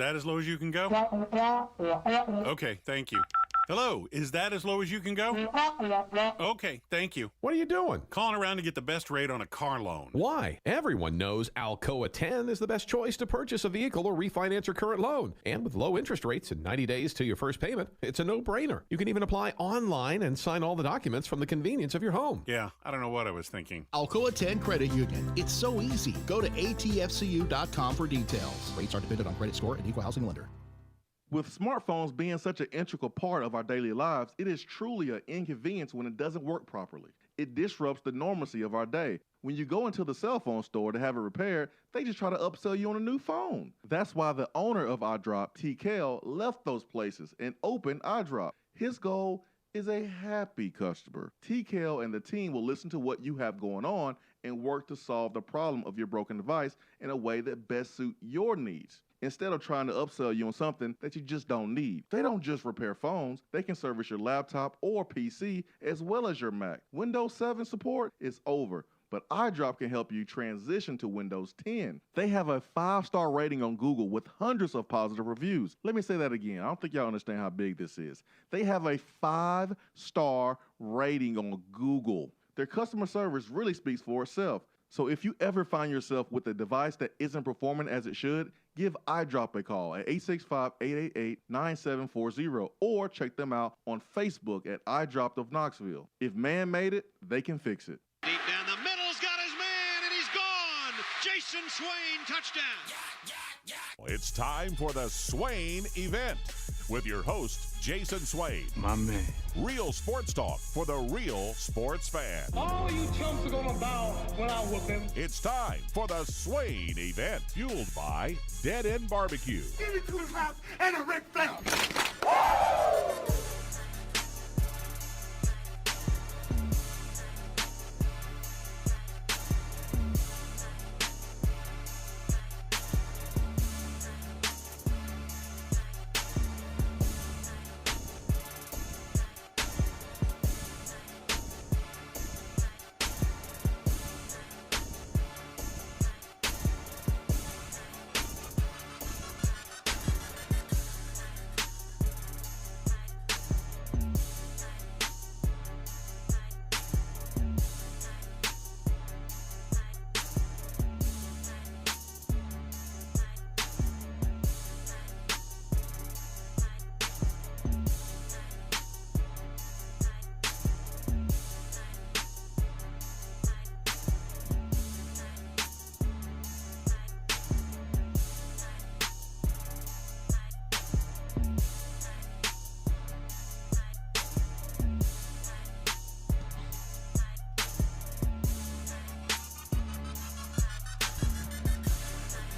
that as low as you can go? Okay, thank you. Hello, is that as low as you can go? Okay, thank you. What are you doing? Calling around to get the best rate on a car loan. Why? Everyone knows Alcoa 10 is the best choice to purchase a vehicle or refinance your current loan. And with low interest rates and 90 days to your first payment, it's a no-brainer. You can even apply online and sign all the documents from the convenience of your home. Yeah, I don't know what I was thinking. Alcoa 10 Credit Union. It's so easy. Go to atfcu.com for details. Rates are dependent on credit score and equal housing lender. With smartphones being such an integral part of our daily lives, it is truly an inconvenience when it doesn't work properly. It disrupts the normalcy of our day. When you go into the cell phone store to have it repaired, they just try to upsell you on a new phone. That's why the owner of iDrop, TKL, left those places and opened iDrop. His goal is a happy customer. TKL and the team will listen to what you have going on and work to solve the problem of your broken device in a way that best suits your needs, instead of trying to upsell you on something that you just don't need. They don't just repair phones, they can service your laptop or PC as well as your Mac. Windows 7 support is over, but iDrop can help you transition to Windows 10. They have a 5-star rating on Google with hundreds of positive reviews. Let me say that again. I don't think y'all understand how big this is. They have a 5-star rating on Google. Their customer service really speaks for itself. So if you ever find yourself with a device that isn't performing as it should, give iDrop a call at 865-888-9740 or check them out on Facebook at iDrop of Knoxville. If man made it, they can fix it. Deep down the middle's got his man, and he's gone. Jason Swain, touchdown. It's time for the Swain Event with your host, Jason Swain. My man. Real sports talk for the real sports fan. All you chumps are gonna bow when I whoop him. It's time for the Swain Event, fueled by Dead End Barbecue. Give me 2 pounds and a Ric Flair.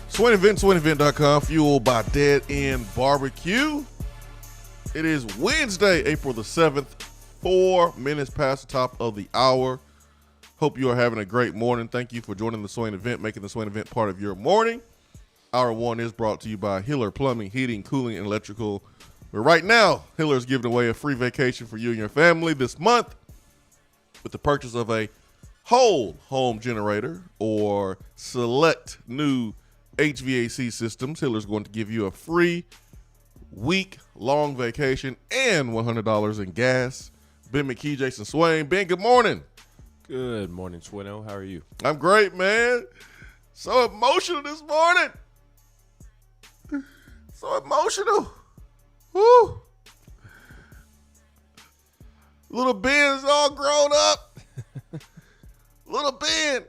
Swain Event, SwainEvent.com, fueled by Dead End Barbecue. It is Wednesday, April the 7th, 4 minutes past the top of the hour. Hope you are having a great morning. Thank you for joining the Swain Event, making the Swain Event part of your morning. Hour 1 is brought to you by Hiller Plumbing, Heating, Cooling, and Electrical. But right now, Hiller is giving away a free vacation for you and your family this month with the purchase of a whole home generator or select new HVAC systems. Hiller's going to give you a free week-long vacation and $100 in gas. Ben McKee, Jason Swain. Ben, good morning. Good morning, Swino. How are you? I'm great, man. So emotional this morning. So emotional. Woo. Little Ben's all grown up. Little Ben.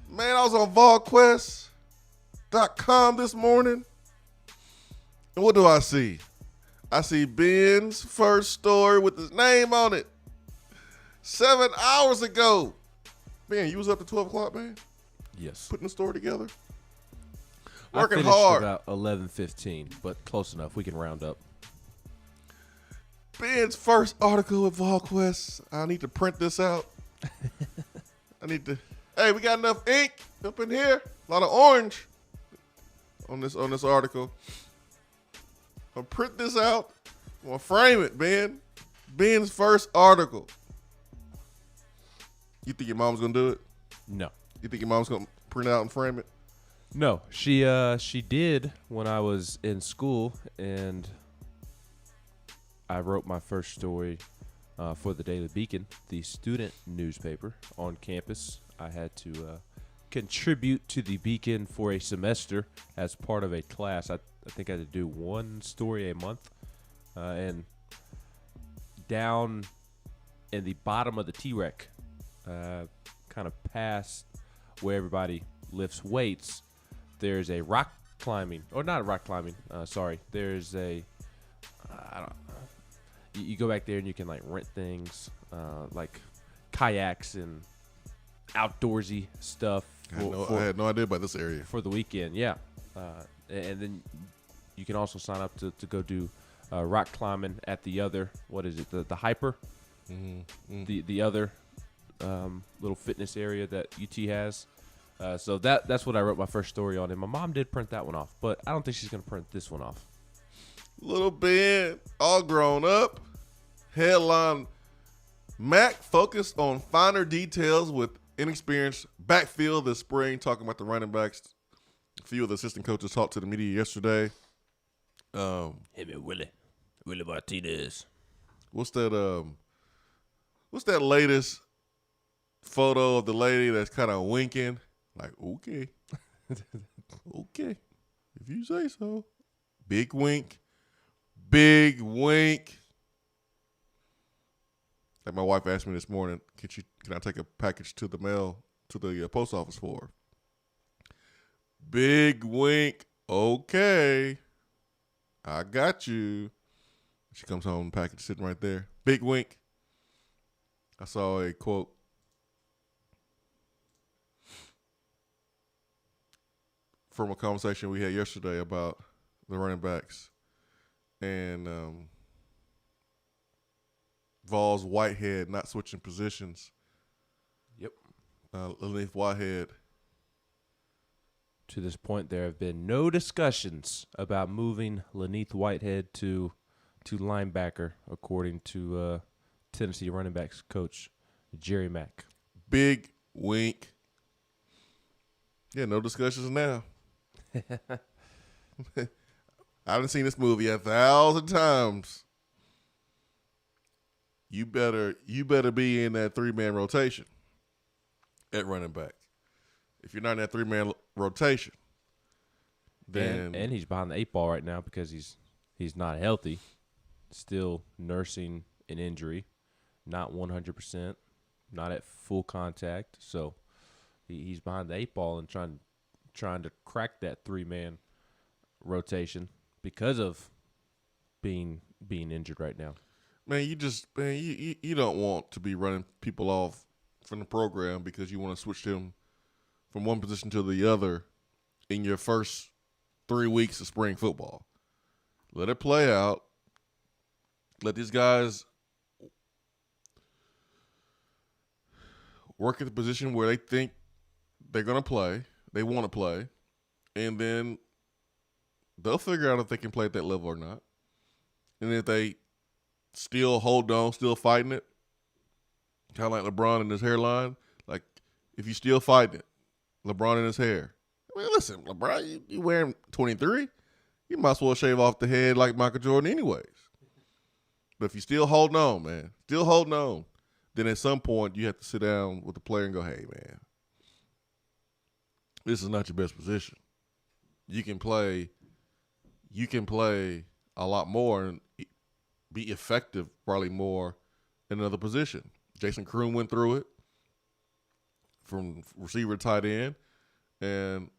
Man, I was on VolQuest.com this morning. And what do I see? I see Ben's first story with his name on it. 7 hours ago. Ben, you was up to 12 o'clock, man? Yes. Putting the story together? Working hard. About 11:15, but close enough. We can round up. Ben's first article with VolQuest. I need to print this out. Hey, we got enough ink up in here. A lot of orange on this article. I'll print this out. I'm gonna frame it, Ben. Ben's first article. You think your mom's gonna do it? No. You think your mom's gonna print it out and frame it? No, she did when I was in school, and I wrote my first story for the Daily Beacon, the student newspaper on campus. I had to contribute to the Beacon for a semester as part of a class. I think I had to do one story a month, and down in the bottom of the T-Rec, kind of past where everybody lifts weights, there's a rock climbing, or not rock climbing, sorry. There's a, you go back there and you can like rent things, like kayaks and outdoorsy stuff. I had no idea about this area. For the weekend, yeah. And then you can also sign up to go do rock climbing at the other, what is it, the Hyper? The other little fitness area that UT has. So that's what I wrote my first story on. And my mom did print that one off, but I don't think she's going to print this one off. Little Ben, all grown up. Headline, Mac focused on finer details with inexperienced backfield this spring, talking about the running backs. A few of the assistant coaches talked to the media yesterday. Him and Willie Martinez. What's that latest photo of the lady that's kind of winking? Like, okay. Okay. If you say so. Big wink. Big wink. Like my wife asked me this morning, can I take a package to the mail, to the post office for her? Big wink. Okay. I got you. She comes home, package sitting right there. Big wink. I saw a quote from a conversation we had yesterday about the running backs and Vols Whitehead not switching positions. Yep. Leaf Whitehead. To this point, there have been no discussions about moving Leneath Whitehead to linebacker, according to Tennessee running backs coach Jerry Mack. Big wink. Yeah, no discussions now. I haven't seen this movie 1,000 times. You better be in that 3-man rotation at running back. If you're not in that 3-man rotation, then and he's behind the 8 ball right now because he's not healthy, still nursing an injury, not 100%, not at full contact. So he's behind the 8 ball and trying to crack that 3-man rotation because of being injured right now. Man, you don't want to be running people off from the program because you want to switch them from one position to the other in your first 3 weeks of spring football. Let it play out. Let these guys work at the position where they think they're going to play, they want to play, and then they'll figure out if they can play at that level or not. And if they still hold on, still fighting it, kind of like LeBron and his hairline, like if you still fighting it, LeBron and his hair. I mean, listen, LeBron, you wearing 23, you might as well shave off the head like Michael Jordan anyways. But if you still holding on, man, still holding on, then at some point you have to sit down with the player and go, hey, man, this is not your best position. You can play a lot more and be effective probably more in another position. Jason Kroon went through it from receiver to tight end. And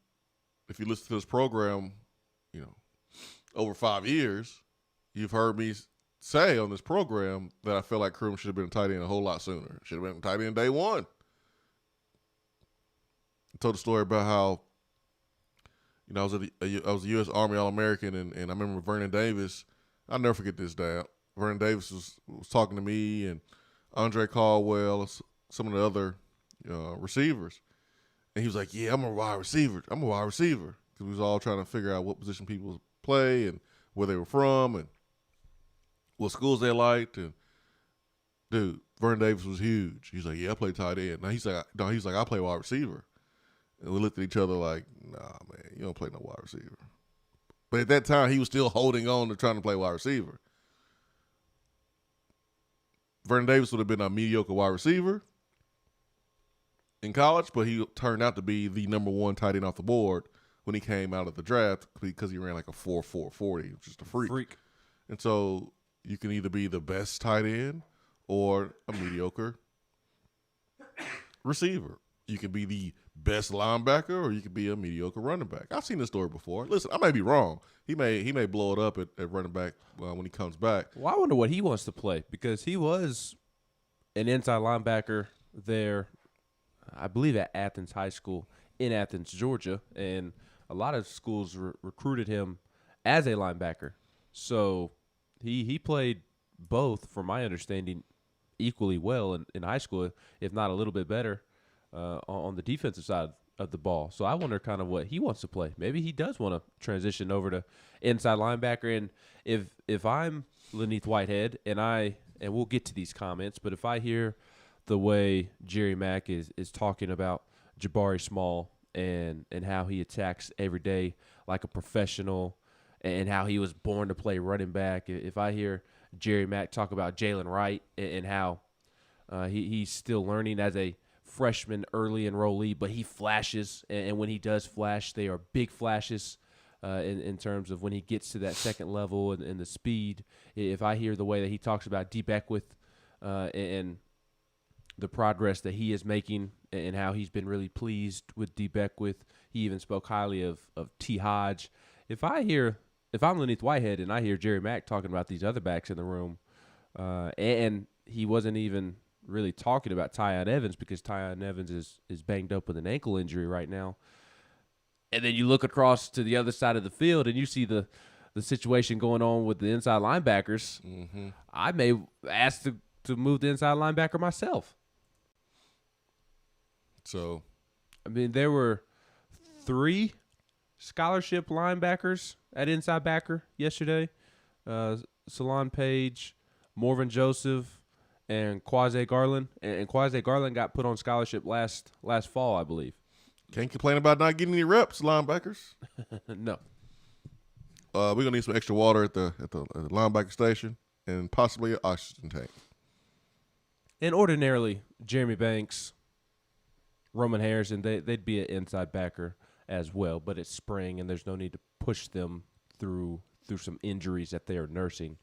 if you listen to this program, over 5 years, you've heard me say on this program that I feel like Kroon should have been a tight end a whole lot sooner. Should have been a tight end day one. I told a story about how, I was a U.S. Army All-American, and I remember Vernon Davis. I'll never forget this day. Vernon Davis was talking to me and Andre Caldwell, some of the other receivers. And he was like, yeah, I'm a wide receiver. Because we was all trying to figure out what position people play and where they were from and what schools they liked. And, dude, Vernon Davis was huge. He's like, yeah, I play tight end. Now he's like, I play wide receiver. And we looked at each other like, nah, man, you don't play no wide receiver. But at that time, he was still holding on to trying to play wide receiver. Vernon Davis would have been a mediocre wide receiver in college, but he turned out to be the number one tight end off the board when he came out of the draft because he ran like a 4.40, which is just a freak. And so you can either be the best tight end or a mediocre receiver. You can be the best linebacker or you could be a mediocre running back. I've seen this story before. Listen, I may be wrong. He may blow it up at running back when he comes back. Well, I wonder what he wants to play because he was an inside linebacker there, I believe, at Athens High School in Athens, Georgia, and a lot of schools recruited him as a linebacker. So he played both, from my understanding, equally well in high school, if not a little bit better on the defensive side of the ball. So I wonder kind of what he wants to play. Maybe he does want to transition over to inside linebacker. And if I'm Laneith Whitehead, and we'll get to these comments, but if I hear the way Jerry Mack is talking about Jabari Small and how he attacks every day like a professional and how he was born to play running back, if I hear Jerry Mack talk about Jalen Wright and how he's still learning as a freshman early enrollee, but he flashes, and when he does flash, they are big flashes in terms of when he gets to that second level and the speed. If I hear the way that he talks about D. Beckwith and the progress that he is making and how he's been really pleased with D. Beckwith, he even spoke highly of T. Hodge. If I'm Laneith Whitehead and I hear Jerry Mack talking about these other backs in the room, and he wasn't even really talking about Tyon Evans because Tyon Evans is banged up with an ankle injury right now. And then you look across to the other side of the field and you see the situation going on with the inside linebackers. Mm-hmm. I may ask to move the inside linebacker myself. So, I mean, there were 3 scholarship linebackers at inside backer yesterday. Salon Page, Morvin Joseph, and Quasi Garland. And Quasi Garland got put on scholarship last fall, I believe. Can't complain about not getting any reps, linebackers. No. We're going to need some extra water at the linebacker station and possibly an oxygen tank. And ordinarily, Jeremy Banks, Roman Harrison, they'd be an inside backer as well, but it's spring and there's no need to push them through some injuries that they are nursing.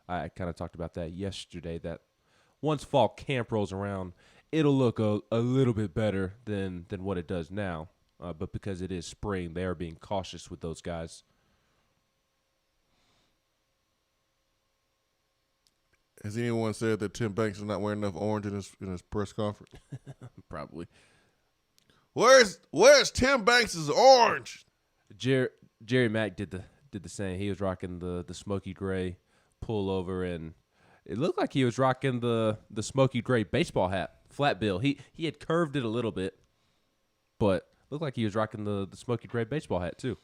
I kind of talked about that yesterday, that once fall camp rolls around, it'll look a little bit better than what it does now. But because it is spring, they are being cautious with those guys. Has anyone said that Tim Banks is not wearing enough orange in his press conference? Probably. Where's Tim Banks' orange? Jerry Mack did the same. He was rocking the smoky gray pullover, and it looked like he was rocking the smoky gray baseball hat, flat bill. He had curved it a little bit, but looked like he was rocking the smoky gray baseball hat too.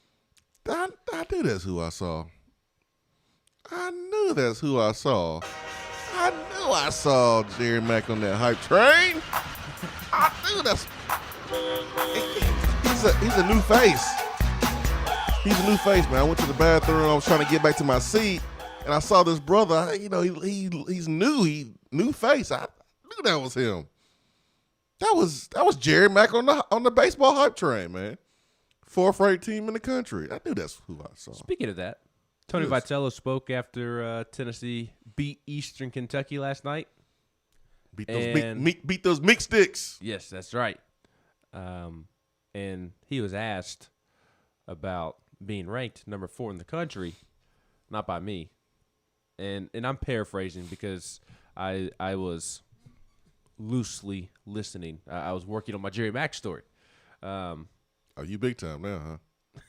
I knew that's who I saw. I knew that's who I saw. I knew I saw Jerry Mack on that hype train. I knew that's. He's a new face. He's a new face, man. I went to the bathroom. I was trying to get back to my seat, and I saw this brother. You know, he's new. He new face. I knew that was him. That was Jerry Mack on the baseball hype train, man. 4th-ranked team in the country. I knew that's who I saw. Speaking of that, Tony Vitello spoke after Tennessee beat Eastern Kentucky last night. Beat those mixed sticks. Yes, that's right. And he was asked about being ranked number 4 in the country, not by me. And I'm paraphrasing because I was loosely listening. I was working on my Jerry Mack story. Oh, you big time now, huh?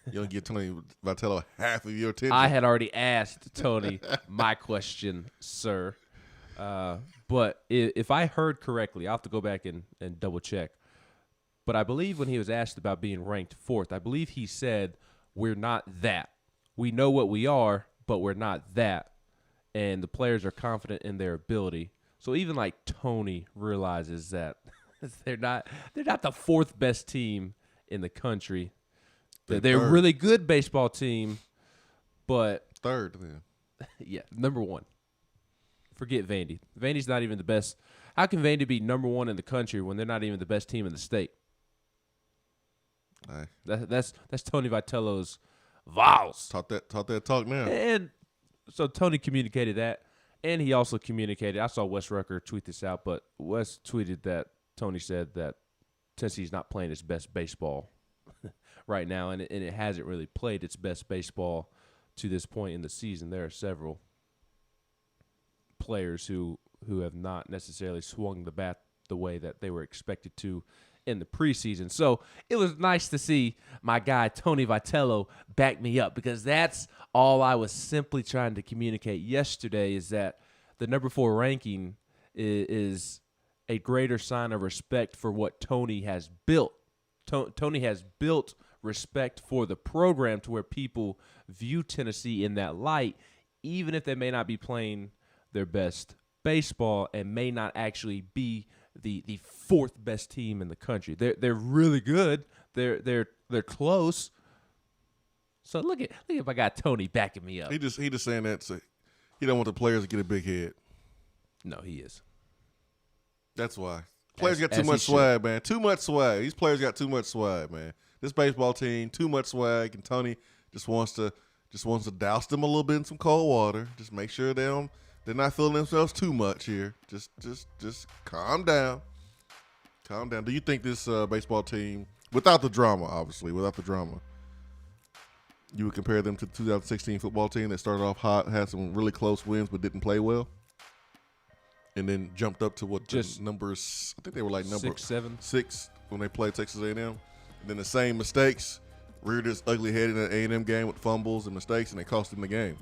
You don't give Tony Vitello half of your attention. I had already asked Tony my question, sir. But if I heard correctly, I'll have to go back and double check. But I believe when he was asked about being ranked 4th, I believe he said, we're not that. We know what we are, but we're not that. And the players are confident in their ability. So even like Tony realizes that they're not the 4th best team in the country. They're They're a third. really good baseball team, but Third, then. yeah, number one. Forget Vandy. Vandy's not even the best. How can Vandy be number one in the country when they're not even the best team in the state? Hey, That's Tony Vitello's vows. talk that talk now. And so Tony communicated that, and he also communicated. I saw Wes Rucker tweet this out, but Wes tweeted that Tony said that Tennessee's not playing its best baseball right now, and it hasn't really played its best baseball to this point in the season. There are several players who have not necessarily swung the bat the way that they were expected to in the preseason. So it was nice to see my guy Tony Vitello back me up, because that's all I was simply trying to communicate yesterday, is that the number 4 ranking is a greater sign of respect for what Tony has built. Tony has built respect for the program to where people view Tennessee in that light, even if they may not be playing their best baseball and may not actually be the 4th best team in the country. They're really good. They're close. So look at my guy Tony backing me up. He just saying that so he don't want the players to get a big head. No, he is. That's why. Players got too much swag, man. Too much swag. These players got too much swag, man. This baseball team, too much swag, and Tony just wants to douse them a little bit in some cold water. Just make sure they're not feeling themselves too much here. Just calm down. Calm down. Do you think this baseball team, without the drama, obviously, without the drama, you would compare them to the 2016 football team that started off hot, had some really close wins, but didn't play well? And then jumped up to what Just numbers? I think they were like number 6, 7. 6 when they played Texas A&M. And then the same mistakes reared its ugly head in an A&M game with fumbles and mistakes, and they cost them the game.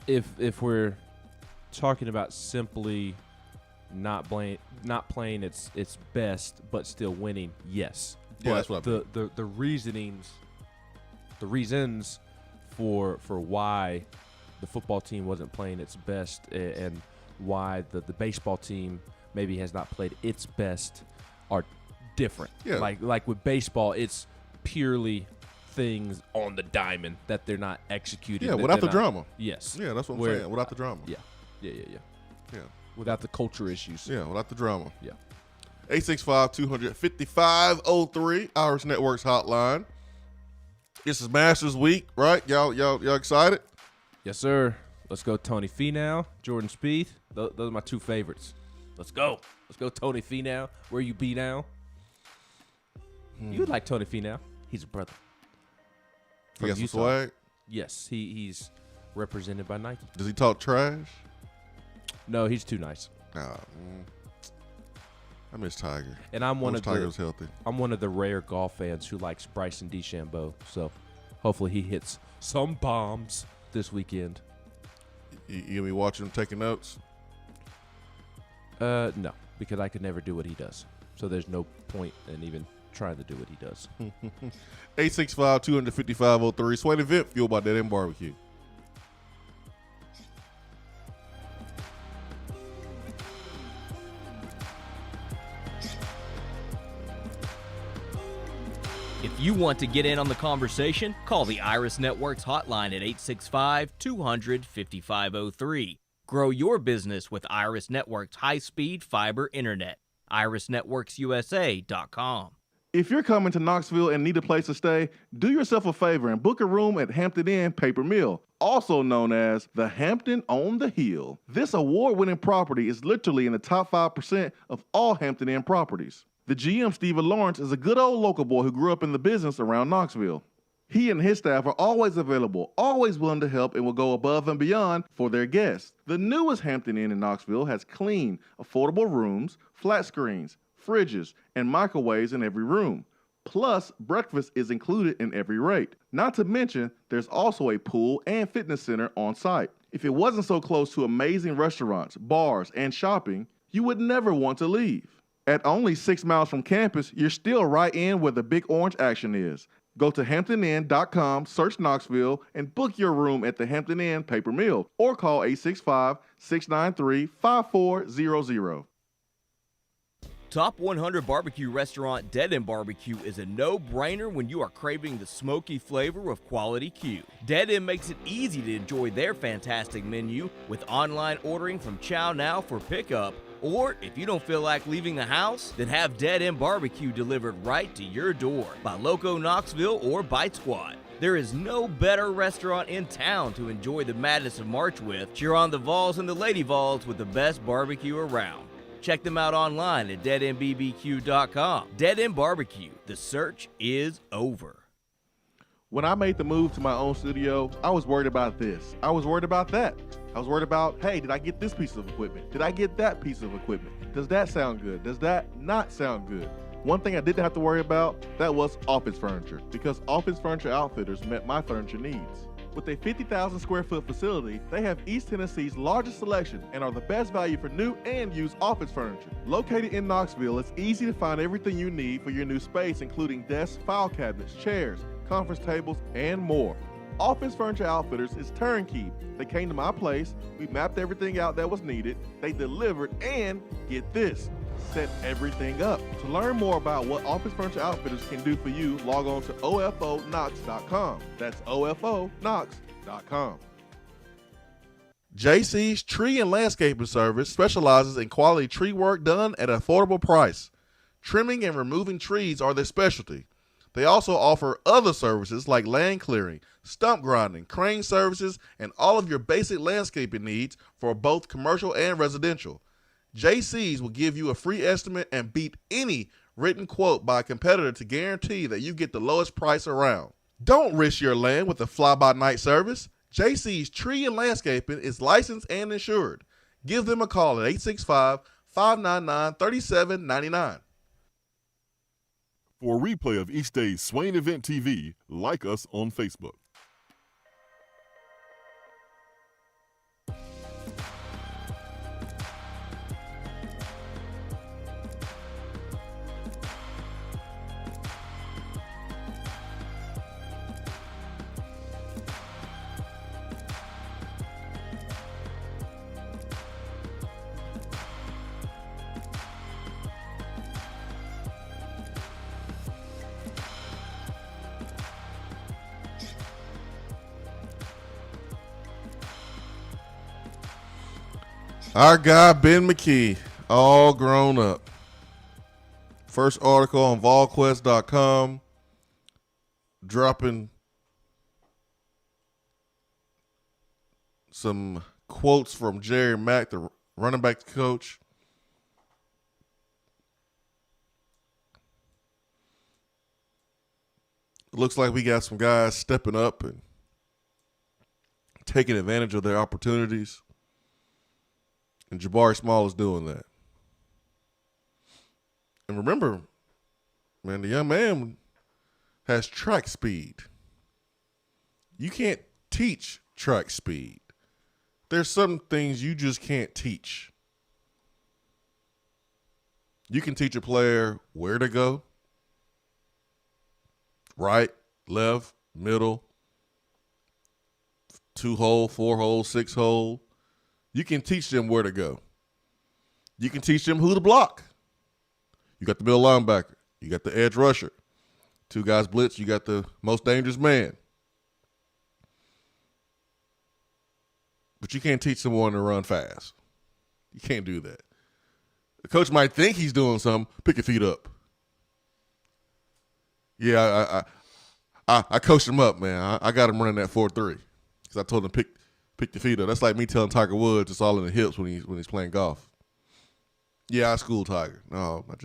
If we're talking about simply not playing its best but still winning, yes. Yeah, but that's what I mean. the reasons for why the football team wasn't playing its best and why the baseball team maybe has not played its best are different. Yeah. Like with baseball, it's purely things on the diamond that they're not executing. Yeah, without the drama. Yes. Yeah, that's what I'm saying. Without the drama. Yeah. Yeah. Without the culture issues. Yeah, without the drama. Yeah. 865-255-03, Irish Networks hotline. This is Masters Week, right? Y'all excited? Yes, sir. Let's go Tony Finau, Jordan Spieth. Those are my 2 favorites. Let's go. Let's go Tony Finau. Where you be now? You would like Tony Finau. He's a brother. He got some Utah. swag? Yes, he's represented by Nike. Does he talk trash? No, he's too nice. I miss Tiger. And I'm one of Tiger's healthy. I'm one of the rare golf fans who likes Bryson DeChambeau. So hopefully he hits some bombs this weekend. You gonna be watching him taking notes? No, because I could never do what he does. So there's no point in even trying to do what he does. 865-255-03, Swain Event, fueled by Dead End Barbecue. If you want to get in on the conversation, call the Iris Networks hotline at 865-200-5503. Grow your business with Iris Networks high-speed fiber internet. IrisNetworksUSA.com. If you're coming to Knoxville and need a place to stay, do yourself a favor and book a room at Hampton Inn Paper Mill, also known as the Hampton on the Hill. This award-winning property is literally in the top 5% of all Hampton Inn properties. The GM, Stephen Lawrence, is a good old local boy who grew up in the business around Knoxville. He and his staff are always available, always willing to help, and will go above and beyond for their guests. The newest Hampton Inn in Knoxville has clean, affordable rooms, flat screens, fridges, and microwaves in every room. Plus, breakfast is included in every rate. Not to mention, there's also a pool and fitness center on site. If it wasn't so close to amazing restaurants, bars, and shopping, you would never want to leave. At only 6 miles from campus, you're still right in where the big orange action is. Go to HamptonInn.com, search Knoxville, and book your room at the Hampton Inn Paper Mill, or call 865-693-5400. Top 100 barbecue restaurant Dead End Barbecue is a no-brainer when you are craving the smoky flavor of quality Q. Dead End makes it easy to enjoy their fantastic menu with online ordering from Chow Now for pickup, or if you don't feel like leaving the house, then have Dead End Barbecue delivered right to your door by Loco Knoxville or Bite Squad. There is no better restaurant in town to enjoy the madness of March with. Cheer on the Vols and the Lady Vols with the best barbecue around. Check them out online at deadendbbq.com. Dead End Barbecue. The search is over. When I made the move to my own studio, I was worried about this. I was worried about that. I was worried about, hey, did I get this piece of equipment? Did I get that piece of equipment? Does that sound good? Does that not sound good? One thing I didn't have to worry about, that was office furniture, because Office Furniture Outfitters met my furniture needs. With a 50,000 square foot facility, they have East Tennessee's largest selection and are the best value for new and used office furniture. Located in Knoxville, it's easy to find everything you need for your new space, including desks, file cabinets, chairs, conference tables, and more. Office Furniture Outfitters is turnkey. They came to my place, we mapped everything out that was needed, they delivered, and get this, set everything up. To learn more about what Office Furniture Outfitters can do for you, log on to ofonox.com. That's ofonox.com. JC's Tree and Landscaping Service specializes in quality tree work done at an affordable price. Trimming and removing trees are their specialty. They also offer other services like land clearing, stump grinding, crane services, and all of your basic landscaping needs for both commercial and residential. JC's will give you a free estimate and beat any written quote by a competitor to guarantee that you get the lowest price around. Don't risk your land with a fly-by-night service. JC's Tree and Landscaping is licensed and insured. Give them a call at 865-599-3799. For a replay of each day's Swain Event TV, like us on Facebook. Our guy, Ben McKee, all grown up. First article on VolQuest.com, dropping some quotes from Jerry Mack, the running back coach. It looks like we got some guys stepping up and taking advantage of their opportunities. And Jabari Small is doing that. And remember, man, the young man has track speed. You can't teach track speed. There's some things you just can't teach. You can teach a player where to go. Right, left, middle, 2-hole, 4-hole, 6-hole. You can teach them where to go. You can teach them who to block. You got the middle linebacker. You got the edge rusher. Two guys blitz. You got the most dangerous man. But you can't teach someone to run fast. You can't do that. The coach might think he's doing something. Pick your feet up. Yeah, I coached him up, man. I got him running that 4-3 because I told him pick your feet up. That's like me telling Tiger Woods it's all in the hips when he's playing golf. Yeah, I schooled Tiger. No, I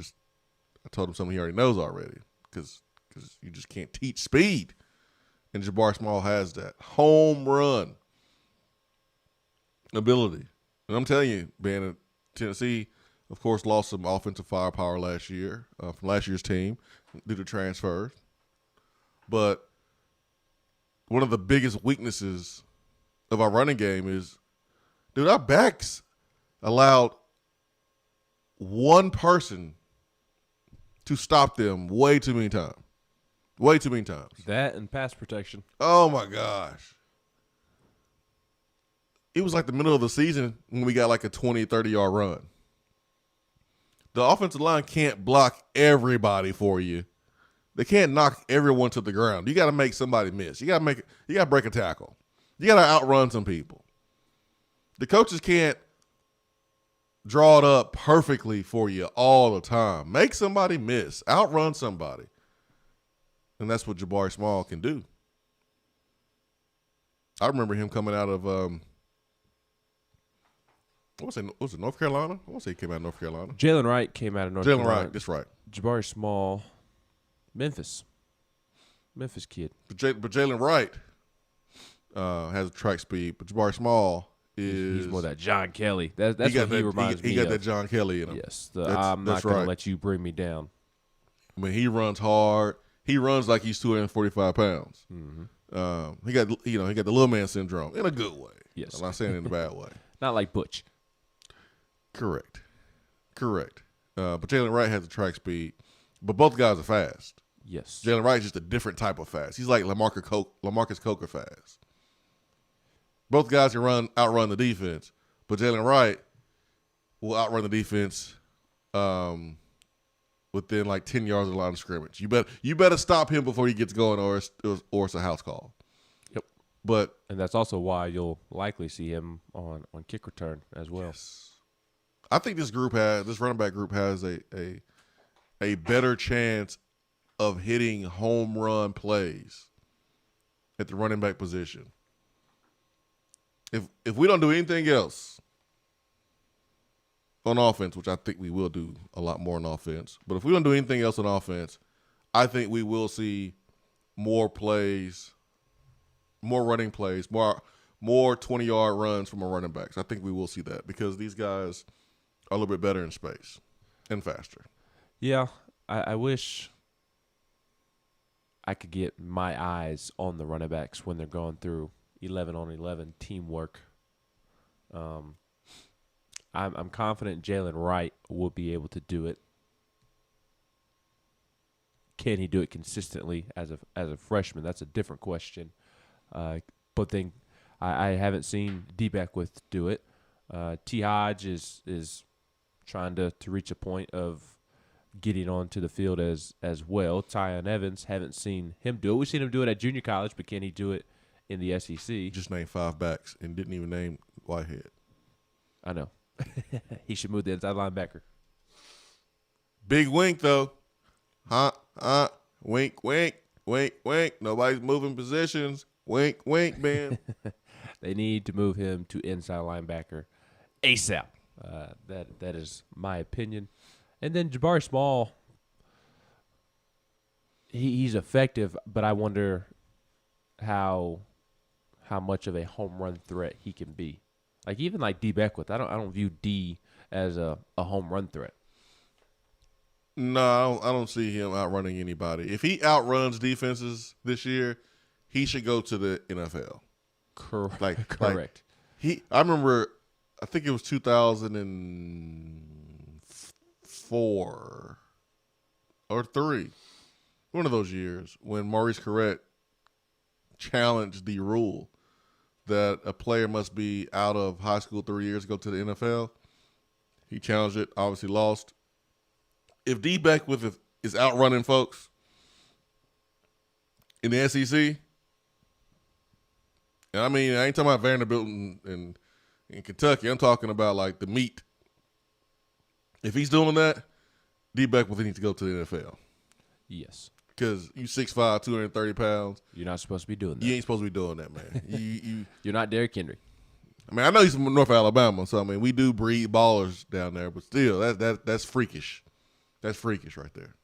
told him something he already knows already because you just can't teach speed. And Jabari Small has that home run ability. And I'm telling you, man, Tennessee, of course, lost some offensive firepower last year from last year's team due to transfers. But one of the biggest weaknesses of our running game is, dude, our backs allowed one person to stop them way too many times. Way too many times. That and pass protection. Oh, my gosh. It was like the middle of the season when we got like a 20, 30-yard run. The offensive line can't block everybody for you. They can't knock everyone to the ground. You got to make somebody miss. You got to break a tackle. You got to outrun some people. The coaches can't draw it up perfectly for you all the time. Make somebody miss. Outrun somebody. And that's what Jabari Small can do. I remember him coming out of was it North Carolina? I want to say he came out of North Carolina. Jalen Wright came out of North Carolina. Jalen Wright, that's right. Jabari Small, Memphis kid. But Jalen Wright has a track speed, but Jabari Small is he's more that John Kelly. That's what he reminds me of. He got that John Kelly in him. Yes, I'm not going to let you bring me down. I mean, he runs hard. He runs like he's 245 pounds. Mm-hmm. He got the little man syndrome in a good way. Yes, I'm not saying it in a bad way. Not like Butch. Correct. But Jalen Wright has a track speed, but both guys are fast. Yes. Jalen Wright's just a different type of fast. He's like Lamarcus Coker fast. Both guys can outrun the defense, but Jalen Wright will outrun the defense within like 10 yards of the line of scrimmage. You better stop him before he gets going, or it's a house call. Yep. And that's also why you'll likely see him on kick return as well. Yes. I think this running back group has a better chance of hitting home run plays at the running back position. If we don't do anything else on offense, which I think we will do a lot more on offense, but if we don't do anything else on offense, I think we will see more plays, more running plays, more 20-yard runs from our running backs. I think we will see that because these guys are a little bit better in space and faster. Yeah, I wish I could get my eyes on the running backs when they're going through 11-on-11 teamwork. I'm confident Jalen Wright will be able to do it. Can he do it consistently as a freshman? That's a different question. But then I haven't seen D-Beckwith do it. T. Hodge is trying to reach a point of getting onto the field as well. Tyon Evans, haven't seen him do it. We've seen him do it at junior college, but can he do it in the SEC? Just named 5 backs and didn't even name Whitehead. I know. He should move the inside linebacker. Big wink, though. Wink, wink, wink, wink. Nobody's moving positions. Wink, wink, man. They need to move him to inside linebacker ASAP. That is my opinion. And then Jabari Small, he's effective, but I wonder how much of a home run threat he can be. Like even like D. Beckwith, I don't view D as a home run threat. No, I don't see him outrunning anybody. If he outruns defenses this year, he should go to the NFL. Correct. I remember, I think it was 2004 or 3, one of those years when Maurice Clarett challenged the rule that a player must be out of high school 3 years to go to the NFL. He challenged it, obviously lost. If D. Beckwith is outrunning folks in the SEC, and I mean, I ain't talking about Vanderbilt and in Kentucky. I'm talking about like the meat. If he's doing that, D. Beckwith needs to go to the NFL. Yes. Because you 6'5", 230 pounds. You're not supposed to be doing that. You ain't supposed to be doing that, man. You're not Derrick Henry. I mean, I know he's from North Alabama, so I mean, we do breed ballers down there, but still, that's freakish. That's freakish right there.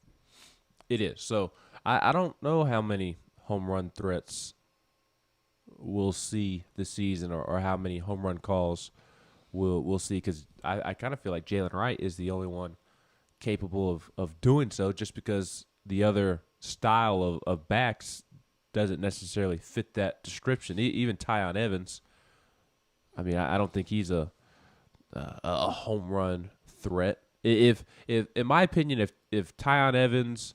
It is. So I don't know how many home run threats we'll see this season, or how many home run calls we'll see, because I kind of feel like Jalen Wright is the only one capable of doing so, just because the other style of backs doesn't necessarily fit that description. Even Tyon Evans, I mean, I don't think he's a home run threat. If in my opinion, if Tyon Evans,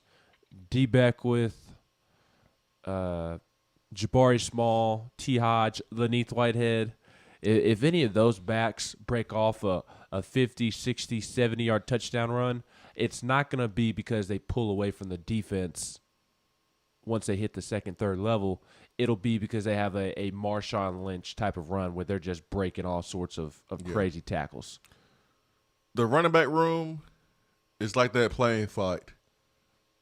D. Beckwith, Jabari Small, T. Hodge, Laneith Whitehead, If any of those backs break off a 50, 60, 70-yard touchdown run, it's not going to be because they pull away from the defense once they hit the second, third level. It'll be because they have a Marshawn Lynch type of run where they're just breaking all sorts of crazy tackles. The running back room is like that plane flight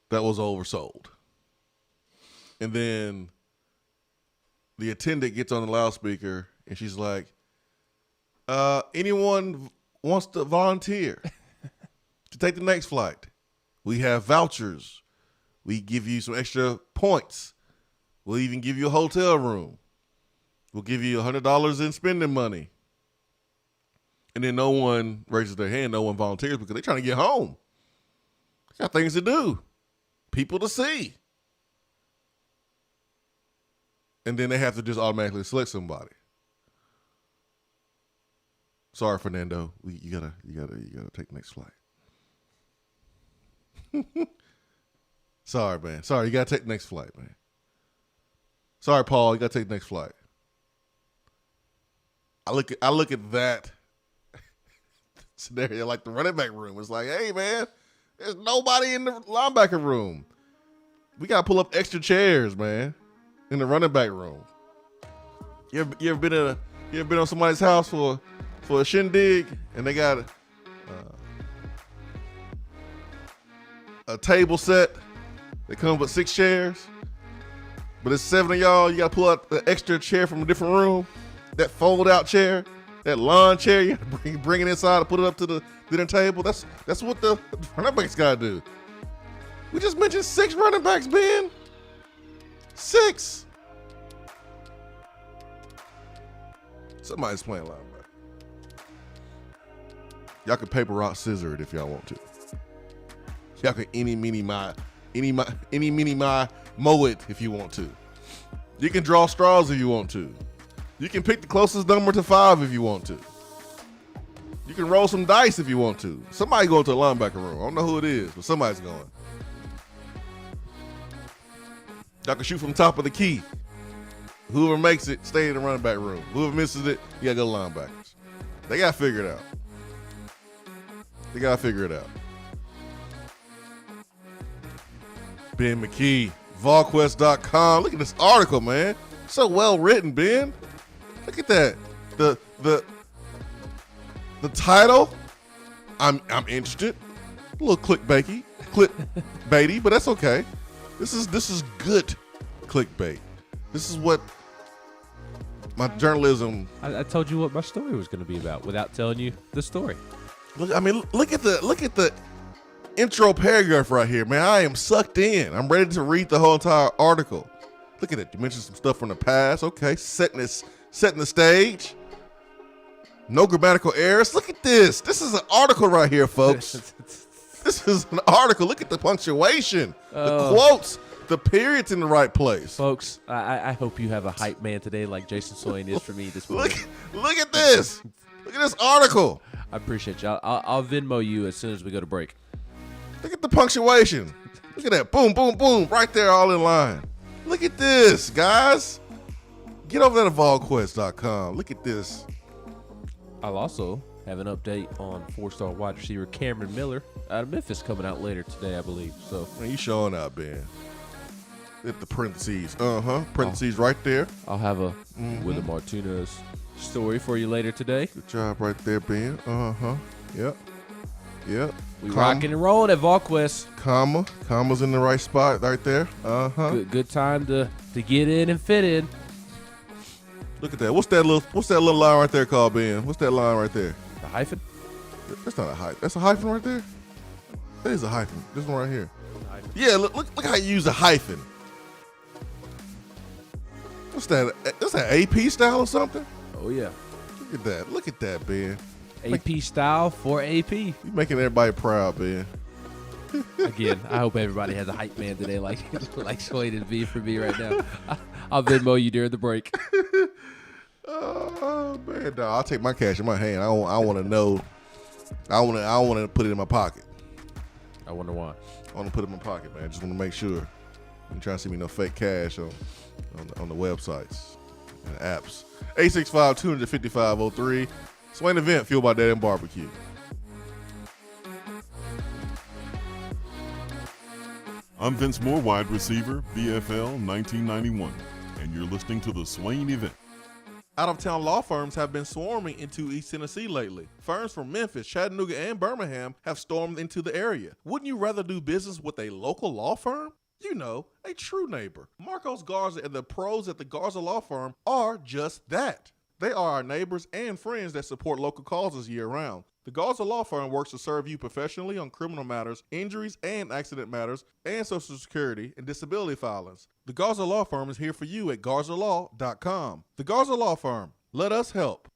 that was oversold. And then the attendant gets on the loudspeaker and she's like, anyone wants to volunteer to take the next flight? We have vouchers. We give you some extra points. We'll even give you a hotel room. We'll give you $100 in spending money. And then no one raises their hand. No one volunteers because they're trying to get home. They got things to do. People to see. And then they have to just automatically select somebody. Sorry, Fernando. You gotta take the next flight. Sorry, man. Sorry, you gotta take the next flight, man. Sorry, Paul. You gotta take the next flight. I look at that scenario like the running back room. It's like, hey, man, there's nobody in the linebacker room. We gotta pull up extra chairs, man, in the running back room. You ever been on somebody's house for a shindig and they got a table set that comes with 6 chairs, but it's 7 of y'all. You gotta pull out the extra chair from a different room, that fold out chair, that lawn chair. You gotta bring it inside and put it up to the dinner table. That's what the running backs gotta do. We just mentioned 6 running backs, Ben. 6. Somebody's playing linebacker. Y'all can paper, rock, scissor it if y'all want to. Y'all can any, mini, my mow it if you want to. You can draw straws if you want to. You can pick the closest number to 5 if you want to. You can roll some dice if you want to. Somebody going to the linebacker room. I don't know who it is, but somebody's going. Y'all can shoot from the top of the key. Whoever makes it, stay in the running back room. Whoever misses it, you gotta go to linebackers. They gotta figure it out. Ben McKee, VolQuest.com. Look at this article, man. So well written, Ben. Look at that. The title. I'm interested. A little clickbaity, but that's okay. This is good clickbait. This is what my journalism. I told you what my story was going to be about without telling you the story. Look at the intro paragraph right here, man. I am sucked in. I'm ready to read the whole entire article. Look at it. You mentioned some stuff from the past. Okay, setting the stage. No grammatical errors. Look at this. This is an article right here, folks. This is an article. Look at the punctuation, the quotes, the periods in the right place. Folks, I hope you have a hype man today like Jason Swain is for me this morning. Look at this. Look at this article. I appreciate you. I'll Venmo you as soon as we go to break. Look at the punctuation. Look at that. Boom, boom, boom. Right there, all in line. Look at this, guys. Get over there to VolQuest.com. Look at this. I'll also have an update on 4-star wide receiver Cameron Miller out of Memphis coming out later today, I believe. So, man, you showing out, Ben. Hit the parentheses. Parentheses right there. I'll have a Willie Martinez story for you later today. Good job right there, Ben. Yep. We rocking and rolling at VolQuest. Comma's in the right spot right there. Good time to get in and fit in. Look at that. What's that little line right there called, Ben? What's that line right there? The hyphen? That's not a hyphen. That's a hyphen right there? That is a hyphen. This one right here. Yeah, look how you use a hyphen. What's that? Is that AP style or something? Oh, yeah. Look at that, Ben. AP style for AP. You making everybody proud, Ben. Again, I hope everybody has a hype man today like Swain and V for me right now. I'll Venmo you during the break. Oh man, no, I'll take my cash in my hand. I want to know. I want to put it in my pocket. I wonder why. I want to put it in my pocket, man. I just want to make sure. You trying to see me no fake cash on the websites. and apps. 865-255-03. Swain Event, fueled by Dead End Barbecue. I'm Vince Moore, wide receiver, VFL 1991, and you're listening to the Swain Event. Out-of-town law firms have been swarming into East Tennessee lately. Firms from Memphis, Chattanooga, and Birmingham have stormed into the area. Wouldn't you rather do business with a local law firm? You know, a true neighbor. Marcos Garza and the pros at the Garza Law Firm are just that. They are our neighbors and friends that support local causes year-round. The Garza Law Firm works to serve you professionally on criminal matters, injuries and accident matters, and Social Security and disability filings. The Garza Law Firm is here for you at GarzaLaw.com. The Garza Law Firm. Let us help.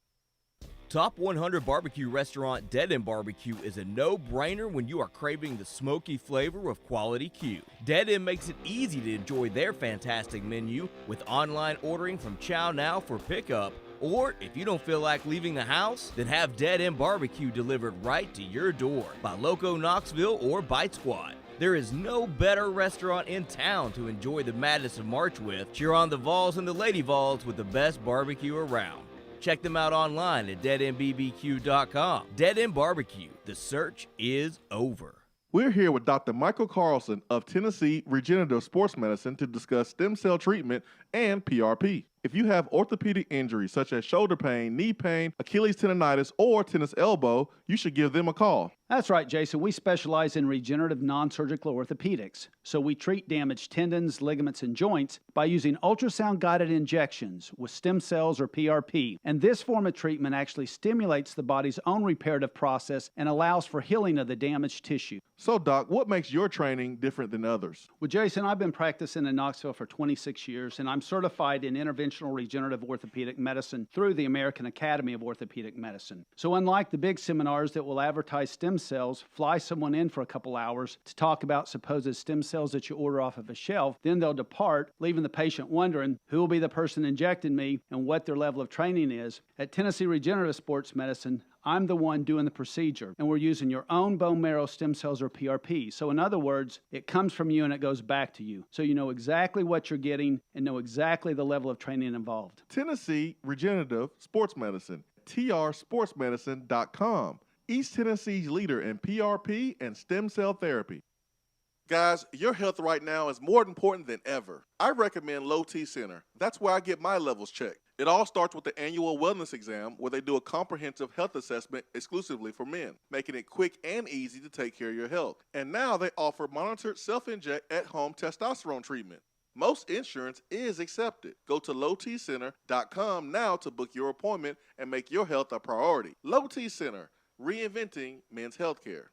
Top 100 Barbecue restaurant Dead End Barbecue is a no-brainer when you are craving the smoky flavor of quality Q. Dead End makes it easy to enjoy their fantastic menu with online ordering from Chow Now for pickup. Or if you don't feel like leaving the house, then have Dead End Barbecue delivered right to your door by Loco Knoxville or Bite Squad. There is no better restaurant in town to enjoy the madness of March with. Cheer on the Vols and the Lady Vols with the best barbecue around. Check them out online at deadendbbq.com. Dead End Barbecue. The search is over. We're here with Dr. Michael Carlson of Tennessee Regenerative Sports Medicine to discuss stem cell treatment and PRP. If you have orthopedic injuries such as shoulder pain, knee pain, Achilles tendonitis, or tennis elbow, you should give them a call. That's right, Jason. We specialize in regenerative non-surgical orthopedics. So we treat damaged tendons, ligaments, and joints by using ultrasound-guided injections with stem cells or PRP. And this form of treatment actually stimulates the body's own reparative process and allows for healing of the damaged tissue. So, Doc, what makes your training different than others? Well, Jason, I've been practicing in Knoxville for 26 years, and I'm certified in interventional regenerative orthopedic medicine through the American Academy of Orthopedic Medicine. So unlike the big seminars that will advertise stem cells, fly someone in for a couple hours to talk about supposed stem cells that you order off of a shelf, then they'll depart, leaving the patient wondering who will be the person injecting me and what their level of training is. At Tennessee Regenerative Sports Medicine, I'm the one doing the procedure, and we're using your own bone marrow stem cells or PRP. So in other words, it comes from you and it goes back to you. So you know exactly what you're getting and know exactly the level of training involved. Tennessee Regenerative Sports Medicine, trsportsmedicine.com. East Tennessee's leader in PRP and stem cell therapy. Guys, your health right now is more important than ever. I recommend Low T Center. That's where I get my levels checked. It all starts with the annual wellness exam where they do a comprehensive health assessment exclusively for men, making it quick and easy to take care of your health. And now they offer monitored self-inject at-home testosterone treatment. Most insurance is accepted. Go to lowtcenter.com now to book your appointment and make your health a priority. Low T Center, reinventing men's healthcare.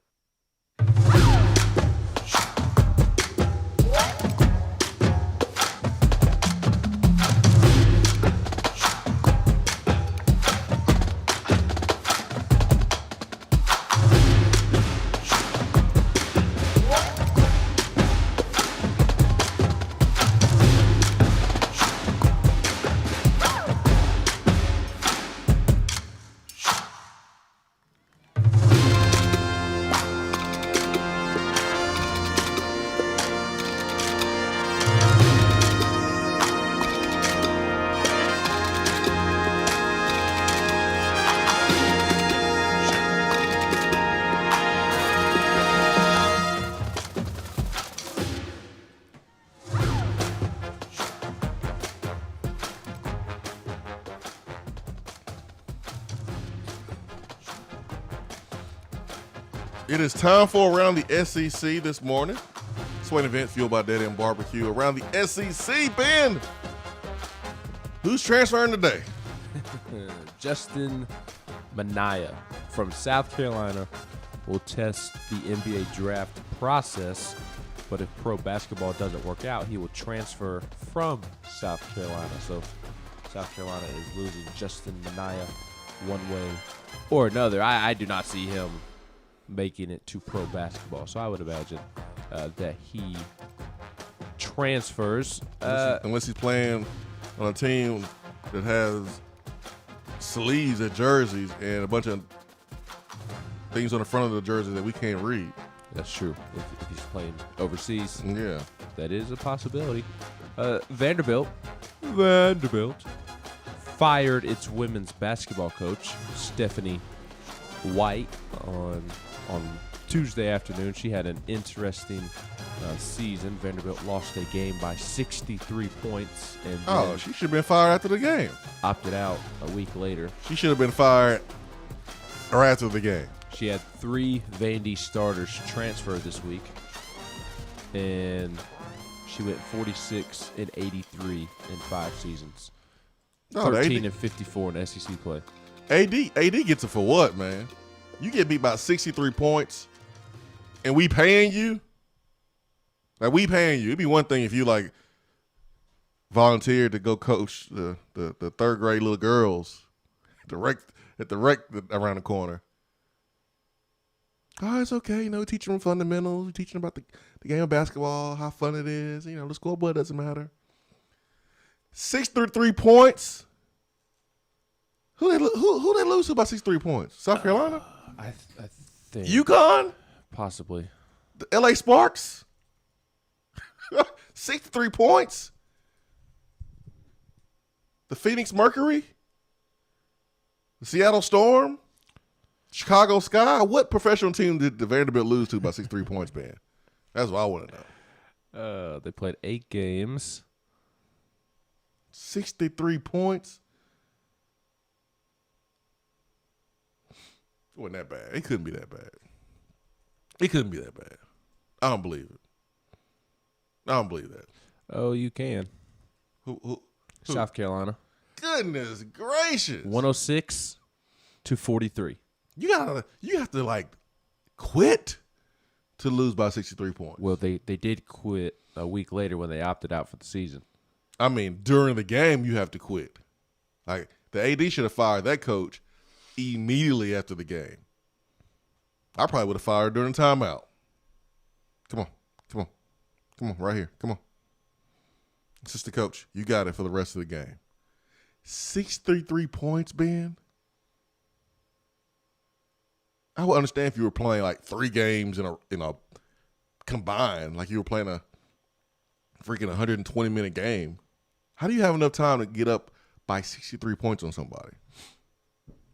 It is time for Around the SEC this morning. Swain Event, fueled by Dead End Barbecue. Around the SEC, Ben, who's transferring today? Justin Minaya from South Carolina will test the NBA draft process, but if pro basketball doesn't work out, he will transfer from South Carolina. So South Carolina is losing Justin Minaya one way or another. I do not see him making it to pro basketball, so I would imagine that he transfers. Unless he's playing on a team that has sleeves at jerseys and a bunch of things on the front of the jersey that we can't read. That's true. If he's playing overseas, yeah, that is a possibility. Vanderbilt fired its women's basketball coach, Stephanie White, on Tuesday afternoon. She had an interesting season. Vanderbilt lost a game by 63 points. And she should have been fired after the game. Opted out a week later. She should have been fired right after the game. She had 3 Vandy starters transfer this week, and she went 46 and 83 in 5 seasons. 13 and 54 in SEC play. AD gets it for what, man? You get beat by 63 points, and we paying you? Like, we paying you. It'd be one thing if you, like, volunteered to go coach the third grade little girls at the rec around the corner. Oh, it's okay. You know, teaching them fundamentals, teaching them about the game of basketball, how fun it is. You know, the scoreboard doesn't matter. 63 points. Who they lose to by 63 points? South Carolina? I think. UConn? Possibly. The LA Sparks? 63 points? The Phoenix Mercury? The Seattle Storm? Chicago Sky? What professional team did the Vanderbilt lose to by 63 points, man? That's what I want to know. They played 8 games. 63 points? It wasn't that bad. It couldn't be that bad. It couldn't be that bad. I don't believe it. I don't believe that. Oh, you can. Who? South Carolina. Goodness gracious. 106 to 43. You have to like quit to lose by 63 points. Well, they did quit a week later when they opted out for the season. I mean, during the game, you have to quit. Like, the AD should have fired that coach immediately after the game. I probably would have fired during the timeout. Come on, right here. Come on. Assistant coach, you got it for the rest of the game. 63 points, Ben. I would understand if you were playing like 3 games in a combined, like you were playing a freaking 120-minute game. How do you have enough time to get up by 63 points on somebody?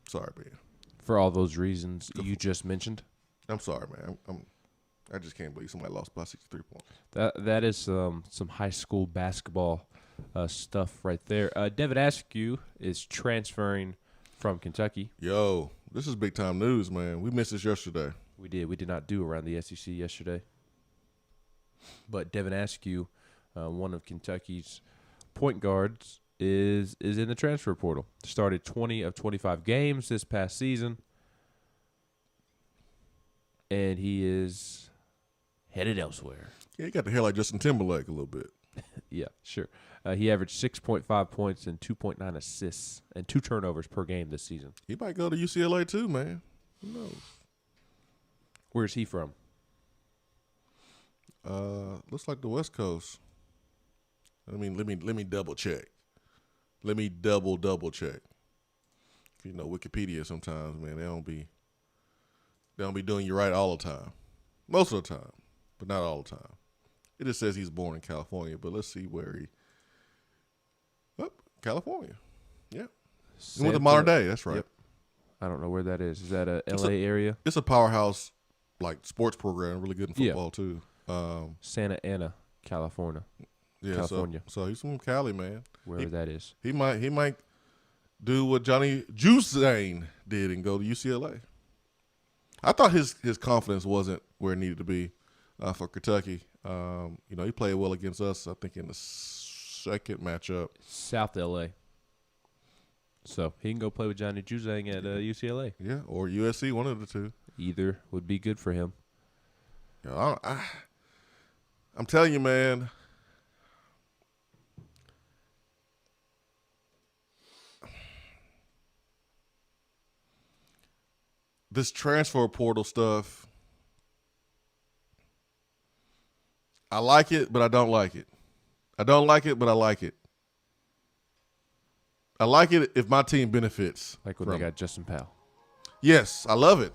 Sorry, man. For all those reasons you just mentioned. I'm sorry, man. I just can't believe somebody lost by 63 points. That is some high school basketball stuff right there. Devin Askew is transferring from Kentucky. Yo, this is big time news, man. We missed this yesterday. We did. We did not do around the SEC yesterday. But Devin Askew, one of Kentucky's point guards, is in the transfer portal. Started 20 of 25 games this past season. And he is headed elsewhere. Yeah, he got the hair like Justin Timberlake a little bit. Yeah, sure. He averaged 6.5 points and 2.9 assists and 2 turnovers per game this season. He might go to UCLA too, man. Who knows? Where's he from? Looks like the West Coast. Let me double check. Let me double check. You know, Wikipedia sometimes, man, they don't be doing you right all the time. Most of the time, but not all the time. It just says he's born in California, but let's see where he. Oh, California. Yeah. He went to Modern Day. That's right. Yep. I don't know where that is. Is that a L.A. area? It's a powerhouse, like, sports program, really good in football too. Santa Ana, California. Yeah, California. So he's from Cali, man. Wherever that is. He might do what Johnny Juicane did and go to UCLA. I thought his confidence wasn't where it needed to be for Kentucky. You know, he played well against us, I think, in the second matchup. South L.A. So he can go play with Johnny Juzang at UCLA. Yeah, or USC, one of the two. Either would be good for him. You know, I'm telling you, man. This transfer portal stuff, I like it, but I don't like it. I don't like it, but I like it. I like it if my team benefits. Like when they got Justin Powell. Yes, I love it.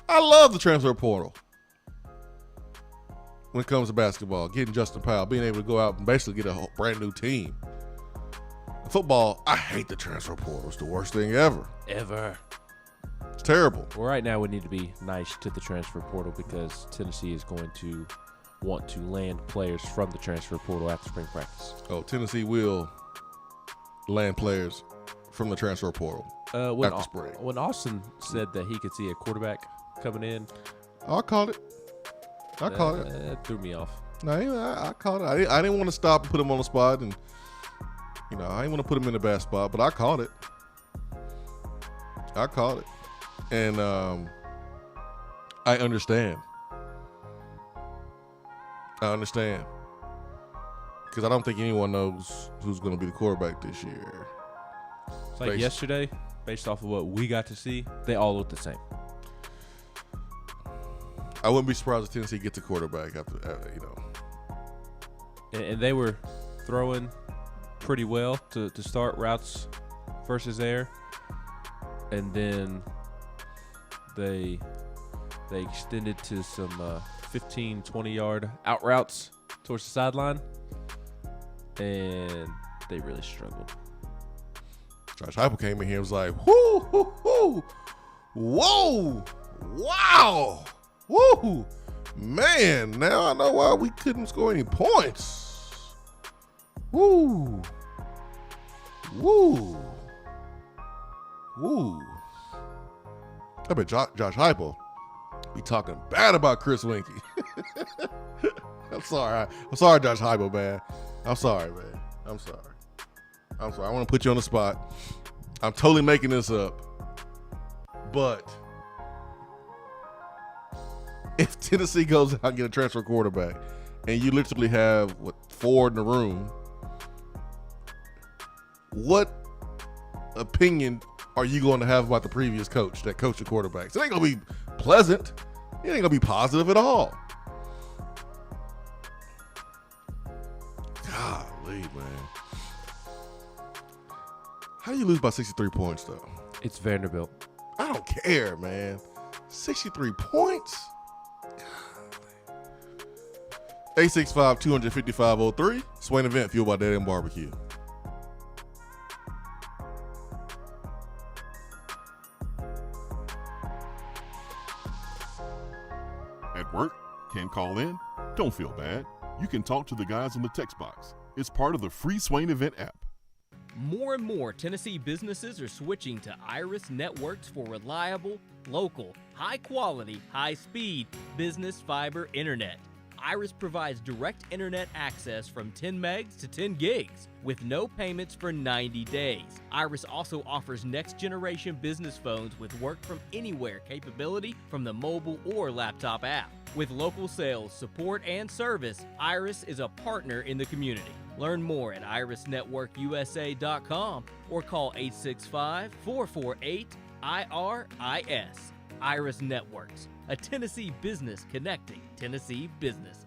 I love the transfer portal. When it comes to basketball, getting Justin Powell, being able to go out and basically get a brand new team. football, I hate the transfer portal. It's the worst thing ever. It's terrible. Well, right now we need to be nice to the transfer portal because Tennessee is going to want to land players from the transfer portal after spring practice. Oh, Tennessee will land players from the transfer portal after spring. When Austin said that he could see a quarterback coming in, I called it. That threw me off. No, I called it. I didn't want to stop and put him on the spot, and I didn't want to put him in a bad spot, but I called it. And I understand. Because I don't think anyone knows who's going to be the quarterback this year. It's like yesterday, based off of what we got to see, they all look the same. I wouldn't be surprised if Tennessee gets a quarterback after. And they were throwing pretty well to start routes versus air. And then they extended to some 15, 20-yard out routes towards the sideline. And they really struggled. Josh Heupel came in here and was like, whoo, hoo, hoo. Whoa, wow, woo, man, now I know why we couldn't score any points. Woo. I bet Josh Heupel be talking bad about Chris Winkie. I'm sorry, Josh Heupel, man. I'm sorry. I want to put you on the spot. I'm totally making this up. But if Tennessee goes out and get a transfer quarterback and you literally have, 4 in the room, what opinion are you going to have about the previous coach that coached the quarterbacks? It ain't going to be pleasant. It ain't going to be positive at all. Golly, man. How do you lose by 63 points, though? It's Vanderbilt. I don't care, man. 63 points? 865-255-03. Swain Event, fueled by Daddy and Barbecue. At work? Can't call in? Don't feel bad. You can talk to the guys on the text box. It's part of the free Swain Event app. More and more Tennessee businesses are switching to Iris Networks for reliable, local, high-quality, high-speed business fiber internet. Iris provides direct internet access from 10 megs to 10 gigs with no payments for 90 days. Iris also offers next-generation business phones with work-from-anywhere capability from the mobile or laptop app. With local sales, support, and service, Iris is a partner in the community. Learn more at irisnetworkusa.com or call 865-448-IRIS. Iris Networks, a Tennessee business connecting Tennessee businesses.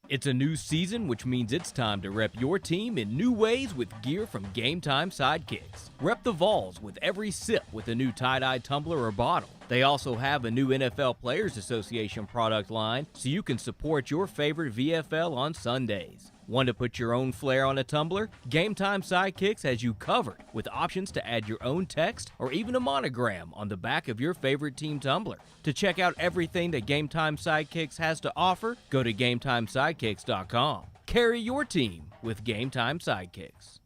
It's a new season, which means it's time to rep your team in new ways with gear from Game Time Sidekicks. Rep the Vols with every sip with a new tie-dye tumbler or bottle. They also have a new NFL Players Association product line, so you can support your favorite VFL on Sundays. Want to put your own flair on a tumbler? Game Time Sidekicks has you covered with options to add your own text or even a monogram on the back of your favorite team tumbler. To check out everything that Game Time Sidekicks has to offer, go to GameTimeSidekicks.com. Carry your team with Game Time Sidekicks.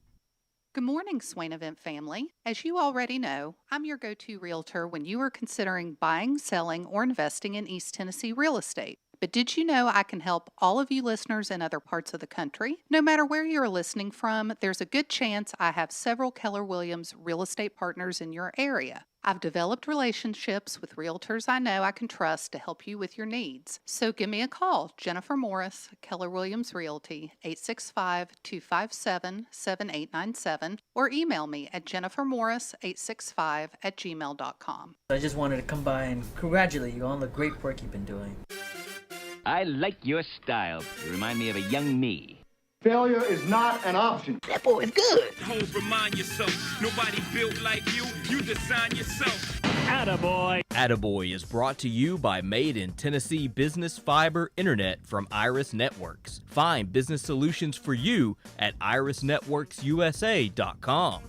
Good morning, Swain Event family. As you already know, I'm your go-to realtor when you are considering buying, selling, or investing in East Tennessee real estate. But did you know I can help all of you listeners in other parts of the country? No matter where you're listening from, there's a good chance I have several Keller Williams real estate partners in your area. I've developed relationships with realtors I know I can trust to help you with your needs. So give me a call, Jennifer Morris, Keller Williams Realty, 865-257-7897, or email me at jennifermorris865@gmail.com. I just wanted to come by and congratulate you on the great work you've been doing. I like your style. You remind me of a young me. Failure is not an option. That boy is good. Homes remind yourself, nobody built like you. You design yourself. Attaboy. Attaboy is brought to you by Made in Tennessee Business Fiber Internet from Iris Networks. Find business solutions for you at irisnetworksusa.com.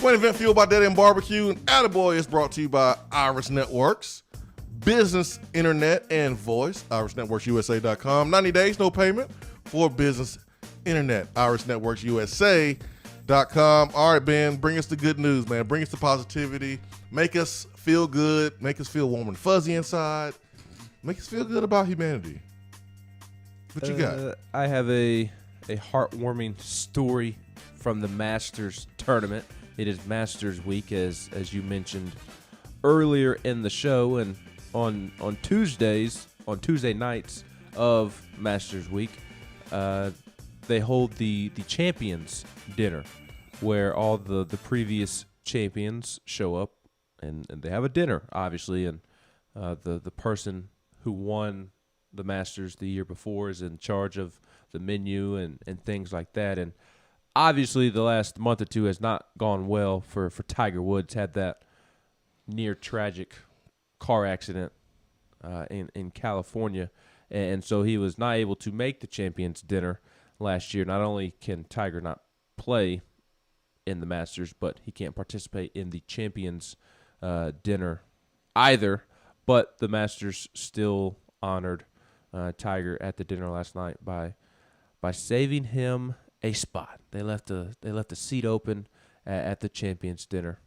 Swain Event fueled by Daddy and Barbecue, and Attaboy is brought to you by Iris Networks, business, internet, and voice. IrisNetworksUSA.com. 90 days, no payment for business, internet. IrisNetworksUSA.com. All right, Ben, bring us the good news, man. Bring us the positivity. Make us feel good. Make us feel warm and fuzzy inside. Make us feel good about humanity. What you got? I have a heartwarming story from the Masters tournament. It is Masters Week, as you mentioned earlier in the show, and on Tuesday nights of Masters Week, they hold the Champions Dinner, where all the previous champions show up, and they have a dinner, obviously, and the person who won the Masters the year before is in charge of the menu and things like that, and obviously, the last month or two has not gone well for Tiger Woods. Had that near tragic car accident in California, and so he was not able to make the Champions Dinner last year. Not only can Tiger not play in the Masters, but he can't participate in the Champions Dinner either. But the Masters still honored Tiger at the dinner last night by saving him a spot. They left a seat open at the Champions Dinner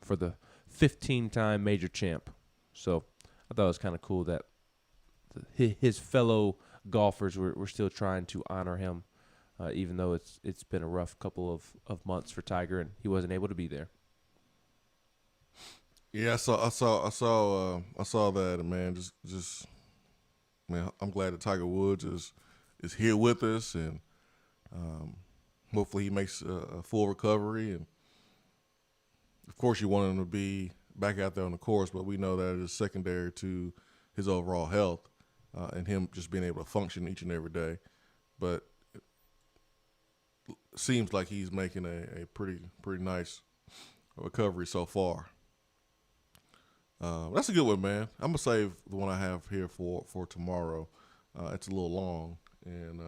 for the 15-time major champ. So I thought it was kind of cool that his fellow golfers were still trying to honor him, even though it's been a rough couple of months for Tiger and he wasn't able to be there. Yeah, I saw that, man. Just man, I'm glad that Tiger Woods is here with us, and hopefully he makes a full recovery. And of course, you want him to be back out there on the course, but we know that it is secondary to his overall health and him just being able to function each and every day. But it seems like he's making a pretty nice recovery so far. That's a good one, man. I'm gonna save the one I have here for tomorrow. It's a little long, and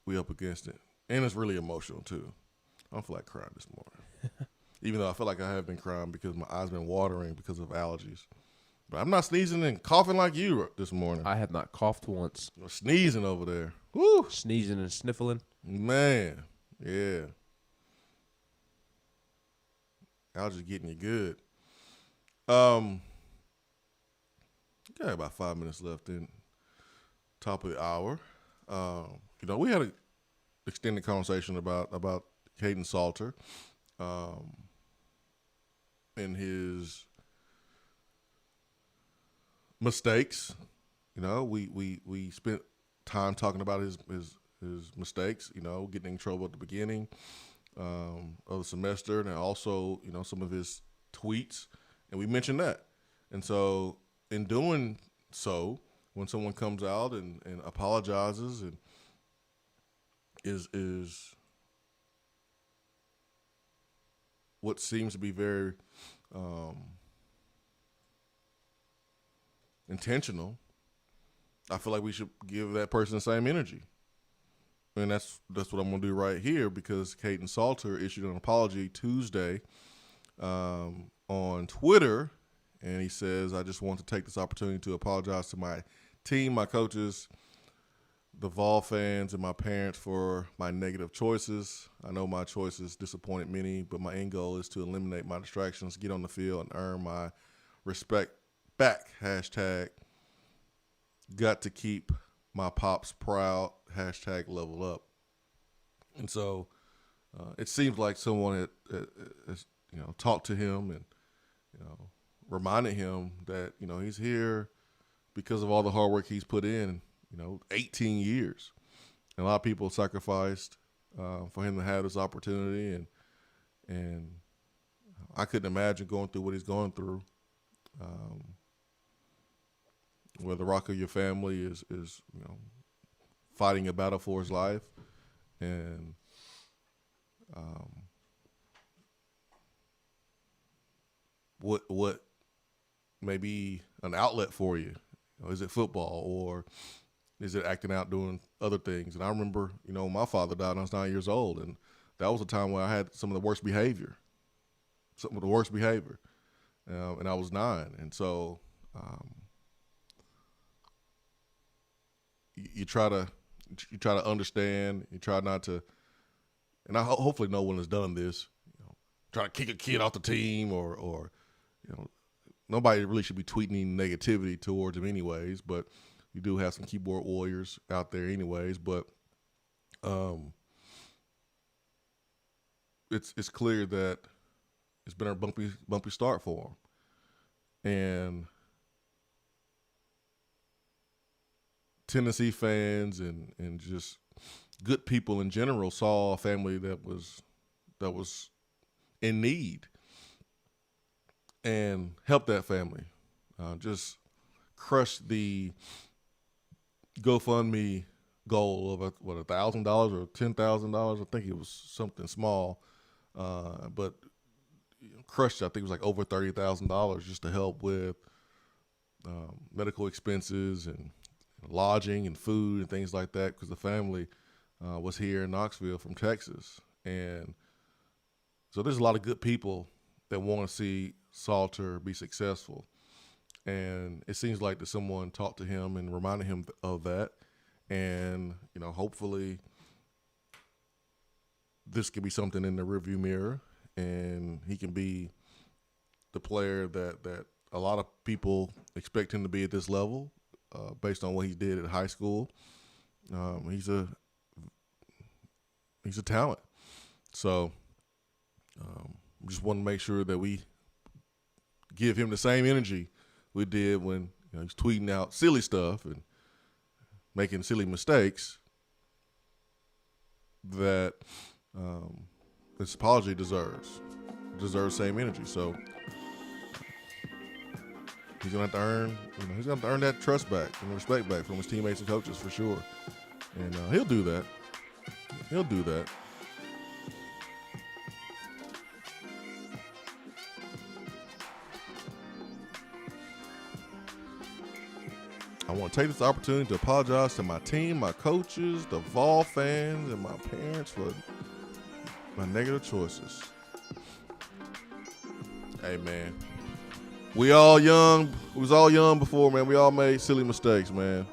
we up against it, and it's really emotional too. I don't feel like crying this morning. even though I feel like I have been crying because my eyes been watering because of allergies. But I'm not sneezing and coughing like you this morning. I have not coughed once. You're sneezing over there. Woo! Sneezing and sniffling. Man, yeah. Allergies getting you good. Got about 5 minutes left in top of the hour. We had an extended conversation about Caden Salter and his mistakes. We spent time talking about his mistakes, getting in trouble at the beginning of the semester, and also, some of his tweets, and we mentioned that. And so in doing so, when someone comes out and apologizes and is what seems to be very intentional, I feel like we should give that person the same energy. And that's what I'm going to do right here, because Caden Salter issued an apology Tuesday on Twitter, and he says, "I just want to take this opportunity to apologize to my team, my coaches, the Vol fans, and my parents for my negative choices. I know my choices disappointed many, but my end goal is to eliminate my distractions, get on the field, and earn my respect back. Hashtag got to keep my pops proud. Hashtag level up." And so it seems like someone has talked to him and reminded him that he's here because of all the hard work he's put in. 18 years. And a lot of people sacrificed for him to have this opportunity, and I couldn't imagine going through what he's going through. Where the rock of your family is fighting a battle for his life, and what may be an outlet for you. Is it football, or is it acting out doing other things? And I remember, my father died when I was 9 years old, and that was a time where I had some of the worst behavior. And I was 9. And so you try to understand, you try not to, and hopefully no one has done this, try to kick a kid off the team or nobody really should be tweeting negativity towards him anyways, but you do have some keyboard warriors out there anyways. But it's clear that it's been a bumpy start for him. And Tennessee fans and just good people in general saw a family that was in need and helped that family. Just crushed the GoFundMe goal of $1,000 or $10,000. I think it was something small, but crushed. I think it was like over $30,000 just to help with medical expenses and lodging and food and things like that, because the family was here in Knoxville from Texas. And so there's a lot of good people that want to see Salter be successful. And it seems like that someone talked to him and reminded him of that. And, hopefully this could be something in the rearview mirror, and he can be the player that a lot of people expect him to be at this level, based on what he did at high school. He's a talent. So just want to make sure that we give him the same energy we did when he's tweeting out silly stuff and making silly mistakes, that this apology deserves the same energy. So he's gonna have to earn that trust back and respect back from his teammates and coaches for sure. And he'll do that. I want to take this opportunity to apologize to my team, my coaches, the Vol fans, and my parents for my negative choices. Hey, man. We all young. We was all young before, man. We all made silly mistakes, man.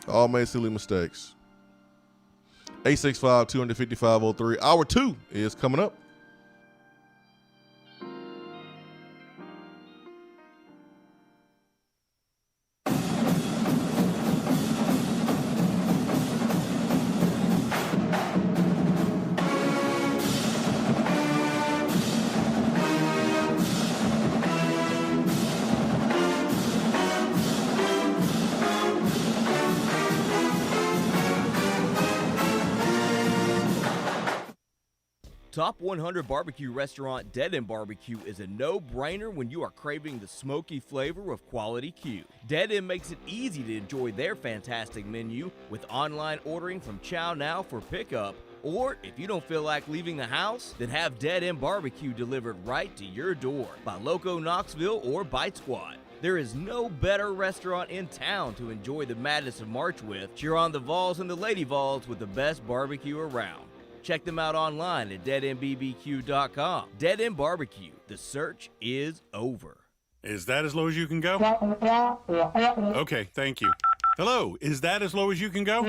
All made silly mistakes. 865-255-03. Hour 2 is coming up. Top 100 Barbecue restaurant Dead End Barbecue is a no-brainer when you are craving the smoky flavor of quality Q. Dead End makes it easy to enjoy their fantastic menu with online ordering from Chow Now for pickup, or if you don't feel like leaving the house, then have Dead End Barbecue delivered right to your door by Loco Knoxville or Bite Squad. There is no better restaurant in town to enjoy the madness of March with. Cheer on the Vols and the Lady Vols with the best barbecue around. Check them out online at deadendbbq.com. Dead End Barbecue. The search is over. Is that as low as you can go? Okay, thank you. Hello, is that as low as you can go?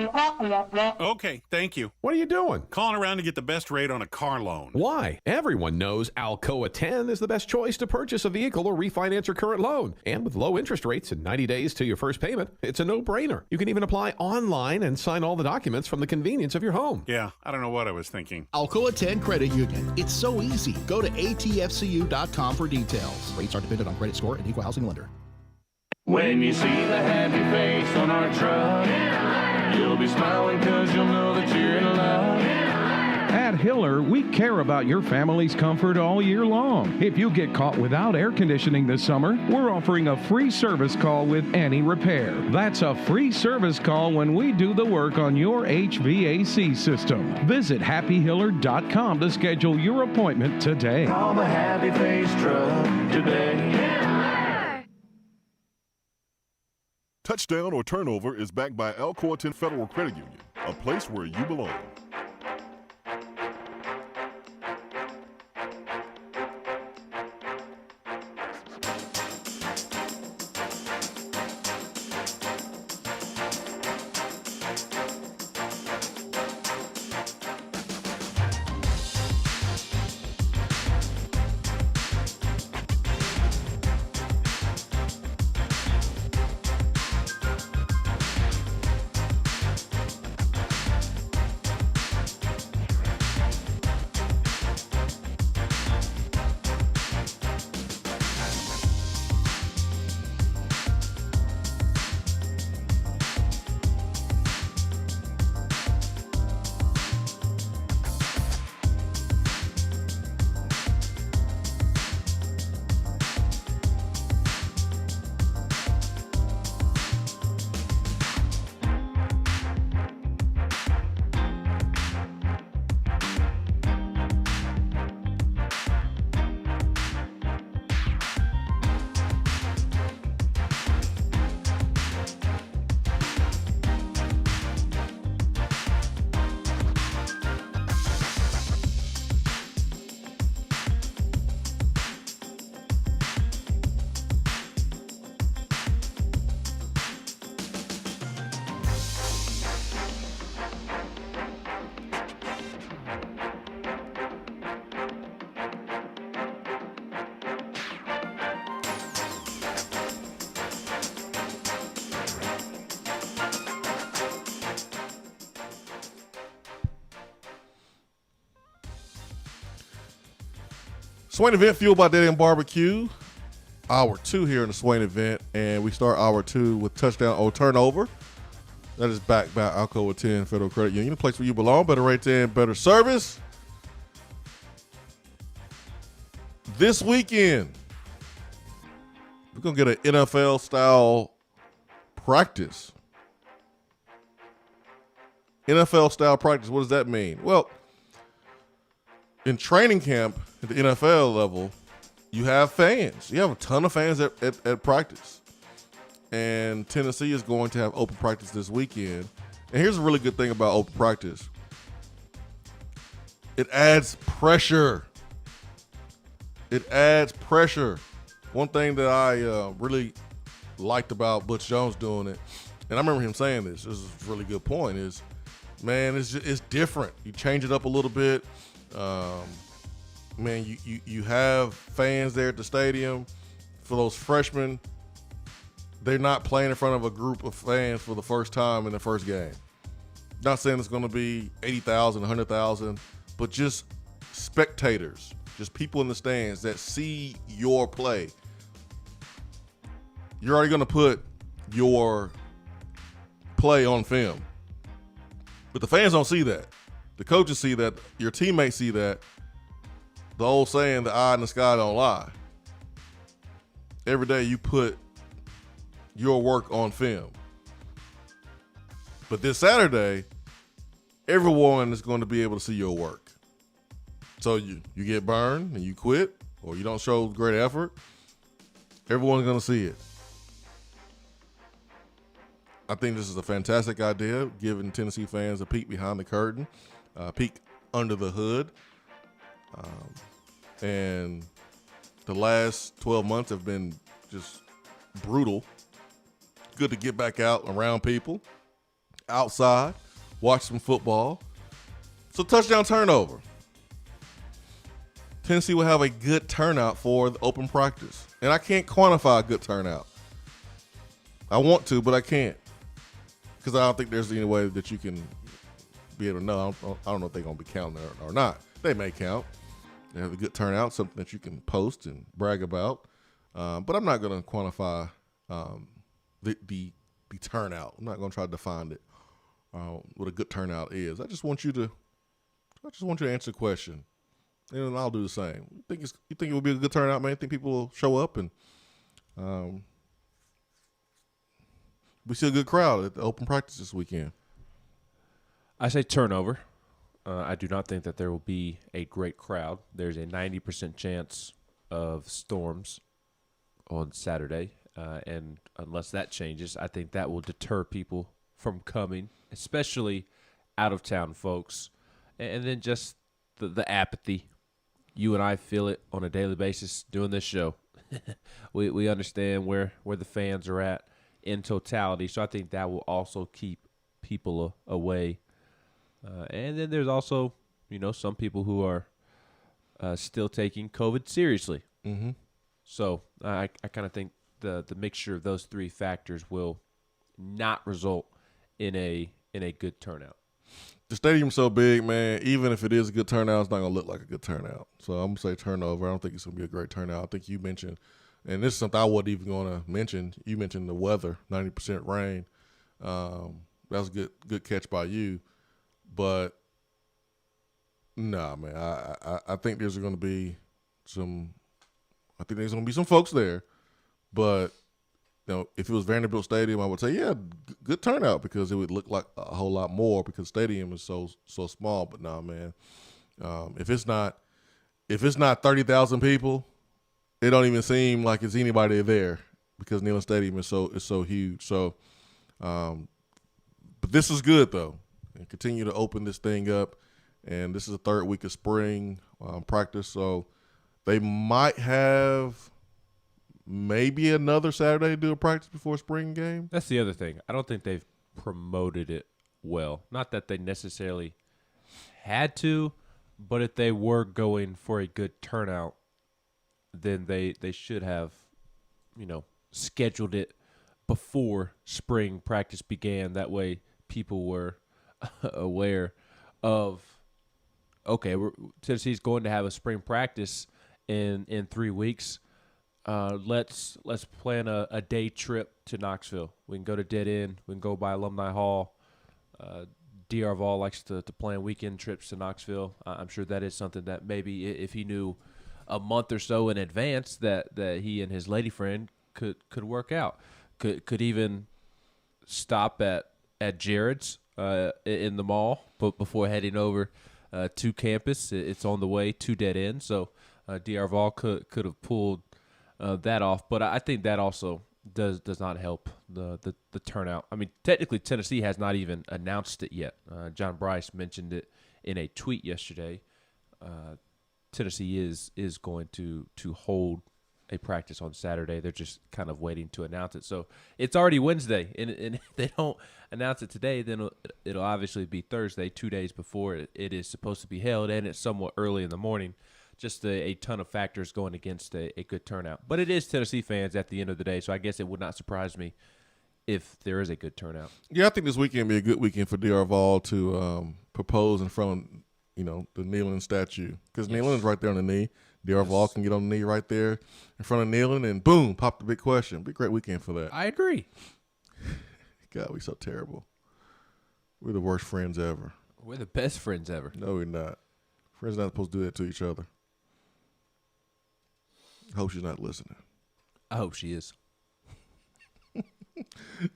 Okay, thank you. What are you doing? Calling around to get the best rate on a car loan. Why? Everyone knows Alcoa 10 is the best choice to purchase a vehicle or refinance your current loan. And with low interest rates and 90 days to your first payment, it's a no-brainer. You can even apply online and sign all the documents from the convenience of your home. Yeah, I don't know what I was thinking. Alcoa 10 Credit Union. It's so easy. Go to atfcu.com for details. Rates are dependent on credit score and equal housing lender. When you see the happy face on our truck, you'll be smiling because you'll know that you're in love. At Hiller, we care about your family's comfort all year long. If you get caught without air conditioning this summer, we're offering a free service call with any repair. That's a free service call when we do the work on your HVAC system. Visit happyhiller.com to schedule your appointment today. Call the Happy Face Truck today. Touchdown or turnover is backed by Alcoa 10 Federal Credit Union, a place where you belong. Swain Event fueled by Dead End Barbecue. Hour 2 here in the Swain Event, and we start hour 2 with touchdown or turnover. That is backed by Alcoa 10 Federal Credit Union, a place where you belong. Better rates and better service. This weekend, we're going to get an NFL-style practice. NFL-style practice, what does that mean? Well, in training camp at the NFL level, you have fans. You have a ton of fans at practice. And Tennessee is going to have open practice this weekend. And here's a really good thing about open practice. It adds pressure. It adds pressure. One thing that I really liked about Butch Jones doing it, and I remember him saying this is a really good point, is, man, it's different. You change it up a little bit. Man, you have fans there at the stadium. For those freshmen, they're not playing in front of a group of fans for the first time in the first game. Not saying it's going to be 80,000, 100,000, but just spectators, just people in the stands that see your play. You're already going to put your play on film. But the fans don't see that. The coaches see that. Your teammates see that. The old saying, the eye in the sky don't lie. Every day you put your work on film. But this Saturday, everyone is going to be able to see your work. So you get burned and you quit, or you don't show great effort, everyone's going to see it. I think this is a fantastic idea, giving Tennessee fans a peek behind the curtain, a peek under the hood. And the last 12 months have been just brutal. Good to get back out around people, outside, watch some football. So touchdown turnover. Tennessee will have a good turnout for the open practice. And I can't quantify a good turnout. I want to, but I can't. Because I don't think there's any way that you can be able to know. I don't know if they're going to be counting or not. They may count. They have a good turnout, something that you can post and brag about. But I'm not going to quantify the turnout. I'm not going to try to define it, what a good turnout is. I just want you to answer the question, and I'll do the same. You think it will be a good turnout, man? Think people will show up and we see a good crowd at the open practice this weekend? I say turnover. I do not think that there will be a great crowd. There's a 90% chance of storms on Saturday, and unless that changes, I think that will deter people from coming, especially out-of-town folks. And then just the apathy. You and I feel it on a daily basis doing this show. We understand where the fans are at in totality, so I think that will also keep people away. And then there's also, some people who are still taking COVID seriously. Mm-hmm. So I kind of think the mixture of those three factors will not result in a good turnout. The stadium's so big, man, even if it is a good turnout, it's not going to look like a good turnout. So I'm going to say turnover. I don't think it's going to be a great turnout. I think you mentioned, and this is something I wasn't even going to mention, you mentioned the weather, 90% rain. That was a good catch by you. But, nah, man, I think there's going to be some folks there. But, if it was Vanderbilt Stadium, I would say, yeah, good turnout, because it would look like a whole lot more because the stadium is so small. But nah, man, if it's not 30,000 people, it don't even seem like it's anybody there because Neyland Stadium is so huge. So, but this is good though, and continue to open this thing up. And this is the third week of spring practice, so they might have maybe another Saturday to do a practice before a spring game. That's the other thing. I don't think they've promoted it well. Not that they necessarily had to, but if they were going for a good turnout, then they should have, scheduled it before spring practice began. That way people were aware of, okay, Tennessee's going to have a spring practice in 3 weeks. Let's plan a day trip to Knoxville. We can go to Dead End. We can go by Alumni Hall. D.R. Vol likes to plan weekend trips to Knoxville. I'm sure that is something that maybe if he knew a month or so in advance that he and his lady friend could work out. Could even stop at Jared's in the mall, but before heading over to campus. It's on the way to Dead End, so D.R. Vol could have pulled that off. But I think that also does not help the turnout. I mean, technically Tennessee has not even announced it yet. John Bryce mentioned it in a tweet yesterday. Tennessee is going to hold a practice on Saturday. They're just kind of waiting to announce it. So it's already Wednesday, and if they don't announce it today, then it'll obviously be Thursday, 2 days before it is supposed to be held, and it's somewhat early in the morning. Just a ton of factors going against a good turnout. But it is Tennessee fans at the end of the day, so I guess it would not surprise me if there is a good turnout. Yeah, I think this weekend will be a good weekend for D.R. Vol to propose in front of, the kneeling statue. Because kneeling is right there on the knee. D.R. Vol can get on the knee right there in front of kneeling, and boom, pop the big question. Be a great weekend for that. I agree. God, we so terrible. We're the worst friends ever. We're the best friends ever. No, we're not. Friends are not supposed to do that to each other. I hope she's not listening. I hope she is.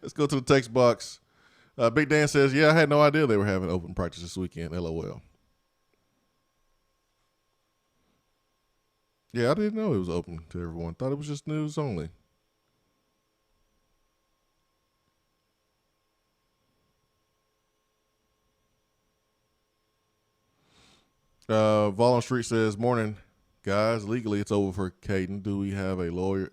Let's go to the text box. Big Dan says, yeah, I had no idea they were having open practice this weekend. LOL. Yeah, I didn't know it was open to everyone. Thought it was just news only. Vol on Street says, morning, guys. Legally, it's over for Caden. Do we have a lawyer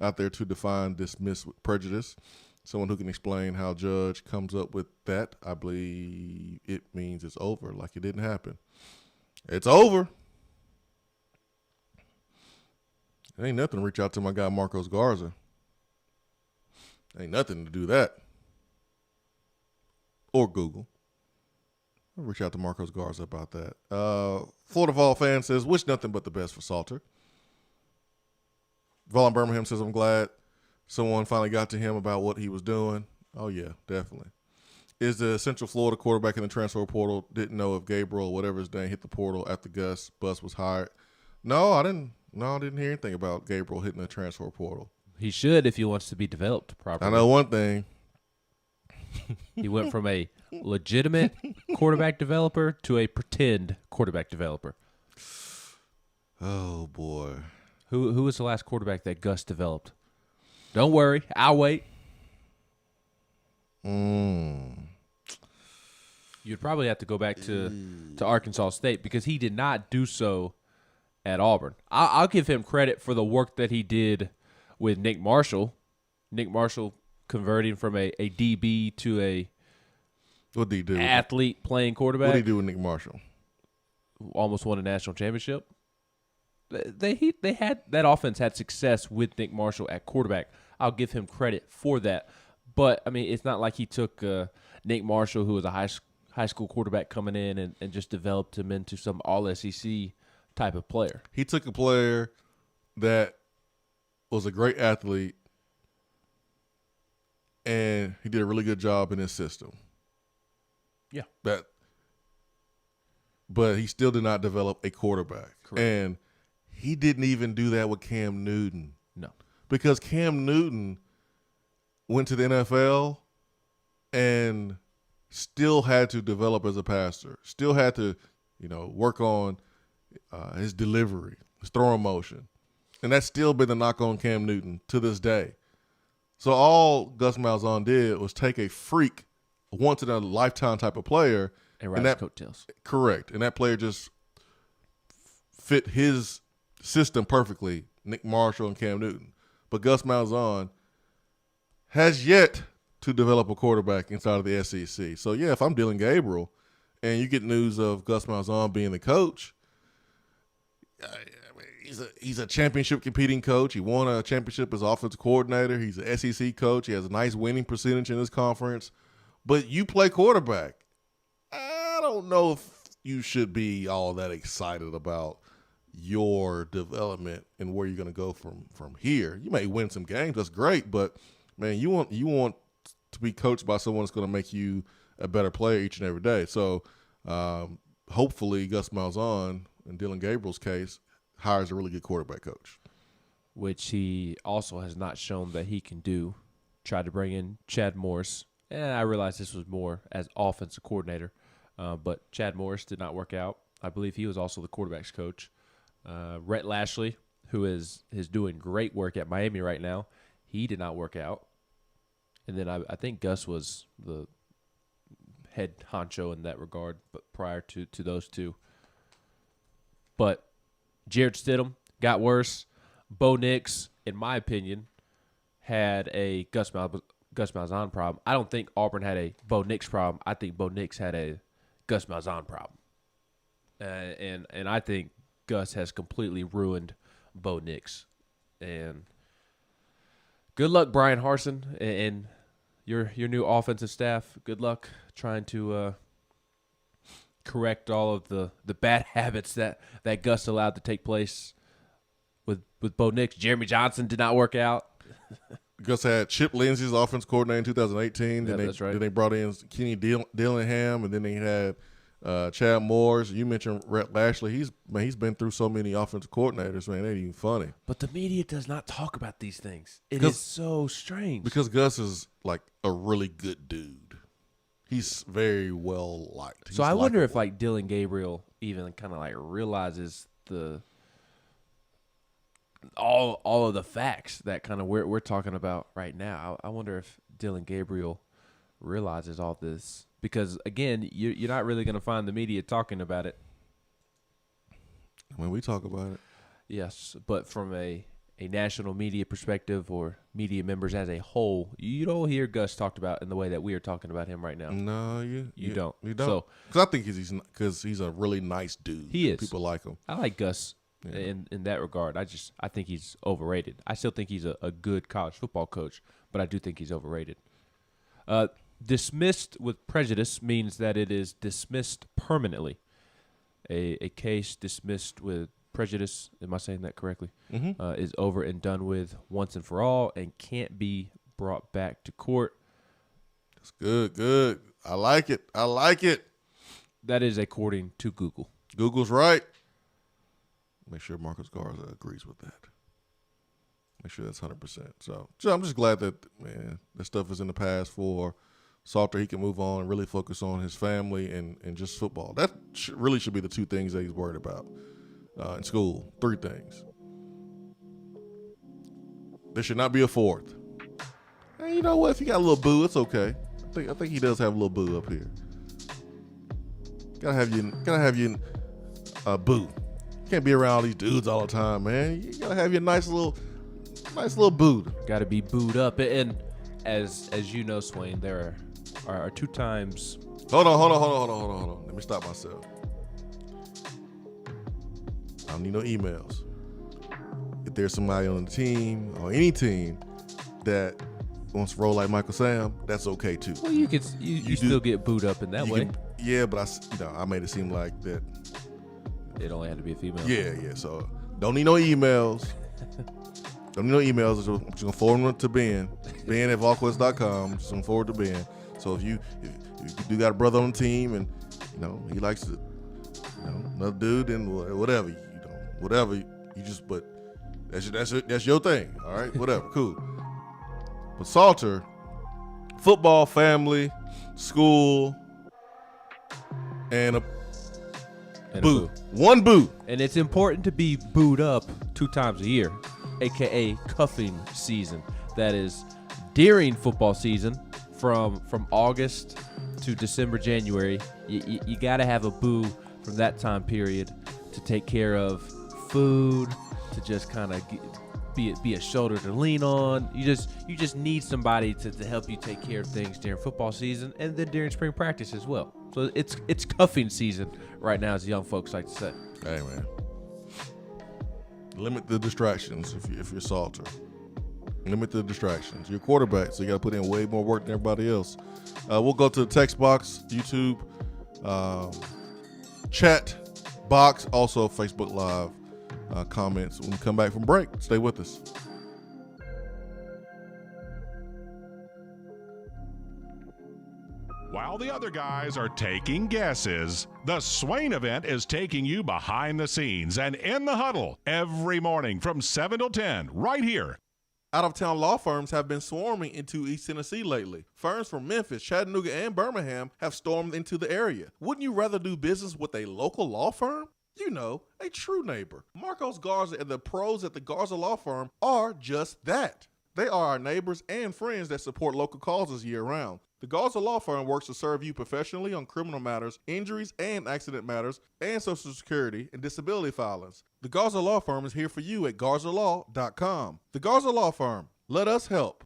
out there to define dismiss with prejudice? Someone who can explain how Judge comes up with that. I believe it means it's over, like it didn't happen. It's over. It ain't nothing to reach out to my guy Marcos Garza. Ain't nothing to do that. Or Google. I'll reach out to Marcos Garza about that. Florida Vol fan says, wish nothing but the best for Salter. Vol in Birmingham says, I'm glad someone finally got to him about what he was doing. Oh, yeah, definitely. Is the Central Florida quarterback in the transfer portal? Didn't know if Gabriel, whatever his name, hit the portal after Gus Bus was hired. No, I didn't hear anything about Gabriel hitting the transfer portal. He should if he wants to be developed properly. I know one thing. He went from a legitimate quarterback developer to a pretend quarterback developer. Oh, boy. Who was the last quarterback that Gus developed? Don't worry. I'll wait. You'd probably have to go back to Arkansas State because he did not do so at Auburn. I'll give him credit for the work that he did with Nick Marshall. Nick Marshall converting from a DB to a what did he do? Athlete playing quarterback. What did he do with Nick Marshall? Almost won a national championship. They had that offense had success with Nick Marshall at quarterback. I'll give him credit for that. But I mean, it's not like he took Nick Marshall, who was a high school quarterback coming in, and just developed him into some all SEC type of player. He took a player that was a great athlete, and he did a really good job in his system. Yeah. But he still did not develop a quarterback. Correct. And he didn't even do that with Cam Newton. No. Because Cam Newton went to the NFL and still had to develop as a passer, still had to, work on his delivery, his throwing motion. And that's still been the knock on Cam Newton to this day. So all Gus Malzahn did was take a freak, once-in-a-lifetime type of player. And ride his coattails. Correct. And that player just fit his system perfectly, Nick Marshall and Cam Newton. But Gus Malzahn has yet to develop a quarterback inside of the SEC. So, yeah, if I'm Dylan Gabriel and you get news of Gus Malzahn being the coach, he's a championship competing coach. He won a championship as offensive coordinator. He's an SEC coach. He has a nice winning percentage in this conference. But you play quarterback. I don't know if you should be all that excited about your development and where you're going to go from here. You may win some games. That's great. But, man, you want to be coached by someone that's going to make you a better player each and every day. So, hopefully Gus Malzahn, in Dylan Gabriel's case, hires a really good quarterback coach. Which he also has not shown that he can do. Tried to bring in Chad Morris. And I realized this was more as offensive coordinator. But Chad Morris did not work out. I believe he was also the quarterback's coach. Rhett Lashley, who is doing great work at Miami right now, he did not work out. And then I think Gus was the head honcho in that regard, but prior to those two. But Jared Stidham got worse. Bo Nix, in my opinion, had a Gus Malzahn problem. I don't think Auburn had a Bo Nix problem. I think Bo Nix had a Gus Malzahn problem. And I think Gus has completely ruined Bo Nix. And good luck, Brian Harsin, and your new offensive staff. Good luck trying to correct all of the bad habits that Gus allowed to take place with Bo Nix. Jeremy Johnson did not work out. Gus had Chip Lindsey's offense coordinator in 2018. Yeah, that's right. Then they brought in Kenny Dillingham, and then they had Chad Morris. You mentioned Rhett Lashley. He's been through so many offensive coordinators, man. It ain't even funny. But the media does not talk about these things. It is so strange. Because Gus is like a really good dude. He's very well liked. So I wonder if like Dylan Gabriel even kind of like realizes all of the facts that kind of we're talking about right now. I wonder if Dylan Gabriel realizes all this, because again, you're not really going to find the media talking about it. When we talk about it, yes, but from a national media perspective or media members as a whole, you don't hear Gus talked about in the way that we are talking about him right now. No, you don't. You don't. So, because I think he's a really nice dude. He is. People like him. I like Gus in that regard. I think he's overrated. I still think he's a good college football coach, but I do think he's overrated. Dismissed with prejudice means that it is dismissed permanently. A case dismissed with prejudice, am I saying that correctly, is over and done with once and for all and can't be brought back to court. That's good. I like it. That is according to Google. Google's right. Make sure Marcus Garza agrees with that. Make sure that's 100%. So I'm just glad that, man, this stuff is in the past for Salter. He can move on and really focus on his family and just football. That really should be the two things that he's worried about in school. 3 things. There should not be a fourth. And you know what? If you got a little boo, it's okay. I think he does have a little boo up here. Gotta have you boo. You can't be around all these dudes all the time, man. You gotta have your nice little boo. Gotta be booed up. And as you know, Swain, there are 2 times. Hold on. Let me stop myself. I don't need no emails. If there's somebody on the team or any team that wants to roll like Michael Sam, that's okay too. Well, you still get booed up in that way. But I made it seem like that. It only had to be a female. Yeah. So don't need no emails. Don't need no emails. I'm just gonna forward them to Ben. Ben at Volquest.com. Just gonna forward to Ben. So if you do got a brother on the team and he likes to, another dude and whatever, whatever you just, but that's your thing. All right, whatever, cool. But Salter, football, family, school, and a boo. One boo. And it's important to be booed up 2 times a year, aka cuffing season. That is during football season from August to December, January. You got to have a boo from that time period to take care of food, to just kind of be a shoulder to lean on. You just need somebody to help you take care of things during football season and then during spring practice as well. So it's cuffing season right now, as young folks like to say. Hey man, limit the distractions if you're Salter. Limit the distractions. You're a quarterback, so you got to put in way more work than everybody else. We'll go to the text box, YouTube, chat box, also Facebook Live comments. When we come back from break, stay with us. While the other guys are taking guesses, the Swain Event is taking you behind the scenes and in the huddle every morning from 7 till 10 right here. Out-of-town law firms have been swarming into East Tennessee lately. Firms from Memphis, Chattanooga, and Birmingham have stormed into the area. Wouldn't you rather do business with a local law firm? You know, a true neighbor. Marcos Garza and the pros at the Garza Law Firm are just that. They are our neighbors and friends that support local causes year-round. The Garza Law Firm works to serve you professionally on criminal matters, injuries and accident matters, and Social Security and disability filings. The Garza Law Firm is here for you at garzalaw.com. The Garza Law Firm. Let us help.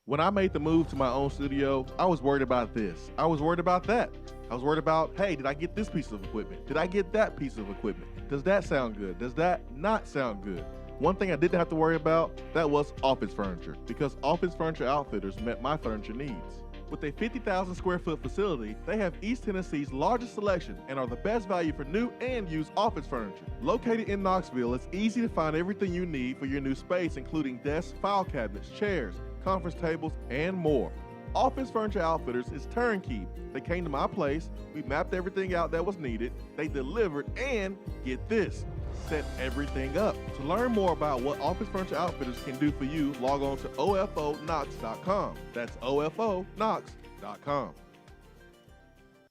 When I made the move to my own studio, I was worried about this. I was worried about that. I was worried about, hey, did I get this piece of equipment? Did I get that piece of equipment? Does that sound good? Does that not sound good? One thing I didn't have to worry about, that was office furniture, because Office Furniture Outfitters met my furniture needs. With a 50,000 square foot facility, they have East Tennessee's largest selection and are the best value for new and used office furniture. Located in Knoxville, it's easy to find everything you need for your new space, including desks, file cabinets, chairs, conference tables, and more. Office Furniture Outfitters is turnkey. They came to my place, we mapped everything out that was needed, they delivered, and get this, set everything up. To learn more about what Office Furniture Outfitters can do for you, log on to ofonox.com. That's ofonox.com.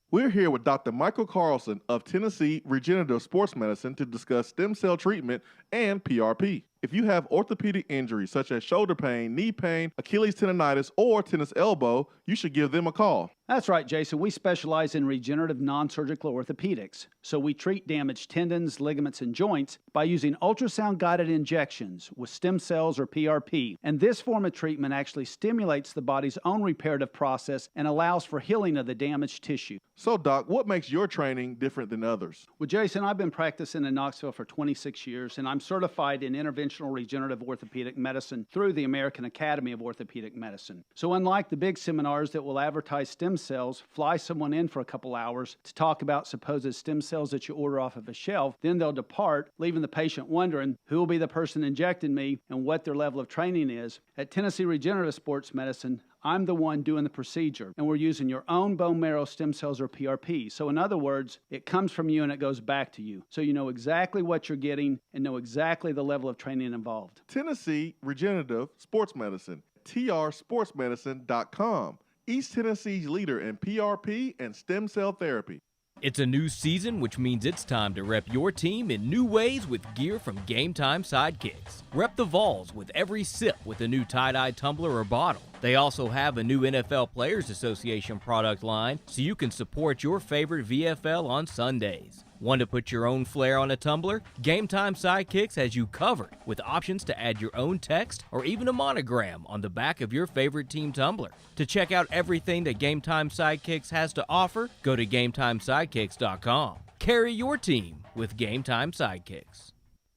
We're here with Dr. Michael Carlson of Tennessee Regenerative Sports Medicine to discuss stem cell treatment and PRP. If you have orthopedic injuries such as shoulder pain, knee pain, Achilles tendonitis, or tennis elbow, you should give them a call. That's right, Jason. We specialize in regenerative non-surgical orthopedics. So we treat damaged tendons, ligaments, and joints by using ultrasound-guided injections with stem cells or PRP. And this form of treatment actually stimulates the body's own reparative process and allows for healing of the damaged tissue. So, Doc, what makes your training different than others? Well, Jason, I've been practicing in Knoxville for 26 years, and I'm certified in interventional regenerative orthopedic medicine through the American Academy of Orthopedic Medicine. So unlike the big seminars that will advertise stem cells, fly someone in for a couple hours to talk about supposed stem cells that you order off of a shelf, then they'll depart, leaving the patient wondering who will be the person injecting me and what their level of training is. At Tennessee Regenerative Sports Medicine, I'm the one doing the procedure, and we're using your own bone marrow stem cells or PRP. So in other words, it comes from you and it goes back to you. So you know exactly what you're getting and know exactly the level of training involved. Tennessee Regenerative Sports Medicine, trsportsmedicine.com. East Tennessee's leader in PRP and stem cell therapy. It's a new season, which means it's time to rep your team in new ways with gear from Game Time Sidekicks. Rep the Vols with every sip with a new tie-dye tumbler or bottle. They also have a new NFL Players Association product line, so you can support your favorite VFL on Sundays. Want to put your own flair on a tumbler? Game Time Sidekicks has you covered with options to add your own text or even a monogram on the back of your favorite team tumbler. To check out everything that Game Time Sidekicks has to offer, go to GameTimeSidekicks.com. Carry your team with Game Time Sidekicks.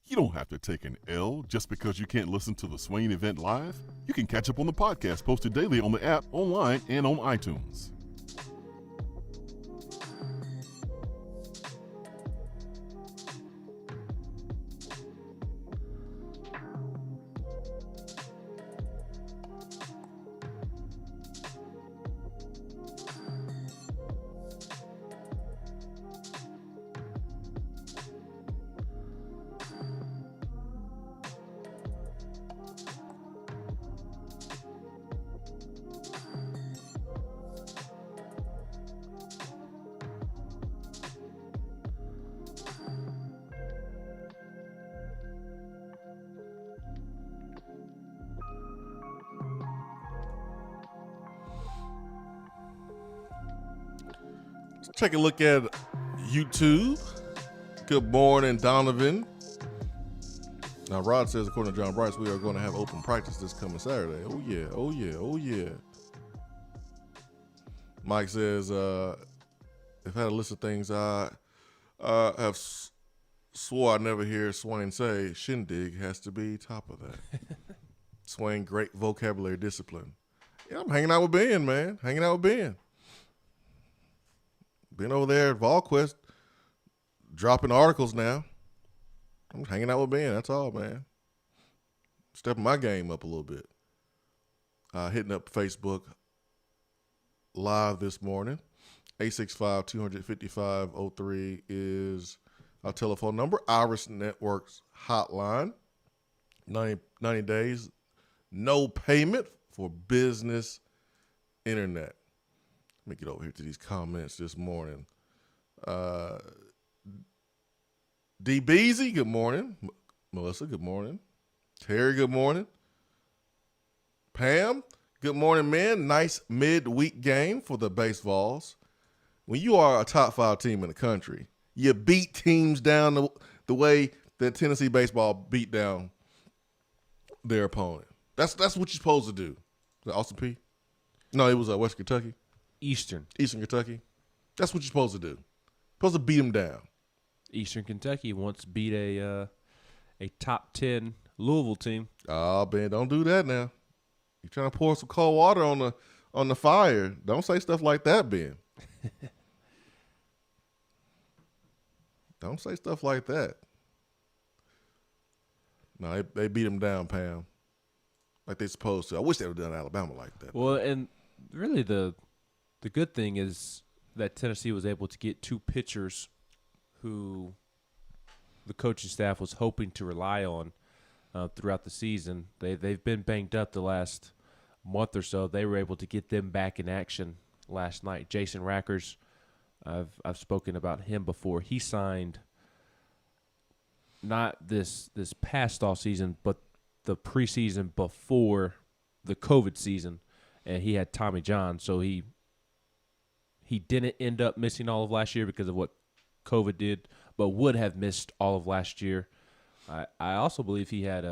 You don't have to take an L just because you can't listen to the Swain Event live. You can catch up on the podcast posted daily on the app, online, and on iTunes. Take a look at YouTube. Good morning, Donovan. Now, Rod says, according to John Bryce, we are going to have open practice this coming Saturday. Oh, yeah, oh, yeah, oh, yeah. Mike says, if I had a list of things I have swore I'd never hear Swain say, shindig has to be top of that. Swain, great vocabulary discipline. Yeah, I'm hanging out with Ben, man. Hanging out with Ben. Been over there at VolQuest, dropping articles now. I'm hanging out with Ben, that's all, man. Stepping my game up a little bit. Hitting up Facebook Live this morning. 865-255-03 is our telephone number. Iris Networks hotline. 90 days, no payment for business internet. Let me get over here to these comments this morning. D. Beasy, good morning. Melissa, good morning. Terry, good morning. Pam, good morning, man. Nice midweek game for the Baseballs. When you are a top 5 team in the country, you beat teams down the way that Tennessee baseball beat down their opponent. That's what you're supposed to do. Was it Austin P? No, it was West Kentucky. Eastern Kentucky. That's what you're supposed to do. Supposed to beat them down. Eastern Kentucky once beat a top 10 Louisville team. Oh, Ben, don't do that now. You're trying to pour some cold water on the fire. Don't say stuff like that, Ben. Don't say stuff like that. No, they beat them down, Pam, like they're supposed to. I wish they would have done Alabama like that. Well, and really the good thing is that Tennessee was able to get 2 pitchers who the coaching staff was hoping to rely on throughout the season. They've been banged up the last month or so. They were able to get them back in action last night. Jason Rackers, I've spoken about him before. He signed not this past off season, but the preseason before the COVID season, and he had Tommy John, so he didn't end up missing all of last year because of what COVID did, but would have missed all of last year. I also believe he had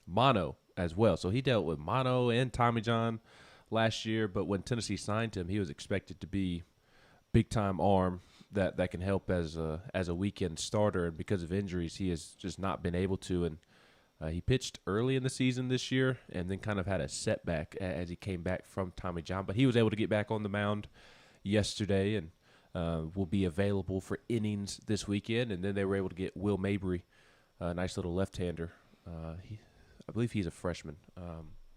mono as well, so he dealt with mono and Tommy John last year, but when Tennessee signed him, he was expected to be big-time arm that can help as a weekend starter, and because of injuries, he has just not been able to, and he pitched early in the season this year and then kind of had a setback as he came back from Tommy John. But he was able to get back on the mound yesterday and will be available for innings this weekend. And then they were able to get Will Mabry, a nice little left-hander. I believe he's a freshman.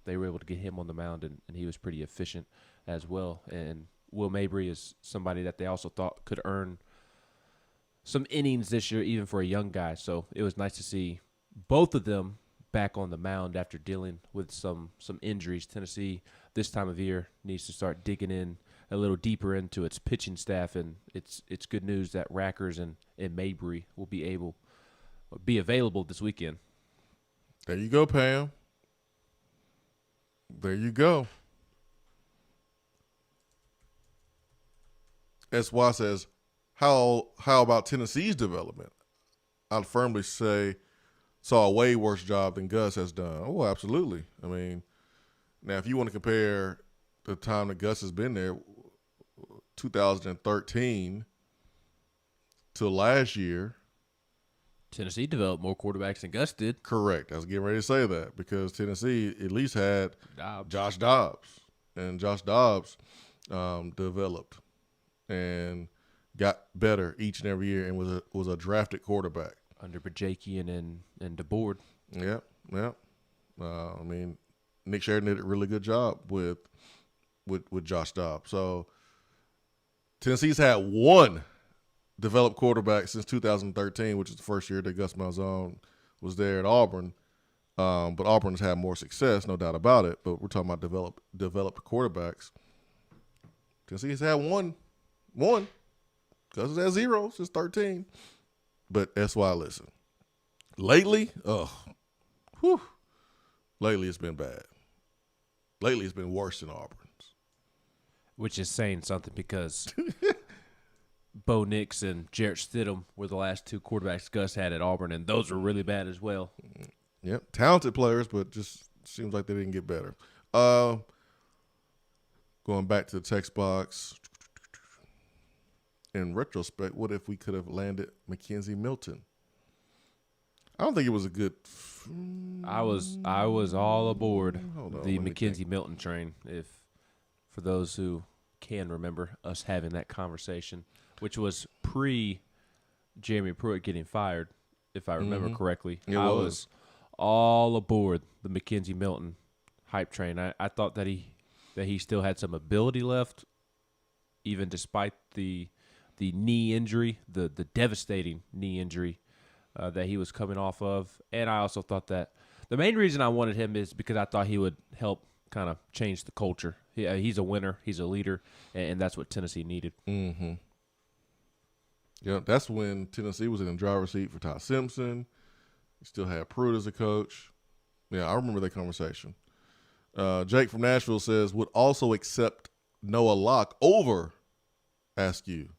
They were able to get him on the mound, and he was pretty efficient as well. And Will Mabry is somebody that they also thought could earn some innings this year, even for a young guy. So it was nice to see both of them back on the mound after dealing with some injuries. Tennessee this time of year needs to start digging in a little deeper into its pitching staff, and it's good news that Rackers and Mabry will be available this weekend. There you go, Pam. There you go. SY says, how about Tennessee's development? I'd firmly say saw a way worse job than Gus has done. Oh, absolutely. I mean, now if you want to compare the time that Gus has been there, 2013 to last year, Tennessee developed more quarterbacks than Gus did. Correct. I was getting ready to say that because Tennessee at least had Josh Dobbs. And Josh Dobbs developed and got better each and every year and was a drafted quarterback. Under Bajakian and DeBoard. Yeah. I mean, Nick Sheridan did a really good job with Josh Dobbs. So Tennessee's had one developed quarterback since 2013, which is the first year that Gus Malzahn was there at Auburn. But Auburn's had more success, no doubt about it. But we're talking about developed quarterbacks. Tennessee's had one. Gus has had 0 since 13. But SY, listen. Lately, lately it's been bad. Lately it's been worse than Auburn's. Which is saying something because Bo Nix and Jarrett Stidham were the last 2 quarterbacks Gus had at Auburn, and those were really bad as well. Yep, talented players, but just seems like they didn't get better. Going back to the text box. In retrospect, what if we could have landed Mackenzie Milton? I don't think it was a good. I was all aboard the Mackenzie Milton train. If for those who can remember us having that conversation, which was pre Jeremy Pruitt getting fired, if I remember correctly, I was all aboard the Mackenzie Milton hype train. I thought that he still had some ability left, even despite the knee injury, the devastating knee injury that he was coming off of. And I also thought that the main reason I wanted him is because I thought he would help kind of change the culture. He's a winner. He's a leader, and that's what Tennessee needed. Mm-hmm. Yeah, that's when Tennessee was in the driver's seat for Ty Simpson. He still had Pruitt as a coach. Yeah, I remember that conversation. Jake from Nashville says, would also accept Noah Locke over Askew.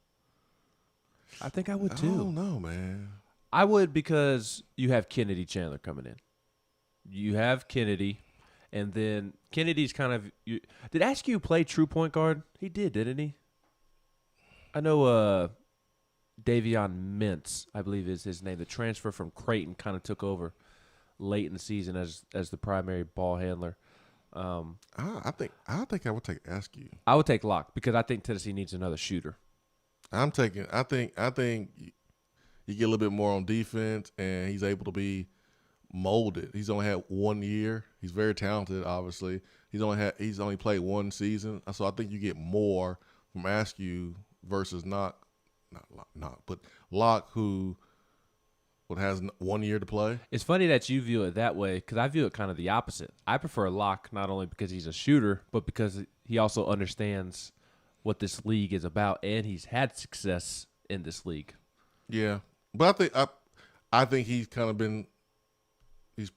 I think I would too. I don't know, man. I would, because you have Kennedy Chandler coming in. You have Kennedy, and then Kennedy's kind of did Askew play true point guard? He did, didn't he? I know Davion Mintz, I believe is his name. The transfer from Creighton kind of took over late in the season as the primary ball handler. I think I would take Askew. I would take Locke because I think Tennessee needs another shooter. I think you get a little bit more on defense, and he's able to be molded. He's only had 1 year. He's very talented, obviously. He's only played one season, so I think you get more from Askew versus Locke, who has 1 year to play. It's funny that you view it that way, because I view it kind of the opposite. I prefer Locke not only because he's a shooter, but because he also understands what this league is about, and he's had success in this league. Yeah, but I think he's kind of been he's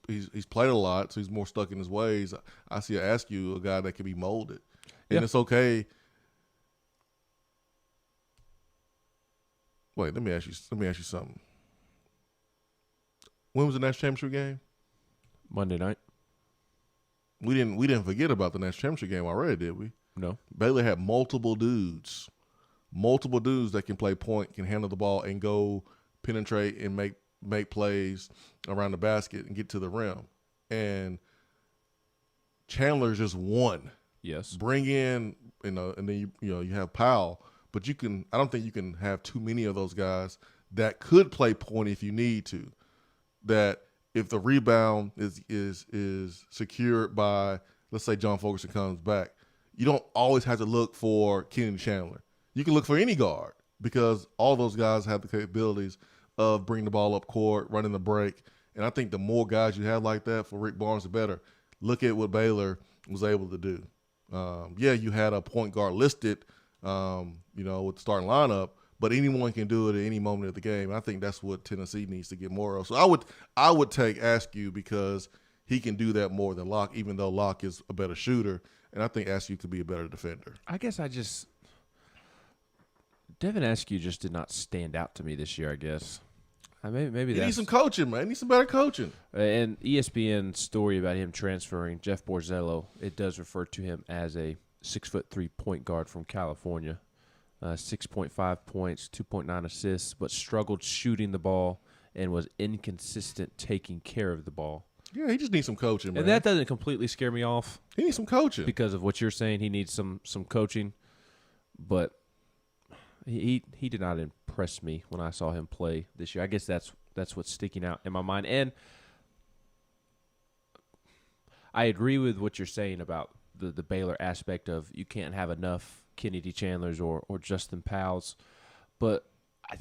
played a lot, so he's more stuck in his ways. I see Askew, a guy that can be molded, and it's okay. Wait, let me ask you something. When was the national championship game? Monday night. We didn't forget about the national championship game already, did we? No. Baylor had multiple dudes that can play point, can handle the ball, and go penetrate and make plays around the basket and get to the rim. And Chandler's just one. Yes. Bring in, and then you have Powell, but I don't think you can have too many of those guys that could play point if you need to. That if the rebound is secured by, let's say John Fulkerson comes back, you don't always have to look for Kennedy Chandler. You can look for any guard because all those guys have the capabilities of bringing the ball up court, running the break. And I think the more guys you have like that for Rick Barnes, the better. Look at what Baylor was able to do. You had a point guard listed, with the starting lineup, but anyone can do it at any moment of the game. I think that's what Tennessee needs to get more of. So I would take Askew because he can do that more than Locke, even though Locke is a better shooter, and I think Askew could be a better defender. I guess Devin Askew just did not stand out to me this year, I guess. Maybe he needs some coaching, man. He needs some better coaching. And ESPN's story about him transferring, Jeff Borzello, it does refer to him as a 6'3" point guard from California. 6.5 points, 2.9 assists, but struggled shooting the ball and was inconsistent taking care of the ball. Yeah, he just needs some coaching, man. And that doesn't completely scare me off. He needs some coaching. Because of what you're saying, he needs some coaching. But he did not impress me when I saw him play this year. I guess that's what's sticking out in my mind. And I agree with what you're saying about the Baylor aspect of you can't have enough Kennedy Chandlers or Justin Powells. But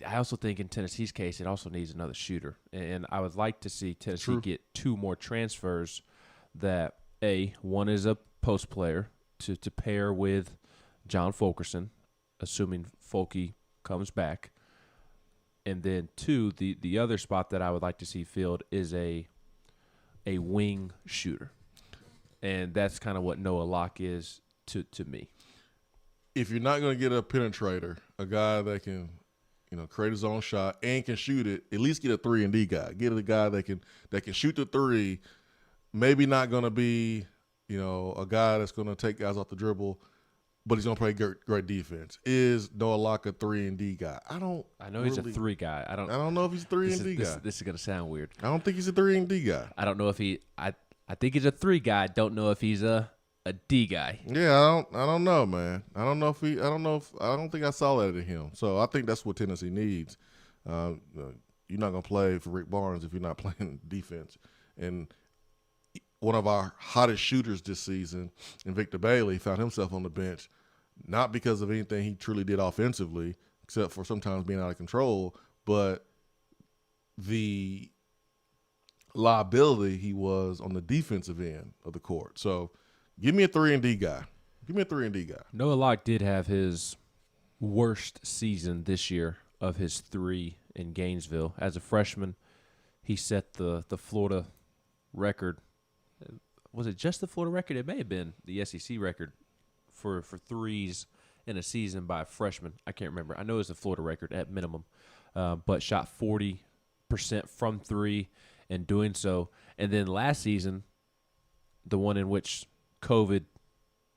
I also think in Tennessee's case, it also needs another shooter. And I would like to see Tennessee get two more transfers that, one is a post player to pair with John Fulkerson, assuming Fulke comes back. And then two, the other spot that I would like to see filled is a wing shooter. And that's kind of what Noah Locke is to me. If you're not going to get a penetrator, a guy that can create his own shot and can shoot it, at least get a 3-and-D guy. Get a guy that can shoot the three. Maybe not going to be, a guy that's going to take guys off the dribble, but he's going to play great defense. Is Noah Locke a 3-and-D guy? I know he's a 3 guy. I don't know if he's a 3-and-D guy. This is going to sound weird. I don't think he's a 3-and-D guy. I don't know if I think he's a 3 guy. I don't know if he's a D guy. Yeah, I don't know, man. I don't think I saw that in him. So I think that's what Tennessee needs. You're not gonna play for Rick Barnes if you're not playing defense. And one of our hottest shooters this season, in Victor Bailey, found himself on the bench, not because of anything he truly did offensively, except for sometimes being out of control, but the liability he was on the defensive end of the court. So give me a 3-and-D guy. Noah Locke did have his worst season this year of his 3 in Gainesville. As a freshman, he set the Florida record. was it just the Florida record? It may have been the SEC record for threes in a season by a freshman. I can't remember. I know it was the Florida record at minimum, but shot 40% from three and doing so. And then last season, the one in which COVID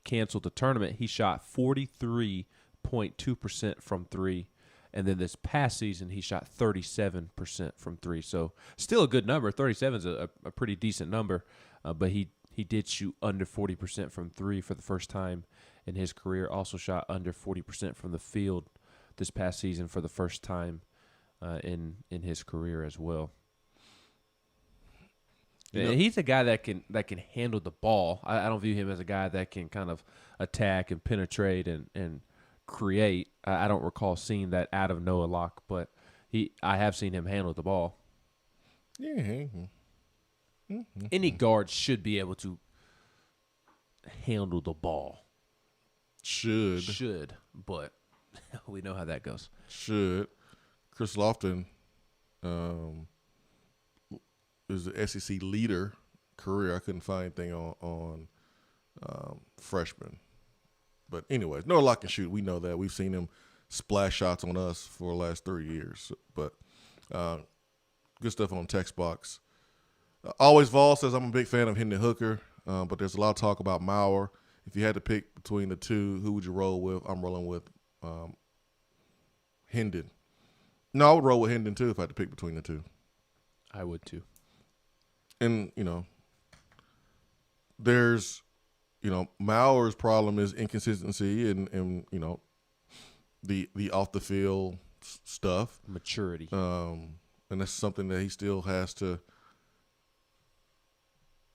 canceled the tournament, he shot 43.2% from three. And then this past season, he shot 37% from three. So still a good number. 37 is a pretty decent number, but he did shoot under 40% from three for the first time in his career. Also shot under 40% from the field this past season for the first time in his career as well. And he's a guy that can handle the ball. I don't view him as a guy that can kind of attack and penetrate and create. I don't recall seeing that out of Noah Locke, but I have seen him handle the ball. Yeah. Any guard should be able to handle the ball. Should, but we know how that goes. Should. Chris Lofton is the SEC leader career. I couldn't find anything on freshman. But anyways, Noah Locke can shoot. We know that. We've seen him splash shots on us for the last 3 years. But good stuff on text box. Always Vol says, I'm a big fan of Hendon Hooker, but there's a lot of talk about Maurer. If you had to pick between the two, who would you roll with? I'm rolling with Hendon. No, I would roll with Hendon too if I had to pick between the two. I would too. And, there's, Maurer's problem is inconsistency and the off the field stuff. Maturity. And that's something that he still has to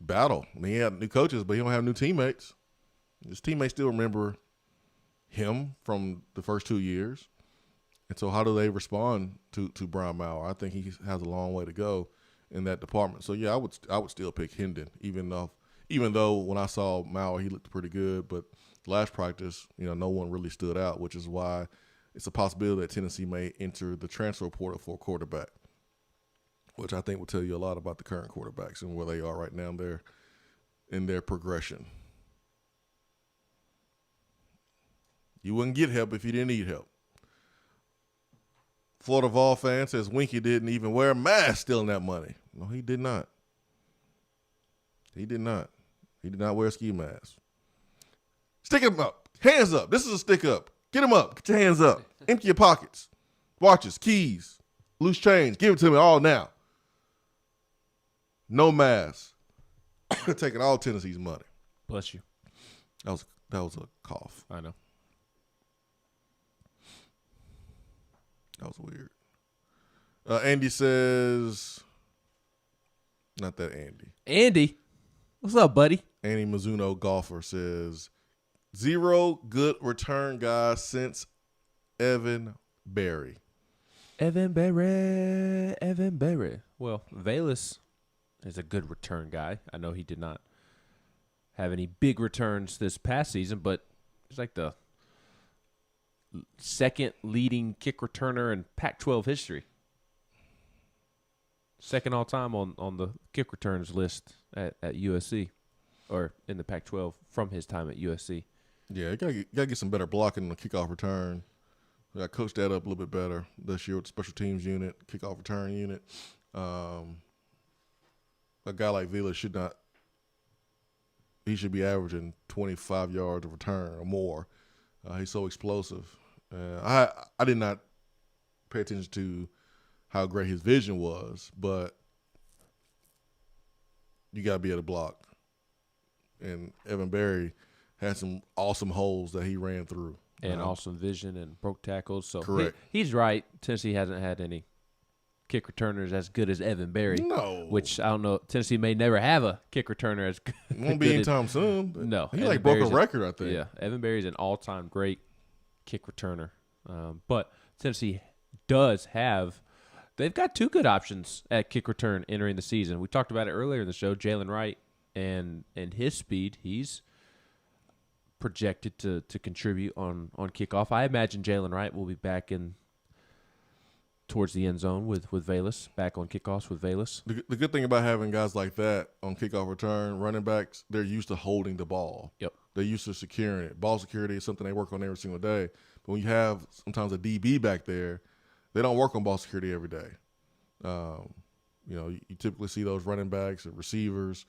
battle. I mean, he had new coaches, but he don't have new teammates. His teammates still remember him from the first 2 years. And so how do they respond to Brian Maurer? I think he has a long way to go in that department. So, yeah, I would still pick Hendon, even though when I saw Maurer, he looked pretty good. But last practice, no one really stood out, which is why it's a possibility that Tennessee may enter the transfer portal for a quarterback, which I think will tell you a lot about the current quarterbacks and where they are right now in their progression. You wouldn't get help if you didn't need help. Florida Vol fan says Winky didn't even wear a mask stealing that money. No, he did not. He did not. He did not wear a ski mask. Stick him up. Hands up. This is a stick up. Get him up. Get your hands up. Empty your pockets. Watches, keys, loose change. Give it to me all now. No mask. Taking all Tennessee's money. Bless you. That was a cough. I know. That was weird. Andy says, not that Andy. Andy, what's up, buddy? Andy Mizuno golfer says, 0 good return guys since Evan Berry. Evan Berry. Well, Valus is a good return guy. I know he did not have any big returns this past season, but he's like the second leading kick returner in Pac-12 history. Second all time on the kick returns list at USC, or in the Pac-12 from his time at USC. Yeah, you gotta get some better blocking on the kickoff return. We got to coach that up a little bit better this year with the special teams unit, kickoff return unit. A guy like Vila should be averaging 25 yards of return or more. He's so explosive. I did not pay attention to how great his vision was, but you got to be able to block. And Evan Berry had some awesome holes that he ran through. And awesome vision and broke tackles. So correct. He's right. Tennessee hasn't had any kick returners as good as Evan Berry. No. Which I don't know. Tennessee may never have a kick returner as good. Won't be anytime soon. No. He broke a record, I think. Yeah. Evan Berry's an all-time great kick returner. But Tennessee does have – they've got two good options at kick return entering the season. We talked about it earlier in the show, Jalen Wright and his speed. He's projected to contribute on kickoff. I imagine Jalen Wright will be back in towards the end zone with Velus, back on kickoffs with Velus. The good thing about having guys like that on kickoff return, running backs, they're used to holding the ball. Yep. They're used to securing it. Ball security is something they work on every single day. But when you have sometimes a DB back there, they don't work on ball security every day. You typically see those running backs and receivers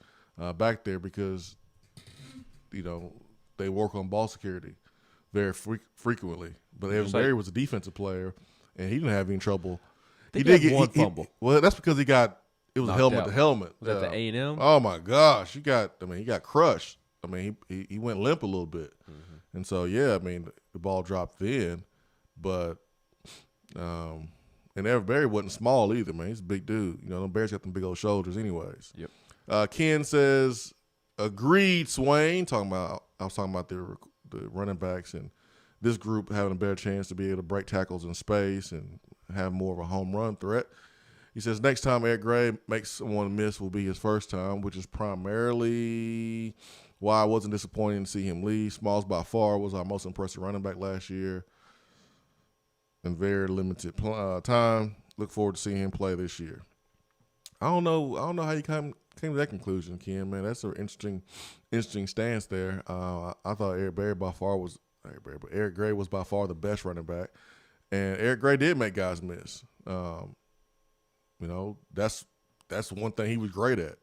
back there because, they work on ball security very frequently. But Evan Berry was a defensive player, and he didn't have any trouble. He did get one fumble. Well, that's because it was helmet to helmet. Was that the A&M? Oh my gosh, he got crushed. I mean, he went limp a little bit, and so the ball dropped then, but and Evan Berry wasn't small either, man. He's a big dude. The Bears got them big old shoulders, anyways. Yep. Ken says, agreed, Swain. I was talking about the running backs and this group having a better chance to be able to break tackles in space and have more of a home run threat. He says next time Eric Gray makes someone miss will be his first time, which is primarily why I wasn't disappointed to see him leave. Smalls by far was our most impressive running back last year in very limited time. Look forward to seeing him play this year. I don't know how you came to that conclusion, Ken. Man, that's an interesting stance there. I thought Eric Gray was by far the best running back, and Eric Gray did make guys miss. That's one thing he was great at,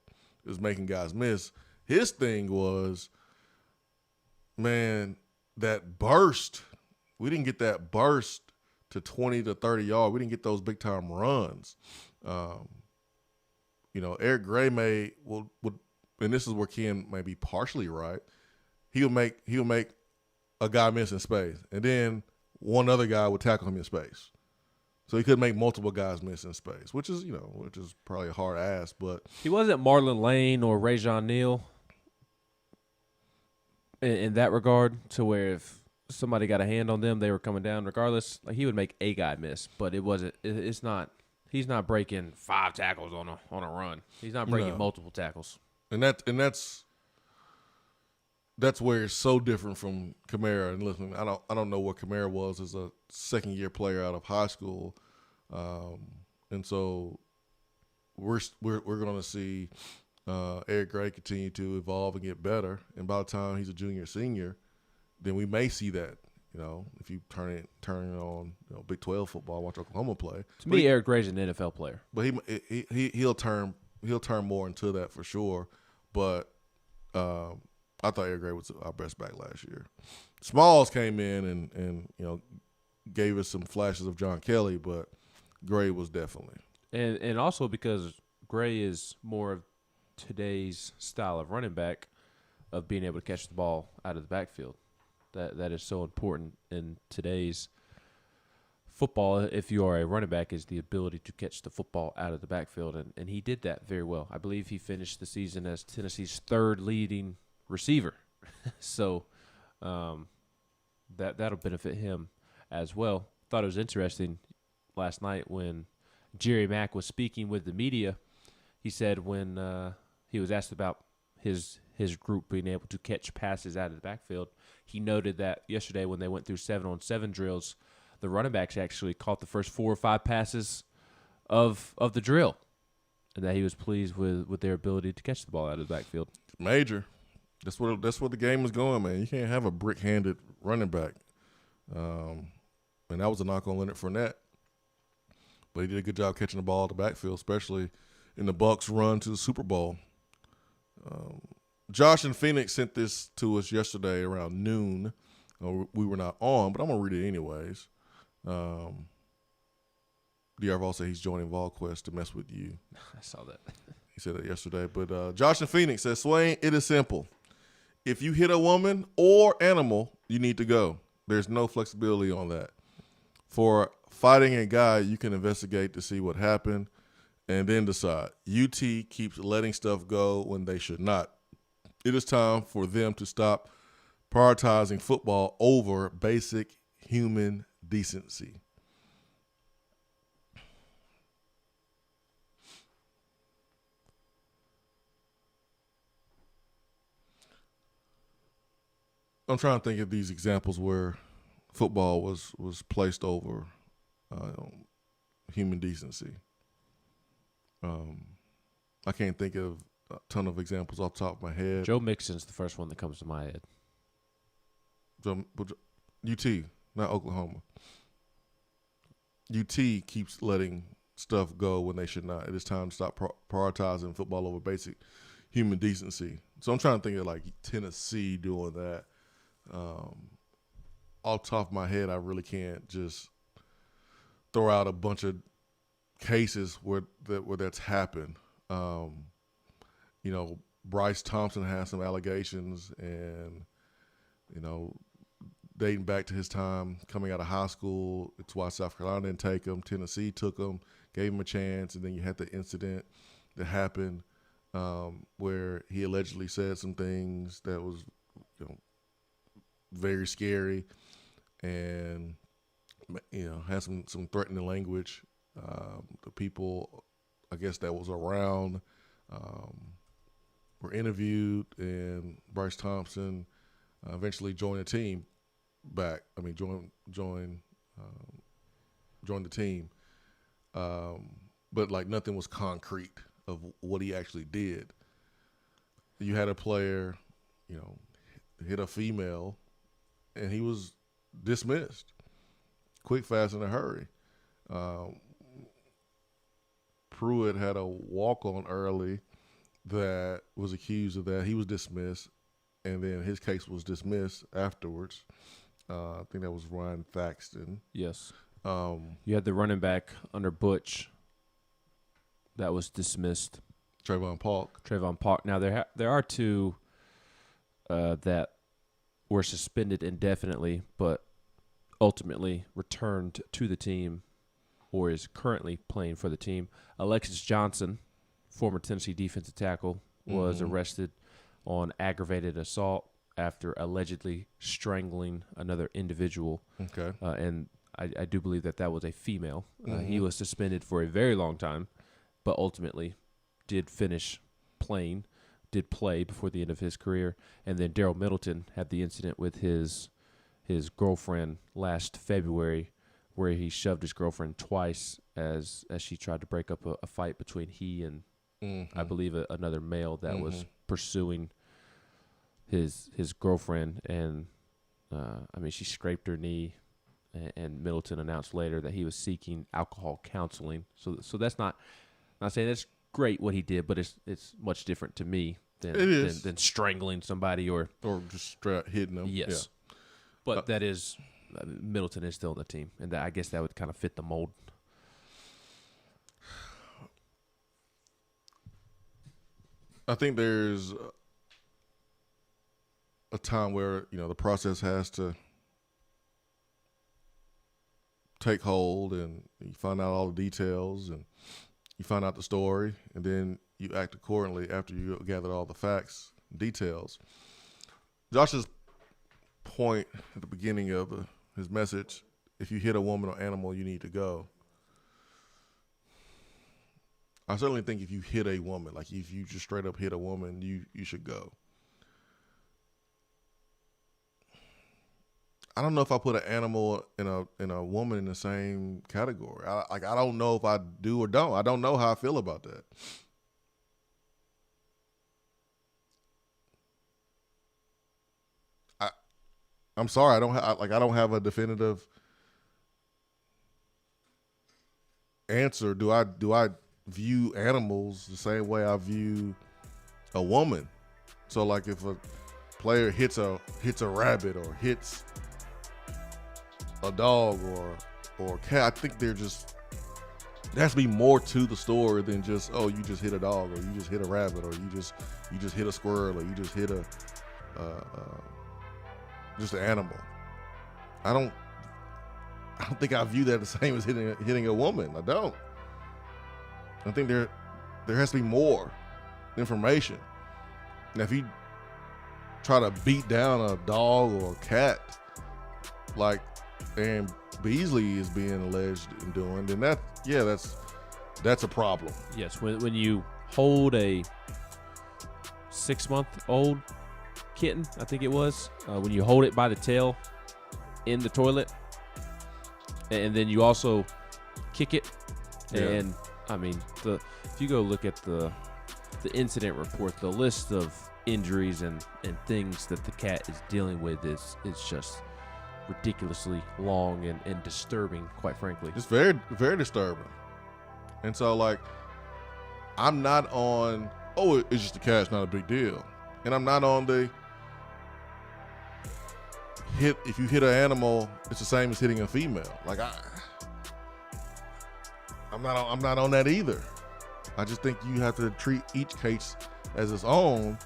is making guys miss. His thing was, man, that burst. We didn't get that burst to 20 to 30 yards. We didn't get those big time runs. Eric Gray and this is where Ken may be partially right. He'll make a guy miss in space, and then one other guy would tackle him in space. So he could make multiple guys miss in space, which is probably a hard ask, but he wasn't Marlon Lane or Rajon Neal in that regard, to where if somebody got a hand on them, they were coming down regardless. Like, he would make a guy miss, but it wasn't. It's not. He's not breaking 5 tackles on a run. He's not breaking multiple tackles. And that's where it's so different from Kamara. And listen, I don't know what Kamara was as a second-year player out of high school, and so we're going to see Eric Gray continue to evolve and get better. And by the time he's a junior, senior, then we may see that. If you turn it on, Big 12 football, watch Oklahoma play. To me, Eric Gray's an NFL player, but he'll turn more into that for sure. But I thought Eric Gray was our best back last year. Smalls came in and gave us some flashes of John Kelly, but Gray was definitely. And also because Gray is more of today's style of running back, of being able to catch the ball out of the backfield. That is so important in today's football. If you are a running back, is the ability to catch the football out of the backfield, and he did that very well. I believe he finished the season as Tennessee's 3rd leading receiver. So that'll benefit him as well. Thought it was interesting last night when Jerry Mack was speaking with the media. He said when he was asked about his group being able to catch passes out of the backfield, he noted that yesterday when they went through 7-on-7 drills, the running backs actually caught the first 4 or 5 passes of the drill, and that he was pleased with their ability to catch the ball out of the backfield. Major. That's where the game is going, man. You can't have a brick-handed running back. And that was a knock on Leonard Fournette. But he did a good job catching the ball out of the backfield, especially in the Bucs' run to the Super Bowl. Josh in Phoenix sent this to us yesterday around noon. We were not on, but I'm going to read it anyways. D'Arval said he's joining VolQuest to mess with you. I saw that. He said that yesterday. But Josh in Phoenix says, Swain, it is simple. If you hit a woman or animal, you need to go. There's no flexibility on that. For fighting a guy, you can investigate to see what happened and then decide. UT keeps letting stuff go when they should not. It is time for them to stop prioritizing football over basic human decency. I'm trying to think of these examples where football was placed over human decency. I can't think of a ton of examples off the top of my head. Joe Mixon's the first one that comes to my head. UT, not Oklahoma. UT keeps letting stuff go when they should not. It is time to stop prioritizing football over basic human decency. So I'm trying to think of like Tennessee doing that. Off the top of my head, I really can't just throw out a bunch of cases where that's happened. You know, Bryce Thompson has some allegations, and you know, dating back to his time coming out of high school. It's why South Carolina didn't take him. Tennessee took him, gave him a chance, and then you had the incident that happened where he allegedly said some things that was, you know, very scary, and you know, had some threatening language. The people, I guess, that was around were interviewed, and Bryce Thompson eventually joined the team back. I mean, joined the team, but like nothing was concrete of what he actually did. You had a player, you know, hit a female, and he was dismissed, quick, fast, in a hurry. Pruitt had a walk-on early that was accused of that. He was dismissed, and then his case was dismissed afterwards. I think that was Ryan Thaxton. Yes. You had the running back under Butch that was dismissed. Trayvon Park. Now, there are two that were suspended indefinitely, but ultimately returned to the team or is currently playing for the team. Alexis Johnson, former Tennessee defensive tackle, was arrested on aggravated assault after allegedly strangling another individual. Okay. And I do believe that was a female. He was suspended for a very long time, but ultimately did play before the end of his career. And then Daryl Middleton had the incident with his girlfriend last February, where he shoved his girlfriend twice as she tried to break up a fight between he and I believe another male that was pursuing his girlfriend. And I mean, she scraped her knee, and Middleton announced later that he was seeking alcohol counseling. So that's not saying that's great what he did, but it's much different to me than strangling somebody or just straight hitting them. Yes, yeah. But that is Middleton is still on the team, and I guess that would kind of fit the mold. I think there's a time where, you know, the process has to take hold, and you find out all the details, and you find out the story, and then you act accordingly after you gather all the facts and details. Josh's point at the beginning of his message, if you hit a woman or animal, you need to go. I certainly think if you hit a woman, like if you just straight up hit a woman, you should go. I don't know if I put an animal and a woman in the same category. I don't know if I do or don't. I don't know how I feel about that. I'm sorry. I don't have a definitive answer. Do I view animals the same way I view a woman? So like if a player hits a rabbit or hits a dog or a cat, I think there has to be more to the story than just, oh, you just hit a dog, or you just hit a rabbit, or you just hit a squirrel, or you just hit just an animal. I don't think I view that the same as hitting a woman. I don't. I think there has to be more information. Now, if you try to beat down a dog or a cat, like Aaron Beasley is being alleged in doing, then that's a problem. Yes, when you hold a 6-month-old kitten, I think it was, when you hold it by the tail in the toilet, and then you also kick it And I mean, if you go look at the incident report, the list of injuries and things that the cat is dealing with is just ridiculously long and disturbing, quite frankly. It's very, very disturbing. And so, like, I'm not on, oh, it's just a cat, it's not a big deal. And I'm not on the if you hit an animal, it's the same as hitting a female. Like, I'm not on that either. I just think you have to treat each case as its own,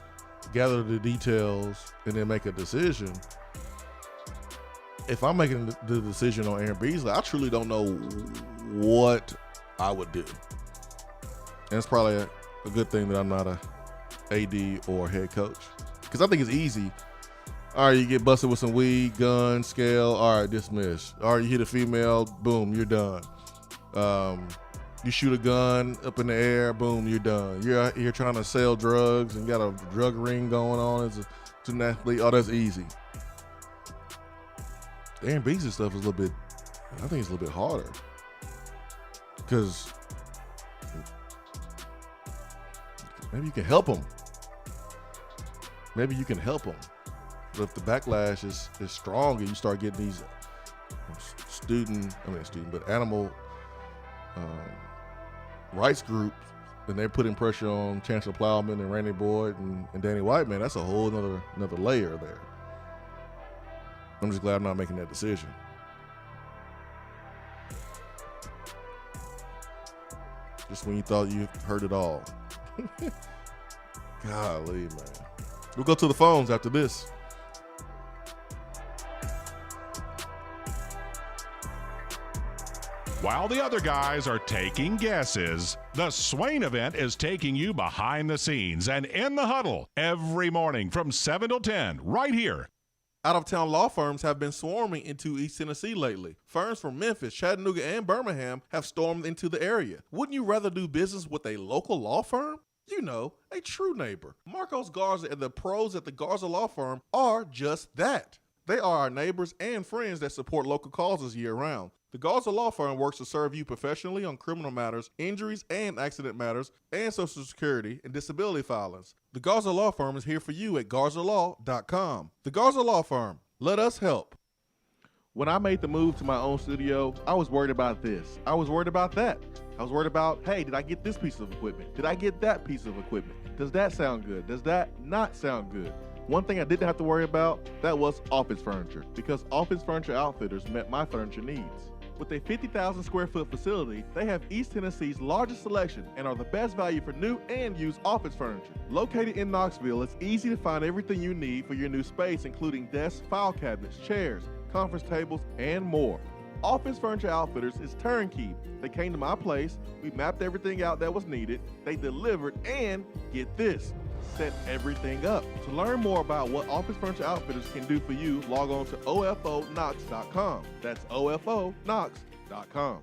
gather the details, and then make a decision. If I'm making the decision on Aaron Beasley, I truly don't know what I would do. And it's probably a good thing that I'm not a AD or head coach, because I think it's easy. All right, you get busted with some weed, gun, scale. All right, dismiss. All right, you hit a female, boom, you're done. You shoot a gun up in the air, boom, you're done. You're trying to sell drugs and got a drug ring going on as an athlete. Oh, that's easy. Aaron Beasley stuff is I think it's a little bit harder, because maybe you can help them. Maybe you can help them. But if the backlash is strong and you start getting these animal rights groups, and they're putting pressure on Chancellor Plowman and Randy Boyd and Danny White, man, that's a whole another layer there. I'm just glad I'm not making that decision. Just when you thought you heard it all. Golly, man. We'll go to the phones after this. While the other guys are taking guesses, the Swain Event is taking you behind the scenes and in the huddle every morning from 7 till 10 right here. Out-of-town law firms have been swarming into East Tennessee lately. Firms from Memphis, Chattanooga, and Birmingham have stormed into the area. Wouldn't you rather do business with a local law firm? You know, a true neighbor. Marcos Garza and the pros at the Garza Law Firm are just that. They are our neighbors and friends that support local causes year-round. The Garza Law Firm works to serve you professionally on criminal matters, injuries and accident matters, and Social Security and disability filings. The Garza Law Firm is here for you at garzalaw.com. The Garza Law Firm. Let us help. When I made the move to my own studio, I was worried about this. I was worried about that. I was worried about, hey, did I get this piece of equipment? Did I get that piece of equipment? Does that sound good? Does that not sound good? One thing I didn't have to worry about, that was office furniture, because Office Furniture Outfitters met my furniture needs. With a 50,000 square foot facility, they have East Tennessee's largest selection and are the best value for new and used office furniture. Located in Knoxville, it's easy to find everything you need for your new space, including desks, file cabinets, chairs, conference tables, and more. Office Furniture Outfitters is turnkey. They came to my place, we mapped everything out that was needed, they delivered, and get this, set everything up. To learn more about what Office Furniture Outfitters can do for you, log on to ofonox.com. That's ofonox.com.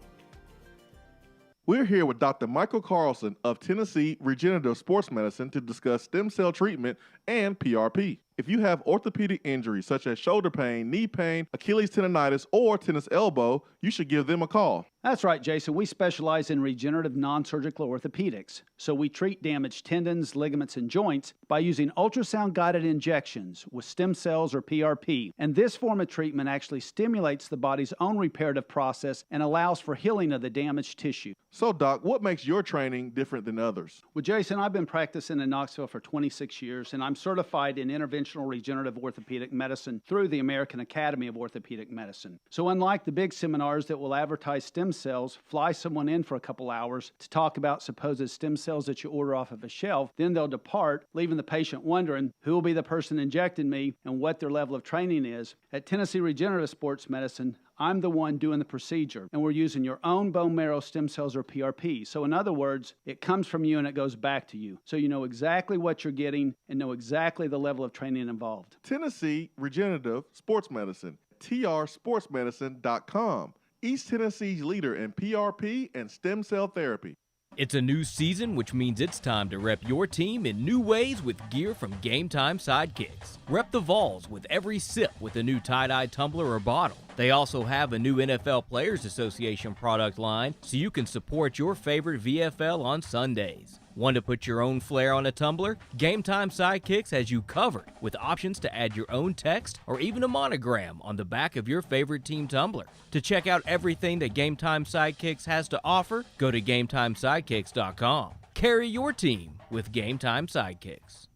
We're here with Dr. Michael Carlson of Tennessee Regenerative Sports Medicine to discuss stem cell treatment and PRP. If you have orthopedic injuries such as shoulder pain, knee pain, Achilles tendonitis, or tennis elbow, you should give them a call. That's right, Jason. We specialize in regenerative non-surgical orthopedics. So we treat damaged tendons, ligaments, and joints by using ultrasound-guided injections with stem cells or PRP. And this form of treatment actually stimulates the body's own reparative process and allows for healing of the damaged tissue. So, Doc, what makes your training different than others? Well, Jason, I've been practicing in Knoxville for 26 years, and I'm certified in interventional regenerative orthopedic medicine through the American Academy of Orthopedic Medicine. So unlike the big seminars that will advertise stem cells, fly someone in for a couple hours to talk about supposed stem cells that you order off of a shelf, then they'll depart, leaving the patient wondering who will be the person injecting me and what their level of training is. At Tennessee Regenerative Sports Medicine, I'm the one doing the procedure, and we're using your own bone marrow stem cells or PRP. So in other words, it comes from you and it goes back to you. So you know exactly what you're getting and know exactly the level of training involved. Tennessee Regenerative Sports Medicine, trsportsmedicine.com. East Tennessee's leader in PRP and stem cell therapy. It's a new season, which means it's time to rep your team in new ways with gear from Game Time Sidekicks. Rep the Vols with every sip with a new tie-dye tumbler or bottle. They also have a new NFL Players Association product line, so you can support your favorite VFL on Sundays. Want to put your own flair on a tumbler? Game Time Sidekicks has you covered with options to add your own text or even a monogram on the back of your favorite team tumbler. To check out everything that Game Time Sidekicks has to offer, go to GameTimeSidekicks.com. Carry your team with Game Time Sidekicks.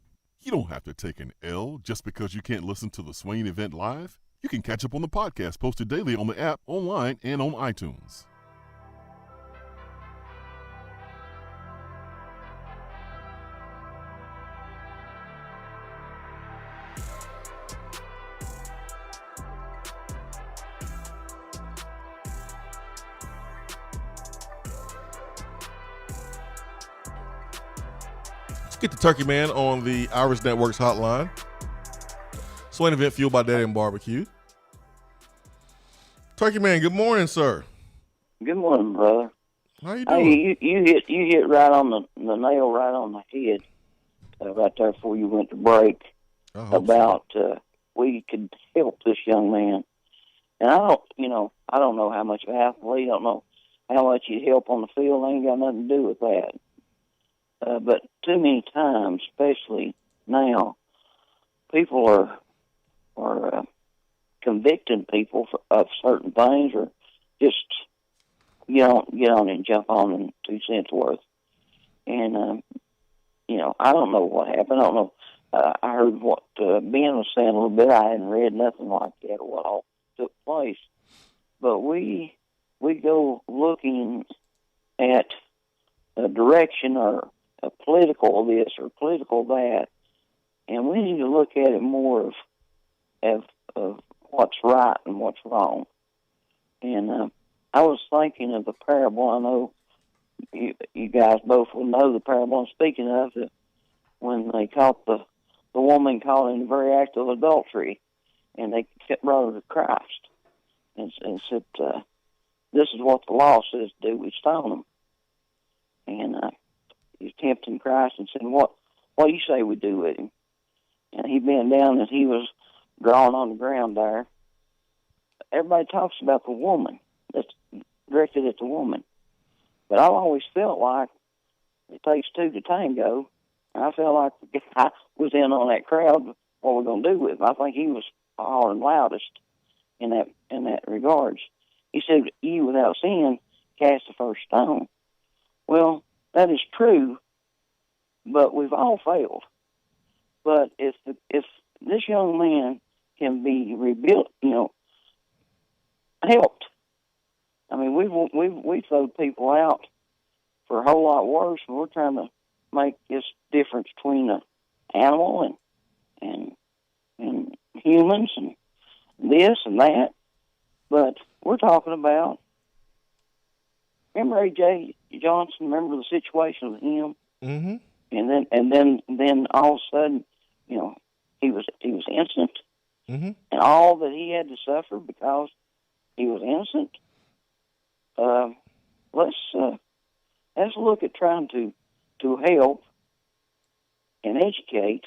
You don't have to take an L just because you can't listen to the Swain Event live. You can catch up on the podcast posted daily on the app, online, and on iTunes. Get the Turkey Man on the Irish Networks hotline. Swain Event fueled by Daddy and Barbecue. Turkey Man, good morning, sir. Good morning, brother. How you doing? Hey, you hit right on the nail right on the head right there before you went to break about we could help this young man. And I don't know how much of an athlete, I don't know how much you help on the field. I ain't got nothing to do with that. But too many times, especially now, people are convicting people of certain things, or just get on and jump on in 2 cents worth. And I don't know what happened. I don't know. I heard what Ben was saying a little bit. I hadn't read nothing like that or what all took place. But we go looking at a direction or a political this or political that, and we need to look at it more of what's right and what's wrong. And I was thinking of the parable. I know you guys both will know the parable I'm speaking of, that when they caught the woman caught in the very act of adultery, and they brought her to Christ and said, this is what the law says to do. We stone them. And he's tempting Christ and said, what do you say we do with him? And he bent down and he was drawing on the ground there. Everybody talks about the woman. That's directed at the woman. But I've always felt like it takes two to tango. And I felt like the guy was in on that crowd. What we're going to do with him? I think he was hollering loudest in that regards. He said, "You without sin cast the first stone." Well, that is true, but we've all failed. But if this young man can be rebuilt, helped. I mean, we've thrown people out for a whole lot worse, and we're trying to make this difference between an animal and humans and this and that. But we're talking about, remember A.J. Johnson? Remember the situation with him? Mm-hmm. And then all of a sudden, he was innocent, mm-hmm. and all that he had to suffer because he was innocent. Let's look at trying to help and educate.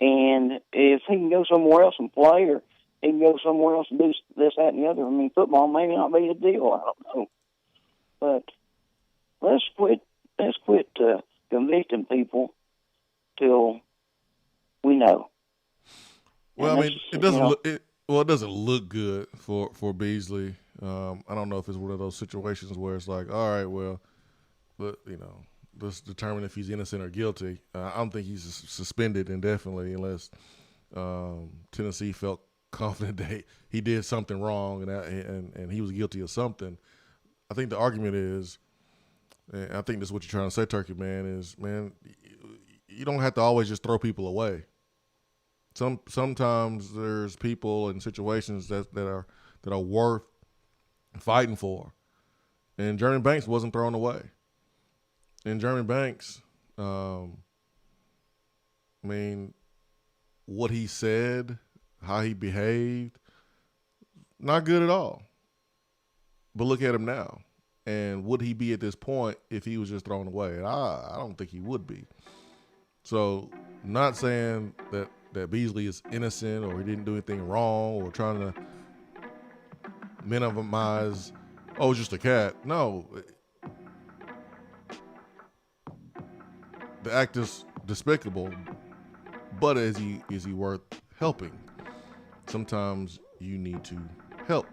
And if he can go somewhere else and play, or he can go somewhere else and do this, that, and the other. I mean, football may not be a deal. I don't know. But let's quit convicting people till we know. Well, I mean, it doesn't it doesn't look good for Beasley. I don't know if it's one of those situations where it's like, all right, well, let's determine if he's innocent or guilty. I don't think he's suspended indefinitely unless Tennessee felt confident that he did something wrong and he was guilty of something. I think the argument is, and I think that's what you're trying to say, Turkey Man, is, man, you don't have to always just throw people away. Sometimes there's people and situations that are worth fighting for. And Jeremy Banks wasn't thrown away. And Jeremy Banks, I mean, what he said, how he behaved, not good at all. But look at him now. And would he be at this point if he was just thrown away? And I don't think he would be. So, not saying that Beasley is innocent or he didn't do anything wrong or trying to minimize, oh, just a cat. No. The act is despicable, but is he worth helping? Sometimes you need to help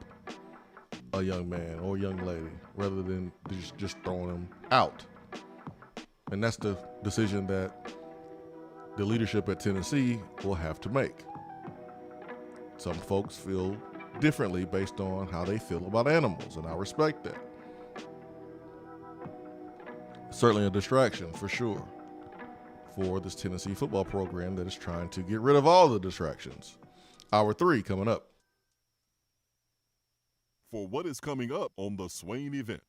a young man or young lady rather than just throwing them out. And that's the decision that the leadership at Tennessee will have to make. Some folks feel differently based on how they feel about animals, and I respect that. Certainly a distraction for sure for this Tennessee football program that is trying to get rid of all the distractions. Hour 3 coming up. For what is coming up on the Swain Event.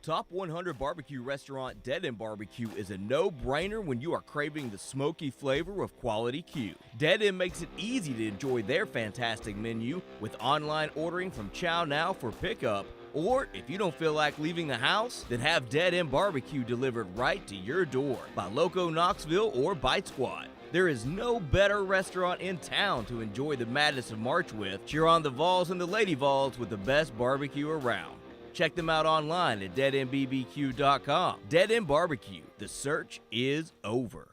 Top 100 Barbecue restaurant Dead End Barbecue is a no-brainer when you are craving the smoky flavor of quality Q. Dead End makes it easy to enjoy their fantastic menu with online ordering from Chow Now for pickup, or if you don't feel like leaving the house, then have Dead End Barbecue delivered right to your door by Loco Knoxville or Bite Squad. There is no better restaurant in town to enjoy the madness of March with. Cheer on the Vols and the Lady Vols with the best barbecue around. Check them out online at deadendbbq.com. Dead End Barbecue. The search is over.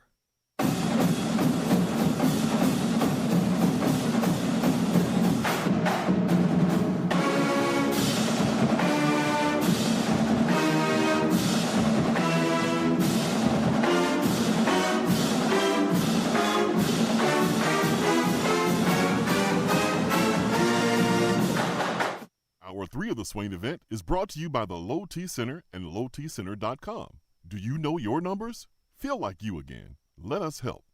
Hour 3 of the Swain Event is brought to you by the Low T Center and lowtcenter.com. Do you know your numbers? Feel like you again. Let us help.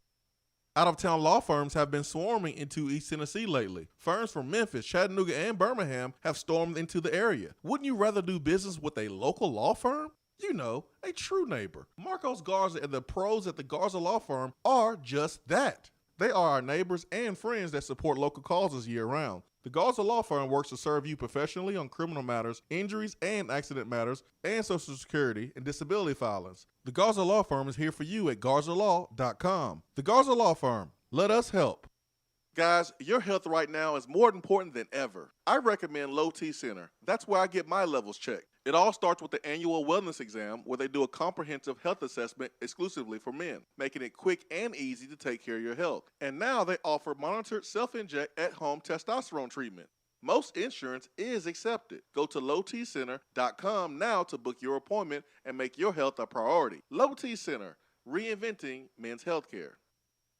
Out-of-town law firms have been swarming into East Tennessee lately. Firms from Memphis, Chattanooga, and Birmingham have stormed into the area. Wouldn't you rather do business with a local law firm? You know, a true neighbor. Marcos Garza and the pros at the Garza Law Firm are just that. They are our neighbors and friends that support local causes year-round. The Garza Law Firm works to serve you professionally on criminal matters, injuries and accident matters, and Social Security and disability filings. The Garza Law Firm is here for you at garzalaw.com. The Garza Law Firm. Let us help. Guys, your health right now is more important than ever. I recommend Low T Center. That's where I get my levels checked. It all starts with the annual wellness exam where they do a comprehensive health assessment exclusively for men, making it quick and easy to take care of your health. And now they offer monitored self-inject at-home testosterone treatment. Most insurance is accepted. Go to lowtcenter.com now to book your appointment and make your health a priority. Low T Center, reinventing men's healthcare.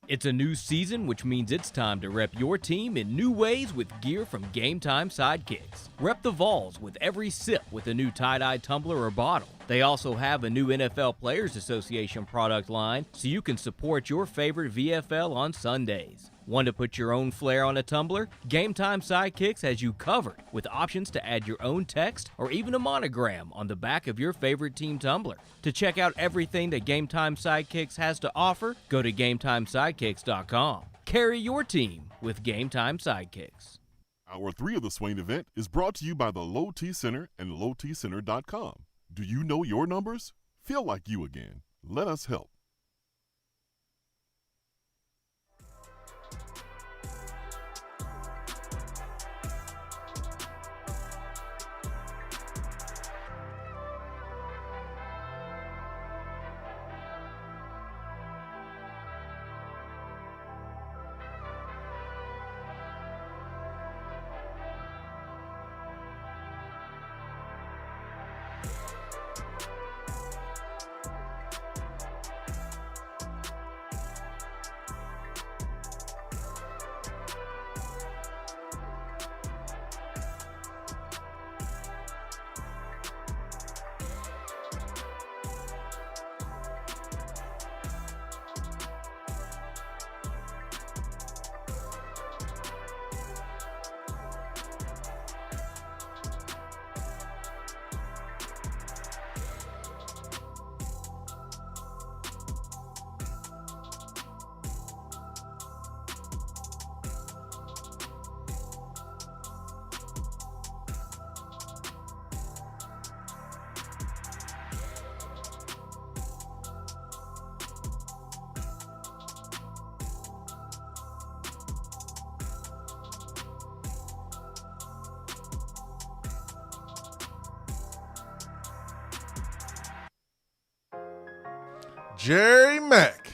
It's a new season, which means it's time to rep your team in new ways with gear from Game Time Sidekicks. Rep the Vols with every sip with a new tie-dye tumbler or bottle. They also have a new NFL Players Association product line, so you can support your favorite VFL on Sundays. Want to put your own flair on a tumbler? Game Time Sidekicks has you covered with options to add your own text or even a monogram on the back of your favorite team tumbler. To check out everything that Game Time Sidekicks has to offer, go to GameTimeSidekicks.com. Carry your team with Game Time Sidekicks. Hour 3 of the Swain Event is brought to you by the Low T Center and lowtcenter.com. Do you know your numbers? Feel like you again. Let us help. Jerry Mack,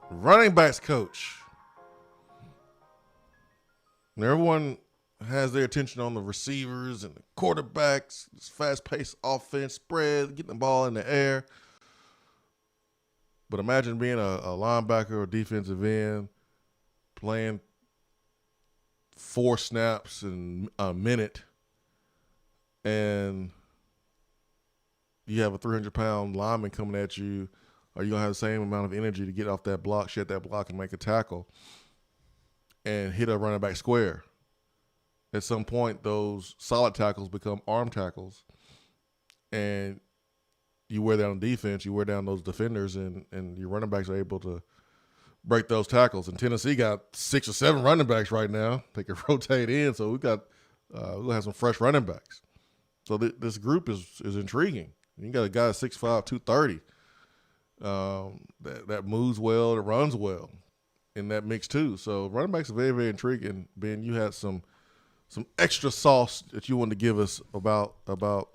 running backs coach. And everyone has their attention on the receivers and the quarterbacks, this fast-paced offense, spread, getting the ball in the air. But imagine being a linebacker or defensive end, playing 4 snaps in a minute, and you have a 300-pound lineman coming at you. Are you going to have the same amount of energy to get off that block, shed that block, and make a tackle and hit a running back square? At some point, those solid tackles become arm tackles, and you wear down defense, you wear down those defenders, and your running backs are able to break those tackles. And Tennessee got 6 or 7 running backs right now. They can rotate in, so we'll have some fresh running backs. So this group is intriguing. You got a guy 6'5", 230 that moves well, that runs well in that mix too. So running backs are very, very intriguing. Ben, you had some extra sauce that you wanted to give us about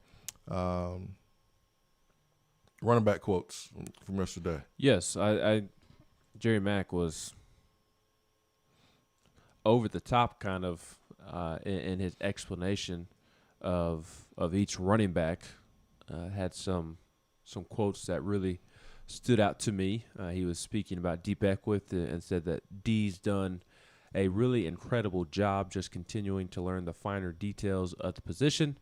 running back quotes from yesterday. Yes, Jerry Mack was over the top kind of in his explanation of each running back. Had some quotes that really stood out to me. He was speaking about D. Beckwith and said that D's done a really incredible job just continuing to learn the finer details of the position.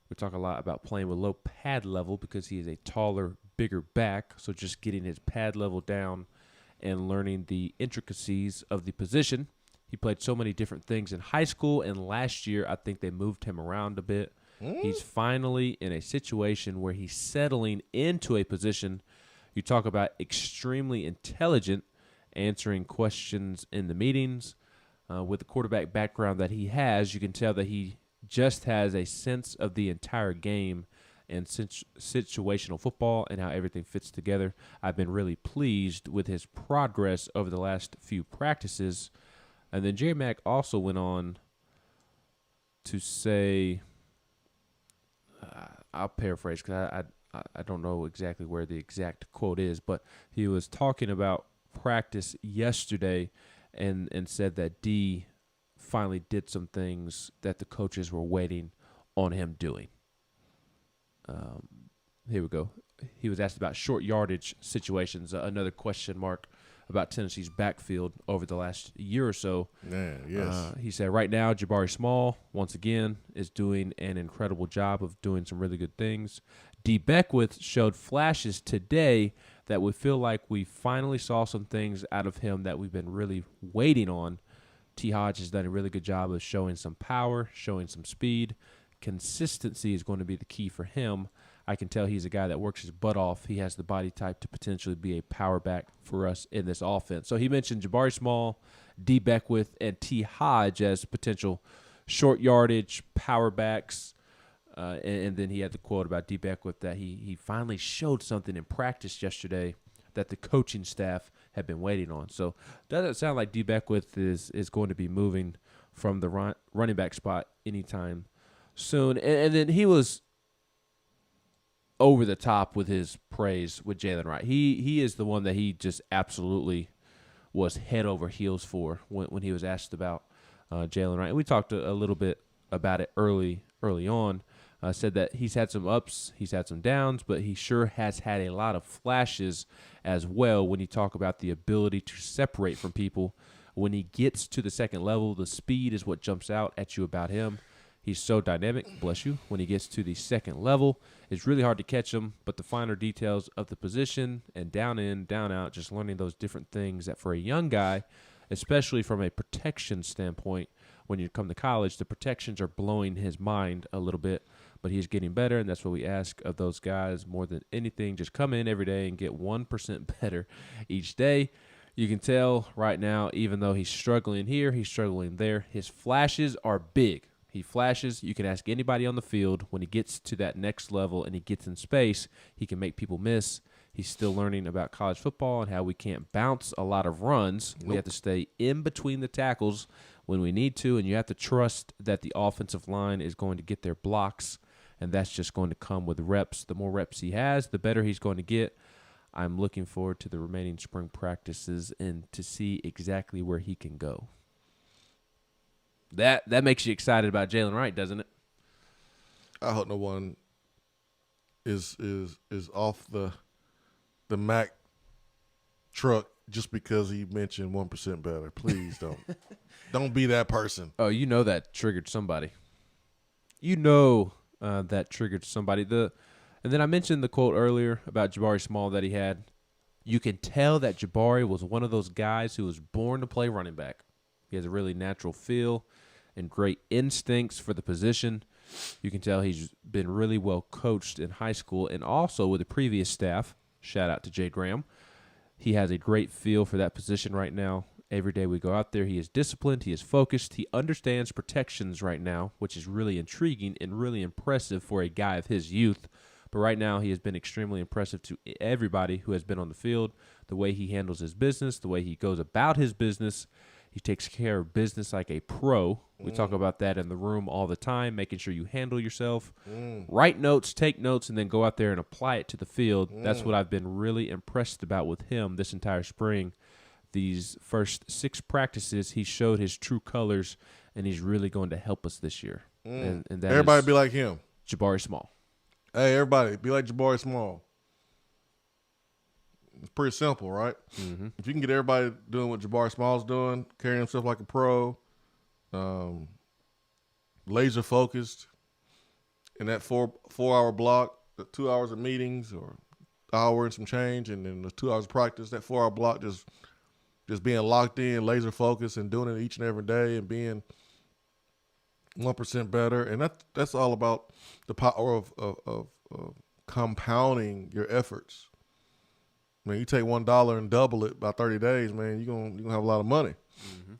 We talk a lot about playing with low pad level because he is a taller, bigger back, so just getting his pad level down and learning the intricacies of the position. He played so many different things in high school, and last year I think they moved him around a bit. He's finally in a situation where he's settling into a position. You talk about extremely intelligent, answering questions in the meetings. With the quarterback background that he has, you can tell that he just has a sense of the entire game and situational football and how everything fits together. I've been really pleased with his progress over the last few practices. And then Jerry Mack also went on to say, I'll paraphrase because I don't know exactly where the exact quote is, but he was talking about practice yesterday and said that D finally did some things that the coaches were waiting on him doing. Here we go. He was asked about short yardage situations, another question mark about Tennessee's backfield over the last year or so. Yeah, yes. He said right now Jabari Small, once again, is doing an incredible job of doing some really good things. D. Beckwith showed flashes today that we feel like we finally saw some things out of him that we've been really waiting on. T. Hodge has done a really good job of showing some power, showing some speed. Consistency is going to be the key for him. I can tell he's a guy that works his butt off. He has the body type to potentially be a power back for us in this offense. So he mentioned Jabari Small, D. Beckwith, and T. Hodge as potential short yardage power backs. And then he had the quote about D. Beckwith that he finally showed something in practice yesterday that the coaching staff had been waiting on. So doesn't sound like D. Beckwith is going to be moving from the running back spot anytime soon. And then he was over the top with his praise with Jalen Wright. He is the one that he just absolutely was head over heels for when he was asked about Jalen Wright. And we talked a little bit about it early on. Said that he's had some ups, he's had some downs, but he sure has had a lot of flashes as well when you talk about the ability to separate from people. When he gets to the second level, the speed is what jumps out at you about him. He's so dynamic, bless you. When he gets to the second level, it's really hard to catch him, but the finer details of the position and down in, down out, just learning those different things that for a young guy, especially from a protection standpoint, when you come to college, the protections are blowing his mind a little bit, but he's getting better, and that's what we ask of those guys more than anything. Just come in every day and get 1% better each day. You can tell right now, even though he's struggling here, he's struggling there, his flashes are big. He flashes. You can ask anybody on the field. When he gets to that next level and he gets in space, he can make people miss. He's still learning about college football and how we can't bounce a lot of runs. Nope. We have to stay in between the tackles when we need to, and you have to trust that the offensive line is going to get their blocks, and that's just going to come with reps. The more reps he has, the better he's going to get. I'm looking forward to the remaining spring practices and to see exactly where he can go. That makes you excited about Jalen Wright, doesn't it? I hope no one is off the Mac truck just because he mentioned 1% better. Please don't. Don't be that person. Oh, you know that triggered somebody. You know that triggered somebody. And then I mentioned the quote earlier about Jabari Small that he had. You can tell that Jabari was one of those guys who was born to play running back. He has a really natural feel and great instincts for the position. You can tell he's been really well coached in high school and also with the previous staff. Shout out to Jay Graham. He has a great feel for that position right now. Every day we go out there, he is disciplined, he is focused, he understands protections right now, which is really intriguing and really impressive for a guy of his youth. But right now, he has been extremely impressive to everybody who has been on the field, the way he handles his business, the way he goes about his business. He takes care of business like a pro. We talk about that in the room all the time, making sure you handle yourself. Write notes, take notes, and then go out there and apply it to the field. That's what I've been really impressed about with him this entire spring. These first 6 practices, he showed his true colors, and he's really going to help us this year. And that everybody be like him. Jabari Small. Hey, everybody, be like Jabari Small. It's pretty simple, right? Mm-hmm. If you can get everybody doing what Jabari Small's doing, carrying himself like a pro, laser focused, in that 4-hour block, the 2 hours of meetings or hour and some change, and then the 2 hours of practice, that 4-hour block just being locked in, laser focused, and doing it each and every day, and being 1% better, and that's all about the power of compounding your efforts. I mean, you take $1 and double it by 30 days, man, you're gonna have a lot of money. Mm-hmm.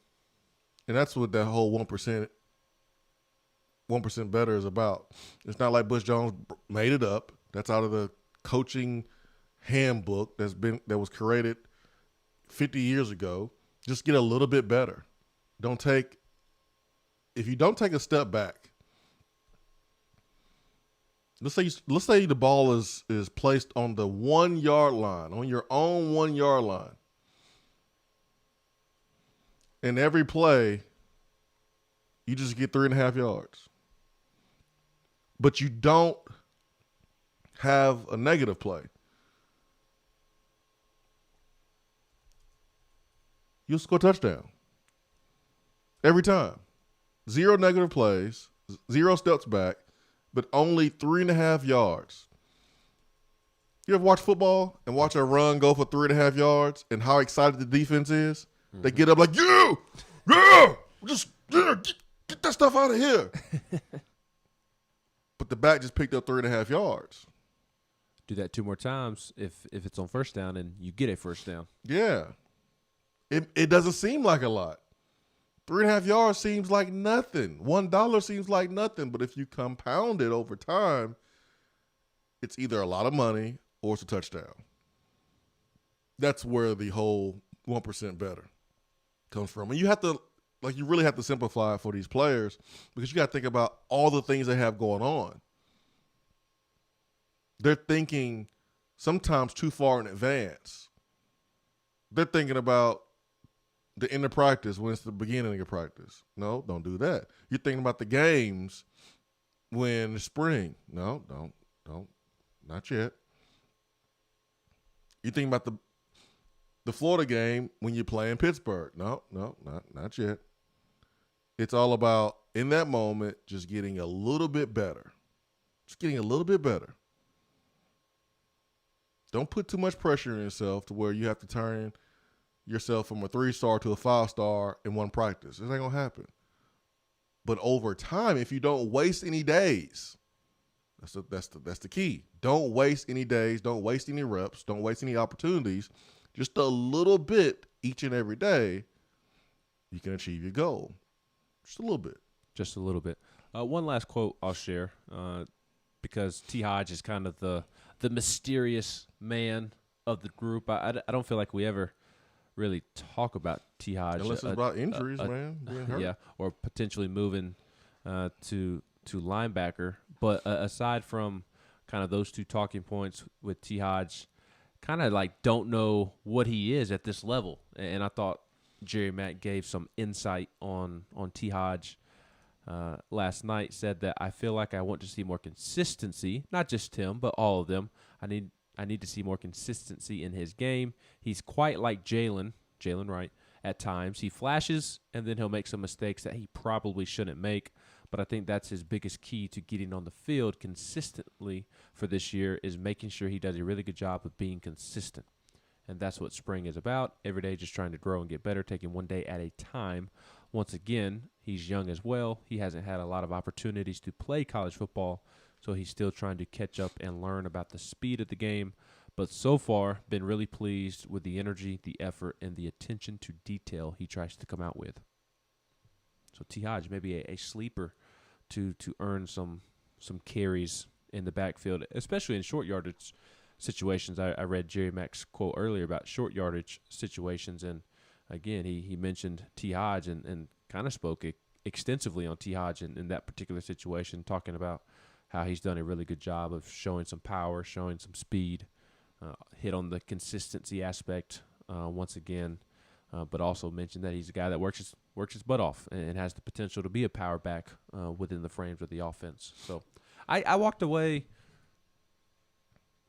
And that's what that whole 1% better is about. It's not like Bush Jones made it up. That's out of the coaching handbook that was created 50 years ago. Just get a little bit better. If you don't take a step back, let's say the ball is placed on the 1 yard line, on your own 1 yard line. And every play, you just get 3.5 yards. But you don't have a negative play. You'll score a touchdown. Every time. 0 negative plays, 0 steps back, but only 3.5 yards. You ever watch football and watch a run go for 3.5 yards and how excited the defense is? Mm-hmm. They get up like, get that stuff out of here. But the back just picked up 3.5 yards. Do that 2 more times if it's on first down and you get a first down. Yeah. It doesn't seem like a lot. 3.5 yards seems like nothing. $1 seems like nothing. But if you compound it over time, it's either a lot of money or it's a touchdown. That's where the whole 1% better comes from. And you really have to simplify it for these players because you got to think about all the things they have going on. They're thinking sometimes too far in advance. They're thinking about the end of practice when it's the beginning of practice. No, don't do that. You're thinking about the games when it's spring. No, don't. Not yet. You're thinking about the Florida game when you're playing Pittsburgh. No, not yet. It's all about, in that moment, just getting a little bit better. Just getting a little bit better. Don't put too much pressure on yourself to where you have to turn yourself from a 3-star to a 5-star in one practice. It ain't gonna happen. But over time, if you don't waste any days, that's the key. Don't waste any days. Don't waste any reps. Don't waste any opportunities. Just a little bit each and every day, you can achieve your goal. Just a little bit. Just a little bit. One last quote I'll share because T. Hodge is kind of the mysterious man of the group. I don't feel like we ever really talk about T. Hodge. Unless it's about injuries, man, being hurt. Yeah, or potentially moving to linebacker. But aside from kind of those 2 talking points with T. Hodge, kind of like don't know what he is at this level. And I thought Jerry Mack gave some insight on T. Hodge last night, said that I feel like I want to see more consistency, not just Tim, but all of them. I need to see more consistency in his game. He's quite like Jalen Wright at times. He flashes, and then he'll make some mistakes that he probably shouldn't make. But I think that's his biggest key to getting on the field consistently for this year, is making sure he does a really good job of being consistent. And that's what spring is about. Every day just trying to grow and get better, taking one day at a time. Once again, he's young as well. He hasn't had a lot of opportunities to play college football, so he's still trying to catch up and learn about the speed of the game. But so far, been really pleased with the energy, the effort, and the attention to detail he tries to come out with. So T. Hodge, maybe a sleeper to earn some carries in the backfield, especially in short yardage situations. I read Jerry Mack's quote earlier about short yardage situations, and again, he mentioned T. Hodge and kind of spoke extensively on T. Hodge in that particular situation, talking about how he's done a really good job of showing some power, showing some speed, hit on the consistency aspect once again, but also mentioned that he's a guy that works his butt off and has the potential to be a power back within the frames of the offense. So I walked away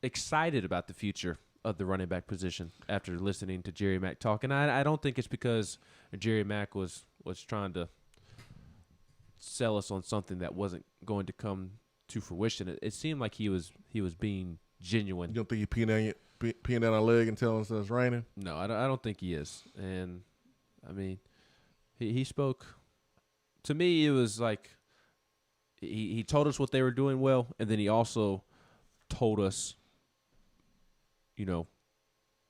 excited about the future of the running back position after listening to Jerry Mack talk. And I don't think it's because Jerry Mack was trying to sell us on something that wasn't going to come to fruition. It seemed like he was being genuine. You don't think he peeing down our leg and telling us that it's raining? No, I don't think he is. And, I mean, he spoke – to me, it was like he told us what they were doing well, and then he also told us, you know,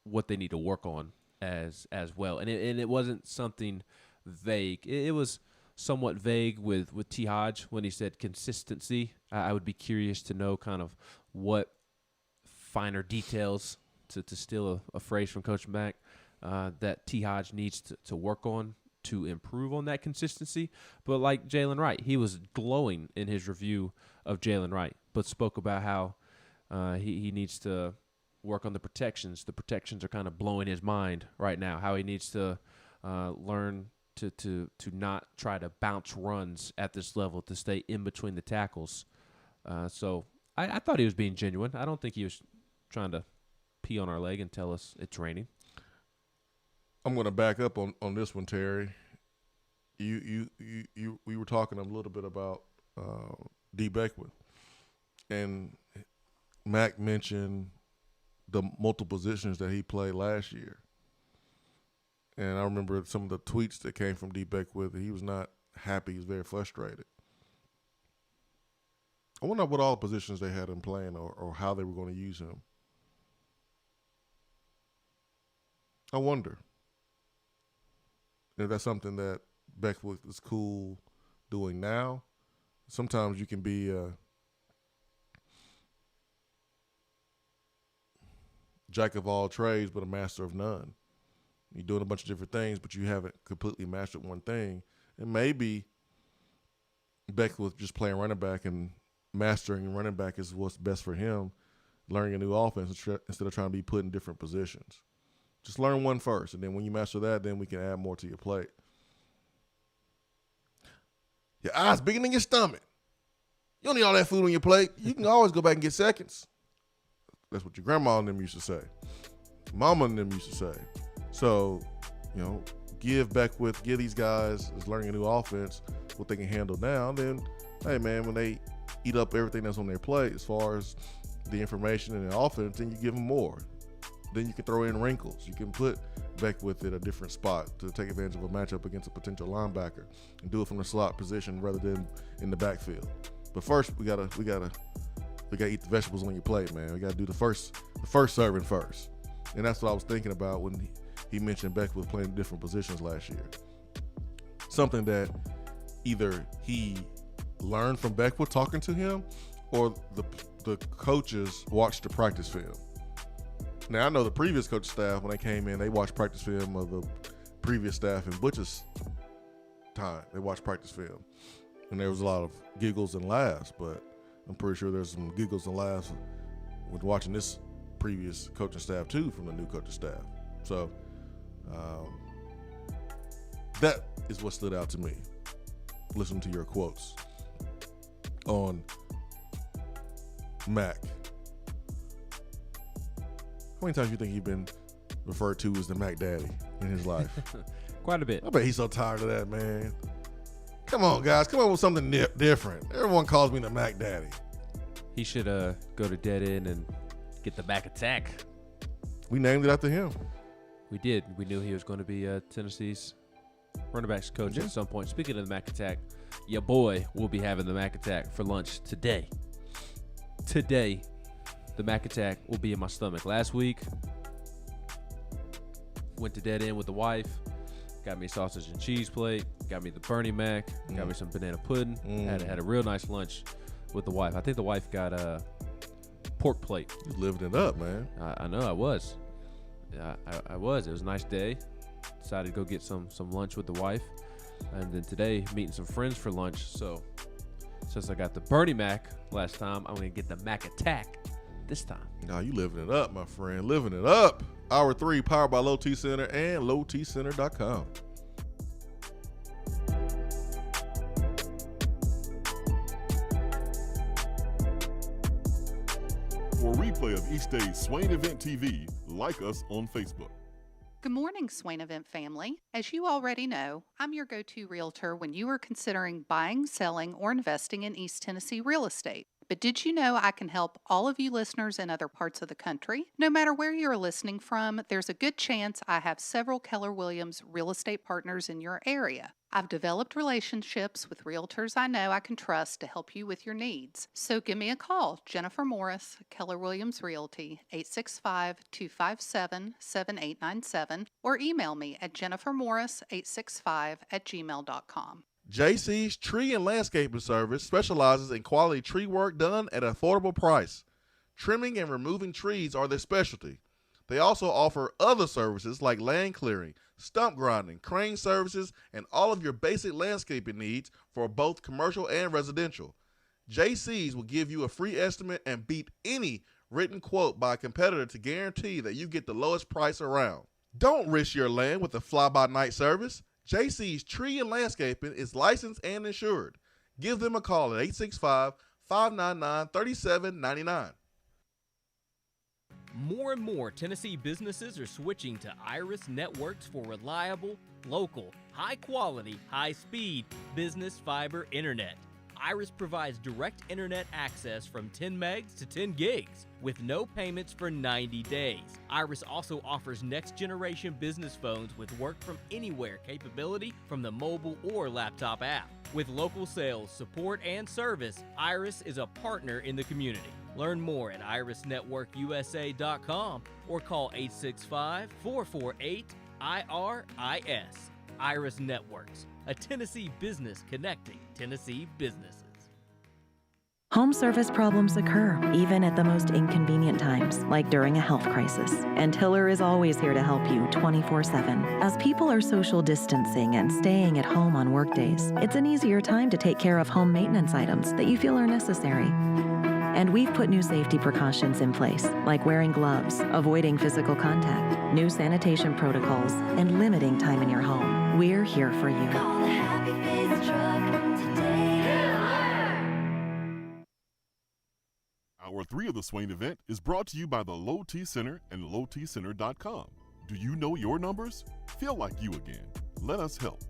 what they need to work on as well. And it wasn't something vague. It was somewhat vague with T. Hodge when he said consistency. I would be curious to know kind of what finer details, to steal a phrase from Coach Mack, that T. Hodge needs to work on to improve on that consistency. But like Jalen Wright, he was glowing in his review of Jalen Wright, but spoke about how he needs to work on the protections. The protections are kind of blowing his mind right now, how he needs to learn to not try to bounce runs at this level, to stay in between the tackles. So I thought he was being genuine. I don't think he was trying to pee on our leg and tell us it's raining. I'm going to back up on this one, Terry. We were talking a little bit about D. Beckwith, and Mac mentioned the multiple positions that he played last year. And I remember some of the tweets that came from D. Beckwith. He was not happy. He was very frustrated. I wonder what all the positions they had him playing, or how they were going to use him. I wonder if that's something that Beckwith is cool doing now. Sometimes you can be jack of all trades but a master of none. You're doing a bunch of different things, but you haven't completely mastered one thing. And maybe Beckwith just playing running back and mastering running back is what's best for him, learning a new offense instead of trying to be put in different positions. Just learn one first, and then when you master that, then we can add more to your plate. Your eyes bigger than your stomach. You don't need all that food on your plate. You can always go back and get seconds. That's what your grandma and them used to say. Mama and them used to say. So, give these guys that's learning a new offense what they can handle now. Then, hey, man, when they eat up everything that's on their plate as far as the information and the offense, then you give them more. Then you can throw in wrinkles. You can put Beckwith at a different spot to take advantage of a matchup against a potential linebacker and do it from the slot position rather than in the backfield. But first, we gotta eat the vegetables on your plate, man. We gotta do the first serving first. And that's what I was thinking about when he mentioned Beckwith playing different positions last year. Something that either he learned from Beckwith talking to him, or the coaches watched the practice film. Now, I know the previous coach staff, when they came in, they watched practice film of the previous staff in Butch's time. They watched practice film. And there was a lot of giggles and laughs, but I'm pretty sure there's some giggles and laughs with watching this previous coaching staff too, from the new coaching staff. So that is what stood out to me. Listen to your quotes on Mac. How many times do you think he's been referred to as the Mac Daddy in his life? Quite a bit. I bet he's so tired of that, man. Come on, guys. Come up with something different. Everyone calls me the Mac Daddy. He should go to Dead End and get the Mac Attack. We named it after him. We did. We knew he was going to be Tennessee's running backs coach at some point. Speaking of the Mac Attack, your boy will be having the Mac Attack for lunch today. Today, the Mac Attack will be in my stomach. Last week, went to Dead End with the wife. Got me a sausage and cheese plate. Got me the Bernie Mac. Got me some banana pudding. Had a real nice lunch with the wife. I think the wife got a pork plate. You living it up, man. I know I was. I was. It was a nice day. Decided to go get some lunch with the wife. And then today, meeting some friends for lunch. So since I got the Bernie Mac last time, I'm going to get the Mac Attack this time. Now you living it up, my friend. Living it up. Hour 3, powered by Low T Center and lowtcenter.com. For a replay of each day's Swain Event TV, like us on Facebook. Good morning, Swain Event family. As you already know, I'm your go-to realtor when you are considering buying, selling, or investing in East Tennessee real estate. But did you know I can help all of you listeners in other parts of the country? No matter where you're listening from, there's a good chance I have several Keller Williams real estate partners in your area. I've developed relationships with realtors I know I can trust to help you with your needs. So give me a call, Jennifer Morris, Keller Williams Realty, 865-257-7897, or email me at jennifermorris865@gmail.com. JC's Tree and Landscaping Service specializes in quality tree work done at an affordable price. Trimming and removing trees are their specialty. They also offer other services like land clearing, stump grinding, crane services, and all of your basic landscaping needs for both commercial and residential. JC's will give you a free estimate and beat any written quote by a competitor to guarantee that you get the lowest price around. Don't risk your land with a fly-by-night service. JC's Tree and Landscaping is licensed and insured. Give them a call at 865-599-3799. More and more Tennessee businesses are switching to Iris Networks for reliable, local, high-quality, high-speed business fiber internet. Iris provides direct internet access from 10 megs to 10 gigs with no payments for 90 days. Iris also offers next-generation business phones with work-from-anywhere capability from the mobile or laptop app. With local sales, support, and service, Iris is a partner in the community. Learn more at irisnetworkusa.com or call 865-448-IRIS. Iris Networks, a Tennessee business connecting Tennessee businesses. Home service problems occur, even at the most inconvenient times, like during a health crisis. And Hiller is always here to help you 24/7. As people are social distancing and staying at home on workdays, it's an easier time to take care of home maintenance items that you feel are necessary. And we've put new safety precautions in place, like wearing gloves, avoiding physical contact, new sanitation protocols, and limiting time in your home. We're here for you. Call the Happy Face Truck today. Hour 3 of the Swain Event is brought to you by the Low T Center and lowtcenter.com. Do you know your numbers? Feel like you again. Let us help.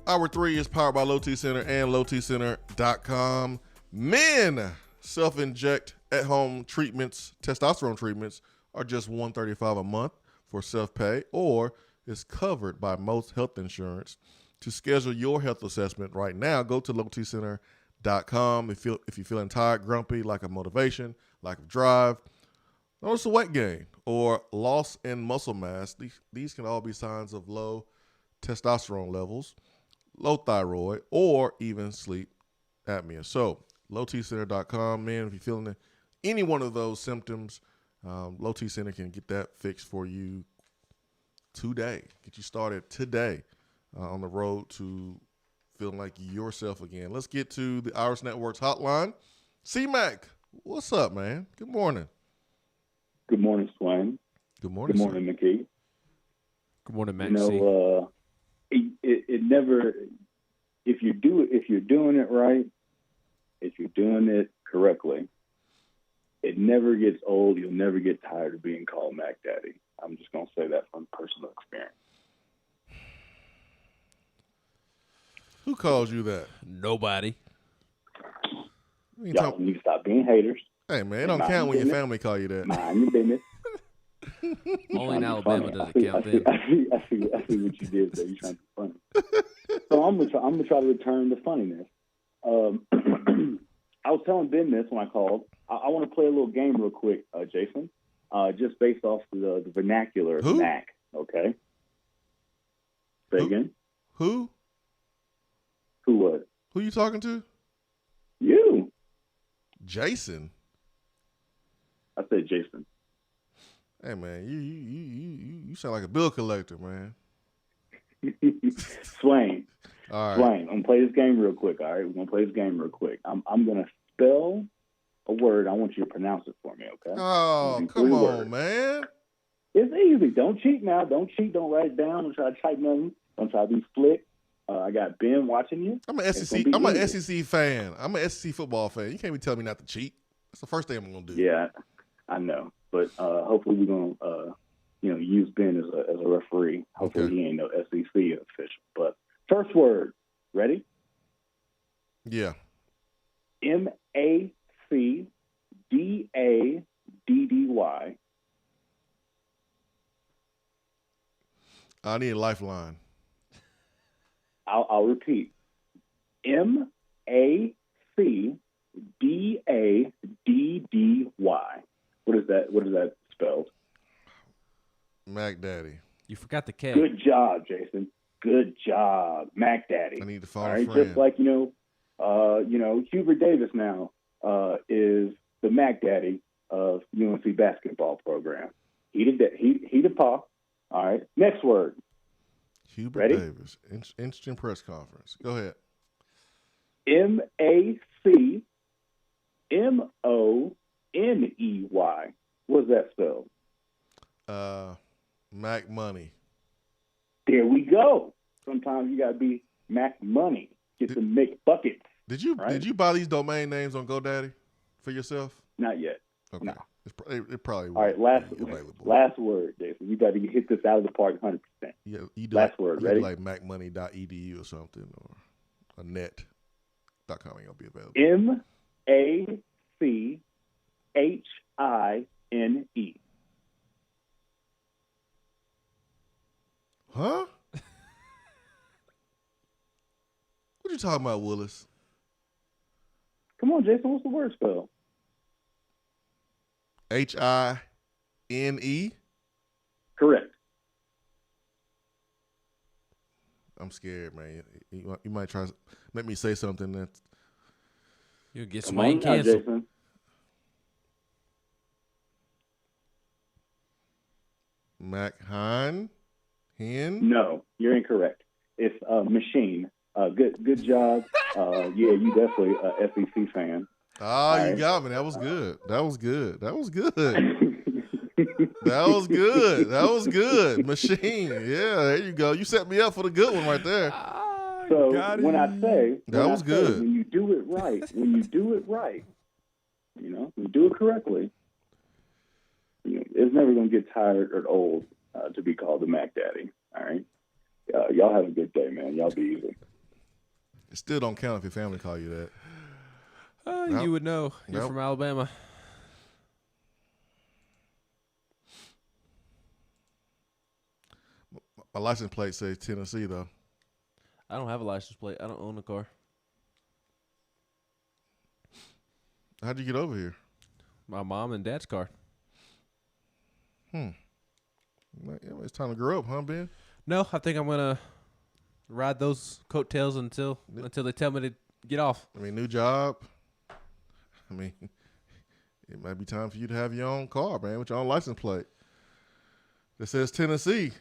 Hour 3 is powered by Low T Center and lowtcenter.com. Men self-inject at-home treatments, testosterone treatments, are just $135 a month for self-pay, or is covered by most health insurance. To schedule your health assessment right now, go to lowtcenter.com. If you're feeling tired, grumpy, lack of motivation, lack of drive, notice a weight gain, or loss in muscle mass, these can all be signs of low testosterone levels, low thyroid, or even sleep apnea. So, lowtcenter.com, man, if you're feeling any one of those symptoms, Low T Center can get that fixed for you today. Get you started today. on the road to feeling like yourself again. Let's get to the Irish Networks hotline. C-Mac, what's up, man? Good morning. Good morning, Swain. Good morning, Good morning, McKee. Good morning, Max. It never, if you're doing it right, if you're doing it correctly, it never gets old. You'll never get tired of being called Mac Daddy. I'm just going to say that from personal experience. Who calls you that? Nobody. Y'all need to stop being haters. Hey, man, it don't count when your family call you that. Mind your business. Only in Alabama does it count. I see what you did there. You're trying to be funny. So I'm gonna try to return the funniness. I was telling Ben this when I called. I want to play a little game real quick, Jason, just based off the vernacular of Mac. Okay. Say again. Who? Who what? Who you talking to? You. Jason. I said Jason. Hey man, you sound like a bill collector, man. Swain. All right. Swain, I'm gonna play this game real quick. All right, we're gonna play this game real quick. I'm gonna spell a word. I want you to pronounce it for me. Okay? Oh, come on, man. It's easy. Don't cheat now. Don't cheat. Don't write it down. Don't try to type nothing. Don't try to be slick. I got Ben watching you. I'm an SEC. I'm an SEC fan. I'm an SEC football fan. You can't be telling me not to cheat. That's the first thing I'm gonna do. Yeah, I know. But hopefully we're gonna use Ben as a referee. Hopefully he ain't no SEC official. But first word, ready? Yeah. MACDADDY. I need a lifeline. I'll repeat. MACDADDY. What is that spelled? Mac Daddy. You forgot the K. Good job, Jason. Good job, Mac Daddy. I need to phone All a right, friend. just like Hubert Davis now is the Mac Daddy of UNC basketball program. He the paw. All right. Next word. Hubert Ready? Davis. Instant press conference. Go ahead. MACMONEY. What's that spelled? Mac Money. There we go. Sometimes you gotta be Mac Money. Get the McBuckets. Did you buy these domain names on GoDaddy for yourself? Not yet. Okay. No. It probably All right, last word, Jason. You got to hit this out of the park 100%. Yeah, you do last word, ready? Like macmoney.edu or something, or a net.com ain't gonna be available. MACHINE. Huh? What you talking about, Willis? Come on, Jason. What's the word spell? HINE? Correct. I'm scared, man. You might try to make me say something that you'll get Swain canceled. Jason. Mac Hen? No, you're incorrect. It's machine. Good job. Yeah, you definitely a SEC fan. Ah, you got me. That was good. That was good. That was good. That was good. That was good. Machine. Yeah, there you go. You set me up for the good one right there. So when I say that was good. When you do it right, when you do it correctly, it's never going to get tired or old to be called the Mac Daddy. All right, y'all have a good day, man. Y'all be easy. It still don't count if your family call you that. You would know. You're from Alabama. My license plate says Tennessee, though. I don't have a license plate. I don't own a car. How'd you get over here? My mom and dad's car. It's time to grow up, huh, Ben? No, I think I'm going to ride those coattails until they tell me to get off. I mean, new job. I mean, it might be time for you to have your own car, man, with your own license plate that says Tennessee.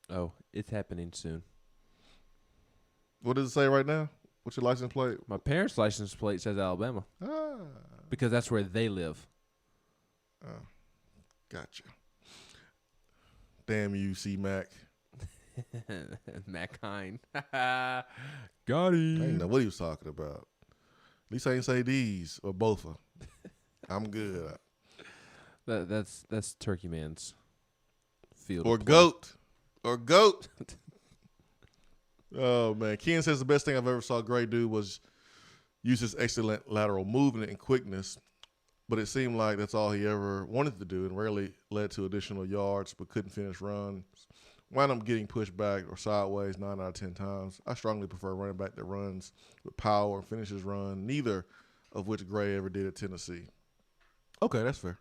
Oh, it's happening soon. What does it say right now? What's your license plate? My parents' license plate says Alabama. Because that's where they live. Oh, gotcha. Damn you, C-Mac. Mac Hine. Got I him. didn't know what he was talking about. At least I ain't say these or both of them. I'm good. That's Turkey Man's field. Or of play. goat. Or goat. Oh, man. Ken says the best thing I've ever saw Gray do was use his excellent lateral movement and quickness, but it seemed like that's all he ever wanted to do and rarely led to additional yards but couldn't finish runs. Wound up getting pushed back or sideways 9 out of 10 times. I strongly prefer a running back that runs with power and finishes run, neither of which Gray ever did at Tennessee. Okay, that's fair.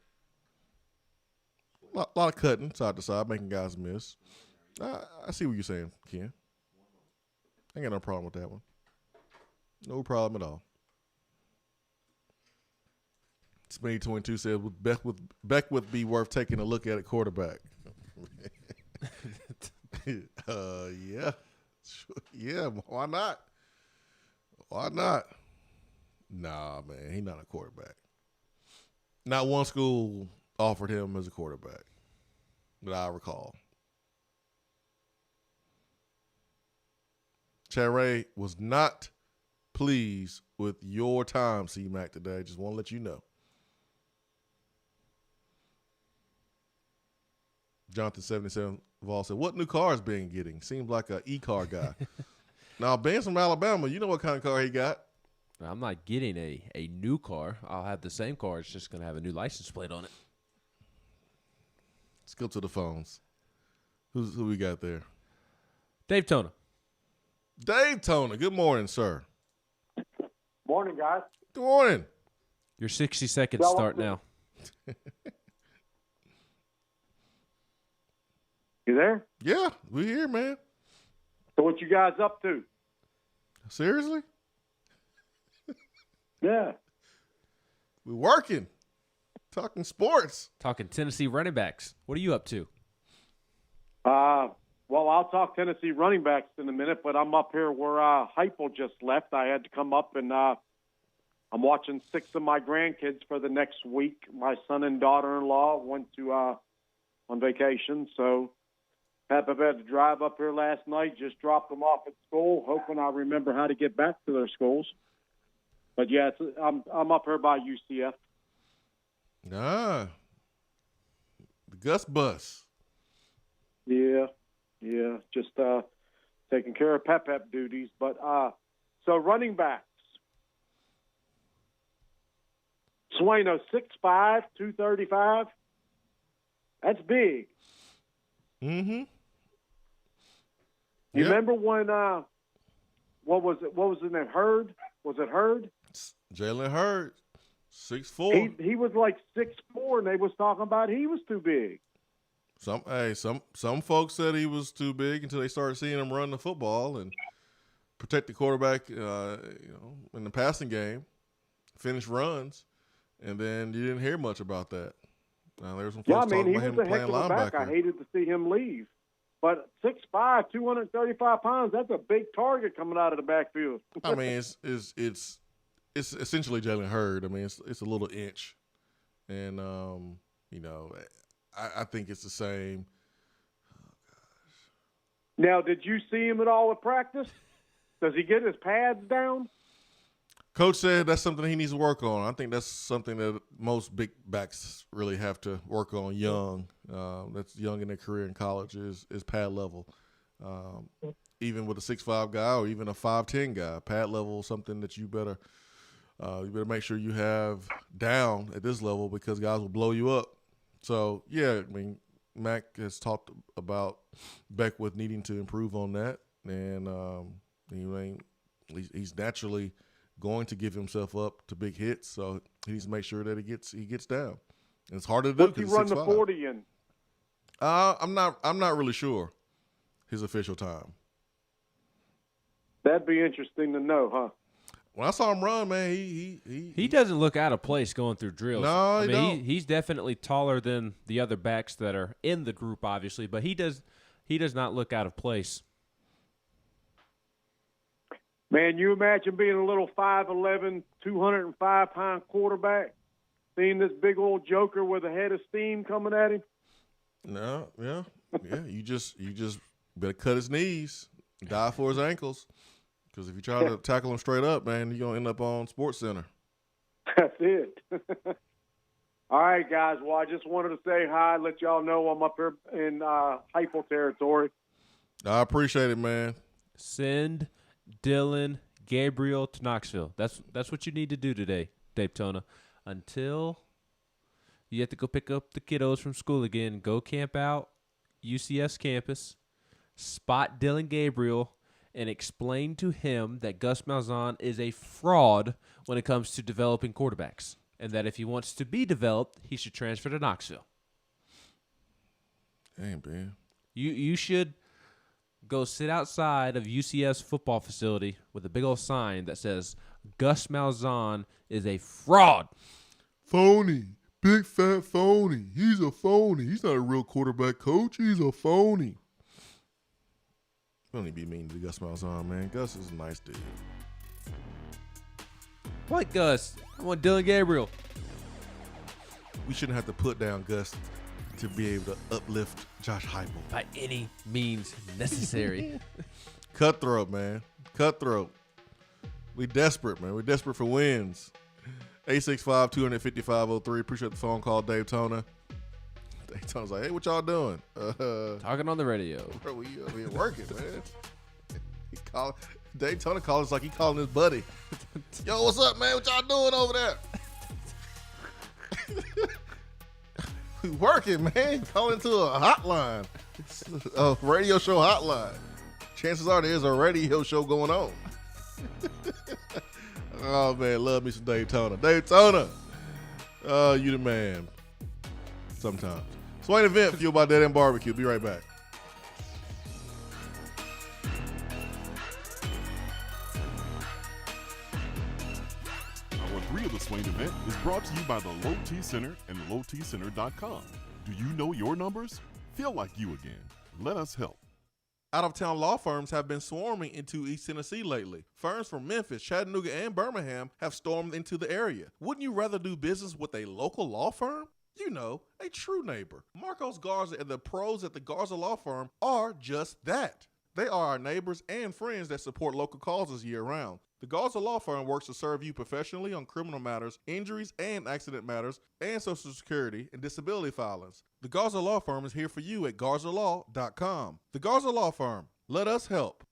A lot of cutting side to side, making guys miss. I see what you're saying, Ken. I ain't got no problem with that one. No problem at all. Spinny22 said, would Beckwith be worth taking a look at quarterback? Yeah. Yeah, why not? Why not? Nah, man, he's not a quarterback. Not one school offered him as a quarterback that I recall. Chad Ray was not pleased with your time, C-Mac, today. Just want to let you know. Jonathan77 Vol said, what new car is Ben getting? Seems like an e-car guy. Now, Ben's from Alabama. You know what kind of car he got. I'm not getting a new car. I'll have the same car. It's just going to have a new license plate on it. Let's go to the phones. Who we got there? Dave Tona. Dave Tona. Good morning, sir. Morning, guys. Good morning. Your 60 seconds start now. You there? Yeah, we here, man. So what you guys up to? Seriously? Yeah. We're working. Talking sports. Talking Tennessee running backs. What are you up to? Well, I'll talk Tennessee running backs in a minute, but I'm up here where Heupel just left. I had to come up, and I'm watching 6 of my grandkids for the next week. My son and daughter-in-law went to on vacation, so had to drive up here last night, just dropped them off at school, hoping I remember how to get back to their schools. But, yeah, I'm up here by UCF. The Gus Bus. Yeah, just taking care of pep duties. But so running backs. Swain, 6'5", 235. That's big. Mm-hmm. You remember when what was his name? Hurd? Was it Hurd? Jalen Hurd, 6'4". He was like 6'4", and they was talking about he was too big. Some folks said he was too big until they started seeing him run the football and protect the quarterback, in the passing game, finish runs, and then you didn't hear much about that. There was some folks talking about him playing linebacker. He was a heck of a back. I hated to see him leave. But 6'5", 235 pounds, that's a big target coming out of the backfield. I mean, it's essentially Jalen Hurd. I mean, it's a little inch. And, I think it's the same. Oh, gosh. Now, did you see him at all at practice? Does he get his pads down? Coach said that's something he needs to work on. I think that's something that most big backs really have to work on young. That's young in their career in college is pad level. Even with a 6'5" guy or even a 5'10" guy, pad level is something that you better make sure you have down at this level because guys will blow you up. So, yeah, I mean, Mac has talked about Beckwith needing to improve on that. And he's naturally – going to give himself up to big hits, so he needs to make sure that he gets down. And it's harder to do. What's he run the 40 in? I'm not really sure his official time. That'd be interesting to know, huh? When I saw him run, man, he doesn't look out of place going through drills. No, he don't. He's definitely taller than the other backs that are in the group, obviously, but he does not look out of place. Man, you imagine being a little 5'11", 205-pound quarterback, seeing this big old joker with a head of steam coming at him? No, yeah. You just better cut his knees, dive for his ankles. Because if you try to tackle him straight up, man, you're going to end up on Sports Center. That's it. All right, guys. Well, I just wanted to say hi, let y'all know I'm up here in Heupel territory. I appreciate it, man. Send Dylan Gabriel to Knoxville. That's what you need to do today, Daytona. Until you have to go pick up the kiddos from school again, go camp out UCS campus, spot Dylan Gabriel, and explain to him that Gus Malzahn is a fraud when it comes to developing quarterbacks, and that if he wants to be developed, he should transfer to Knoxville. Dang, man. You should go sit outside of UCS football facility with a big old sign that says Gus Malzahn is a fraud. Phony. Big fat phony. He's a phony. He's not a real quarterback coach. He's a phony. Don't need to be mean to Gus Malzahn, man. Gus is a nice dude. What Gus? I want Dylan Gabriel. We shouldn't have to put down Gus to be able to uplift Josh Heupel. By any means necessary. Cutthroat, man. Cutthroat. We desperate, man. We're desperate for wins. 865-255-03. Appreciate the phone call, Daytona. Daytona's like, hey, what y'all doing? Talking on the radio. Bro, we working, man. Daytona calls like he calling his buddy. Yo, what's up, man? What y'all doing over there? We working, man. Calling to a hotline. It's a radio show hotline. Chances are there's a radio show going on. Oh, man, love me some Daytona. Daytona. You the man. Sometimes. Swain Event, fueled by Dead End Barbecue. Be right back. Hour 3 of the Swain Event is brought to you by the Low T Center and lowtcenter.com. Do you know your numbers? Feel like you again. Let us help. Out-of-town law firms have been swarming into East Tennessee lately. Firms from Memphis, Chattanooga, and Birmingham have stormed into the area. Wouldn't you rather do business with a local law firm? You know, a true neighbor. Marcos Garza and the pros at the Garza Law Firm are just that. They are our neighbors and friends that support local causes year-round. The Garza Law Firm works to serve you professionally on criminal matters, injuries and accident matters, and Social Security and disability filings. The Garza Law Firm is here for you at GarzaLaw.com. The Garza Law Firm. Let us help.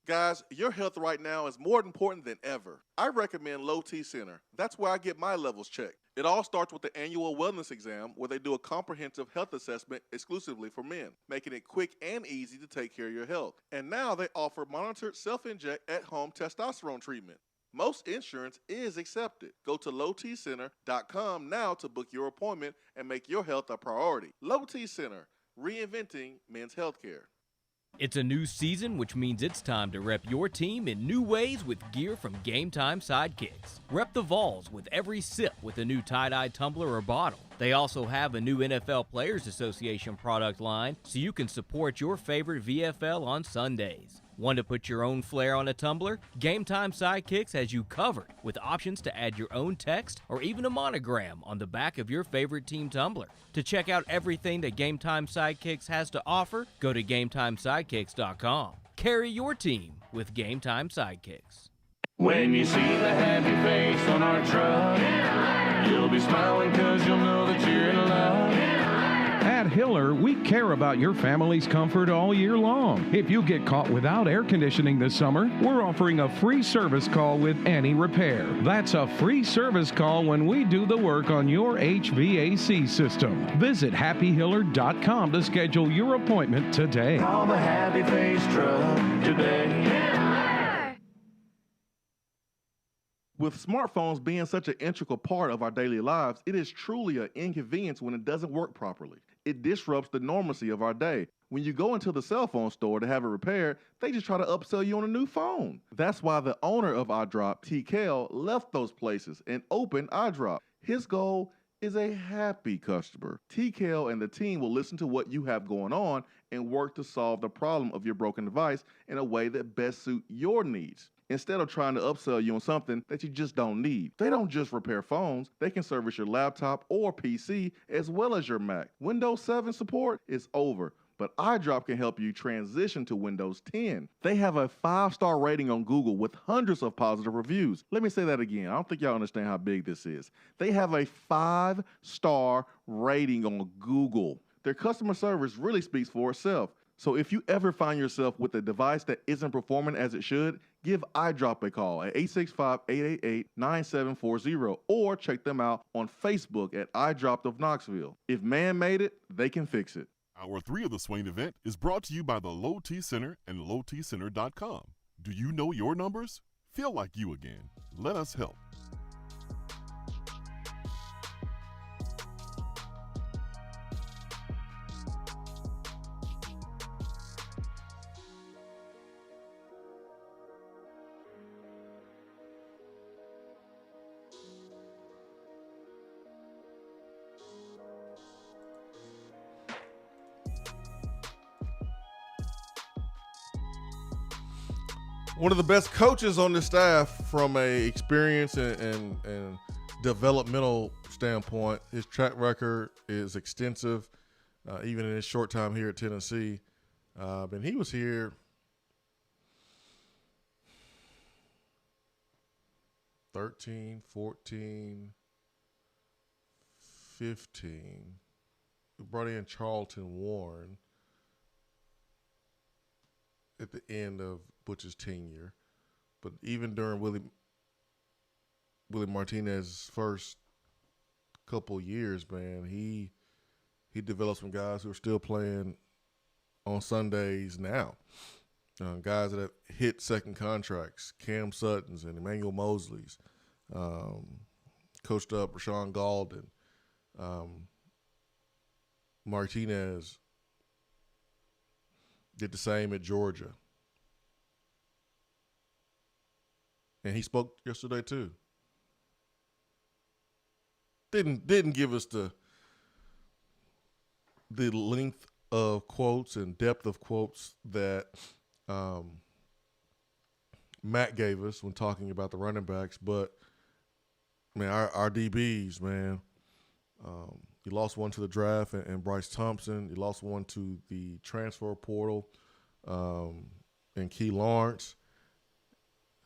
Guys, your health right now is more important than ever. I recommend Low T Center. That's where I get my levels checked. It all starts with the annual wellness exam where they do a comprehensive health assessment exclusively for men, making it quick and easy to take care of your health. And now they offer monitored self-inject at-home testosterone treatment. Most insurance is accepted. Go to lowtcenter.com now to book your appointment and make your health a priority. Low T Center, reinventing men's healthcare. It's a new season, which means it's time to rep your team in new ways with gear from Game Time Sidekicks. Rep the Vols with every sip with a new tie-dye tumbler or bottle. They also have a new NFL Players Association product line, so you can support your favorite VFL on Sundays. Want to put your own flair on a tumbler? Game Time Sidekicks has you covered with options to add your own text or even a monogram on the back of your favorite team tumbler. To check out everything that Game Time Sidekicks has to offer, go to GameTimeSidekicks.com. Carry your team with Game Time Sidekicks. When you see the happy face on our truck, you'll be smiling because you'll know that you're in love. At Hiller, we care about your family's comfort all year long. If you get caught without air conditioning this summer, we're offering a free service call with any repair. That's a free service call when we do the work on your HVAC system. Visit happyhiller.com to schedule your appointment today. Call the happy face truck today. With smartphones being such an integral part of our daily lives, it is truly an inconvenience when it doesn't work properly. It disrupts the normalcy of our day. When you go into the cell phone store to have it repaired, they just try to upsell you on a new phone. That's why the owner of iDrop, TKL, left those places and opened iDrop. His goal is a happy customer. TKL and the team will listen to what you have going on and work to solve the problem of your broken device in a way that best suits your needs. instead of trying to upsell you on something that you just don't need. They don't just repair phones, they can service your laptop or PC as well as your Mac. Windows 7 support is over, but iDrop can help you transition to Windows 10. They have a 5-star rating on Google with hundreds of positive reviews. Let me say that again. I don't think y'all understand how big this is. They have a 5-star rating on Google. Their customer service really speaks for itself. So if you ever find yourself with a device that isn't performing as it should, give iDrop a call at 865-888-9740 or check them out on Facebook at iDrop of Knoxville. If man made it, they can fix it. Hour 3 of the Swain Event is brought to you by the Low T Center and lowtcenter.com. Do you know your numbers? Feel like you again. Let us help. One of the best coaches on the staff from a experience and developmental standpoint. His track record is extensive, even in his short time here at Tennessee. And he was here 13, 14, 15. We brought in Charlton Warren at the end of Butch's tenure, but even during Willie Martinez's first couple years, man, he developed some guys who are still playing on Sundays now. Guys that have hit second contracts, Cam Sutton's and Emmanuel Mosley's, coached up Rashawn Galden, Martinez did the same at Georgia. And he spoke yesterday too. Didn't give us the length of quotes and depth of quotes that Matt gave us when talking about the running backs, but man, our DBs, man. You lost one to the draft and Bryce Thompson. You lost one to the transfer portal and Key Lawrence.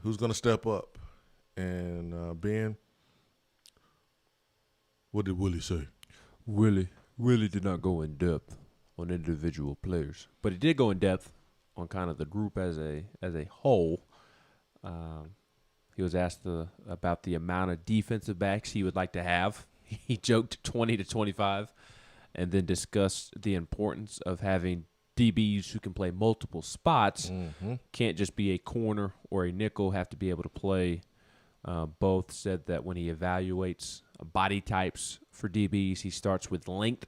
Who's going to step up? And Ben, what did Willie say? Willie did not go in depth on individual players, but he did go in depth on kind of the group as a whole. He was asked about the amount of defensive backs he would like to have. He joked 20 to 25, and then discussed the importance of having DBs who can play multiple spots. Mm-hmm. Can't just be a corner or a nickel, have to be able to play both. Said that when he evaluates body types for DBs, he starts with length.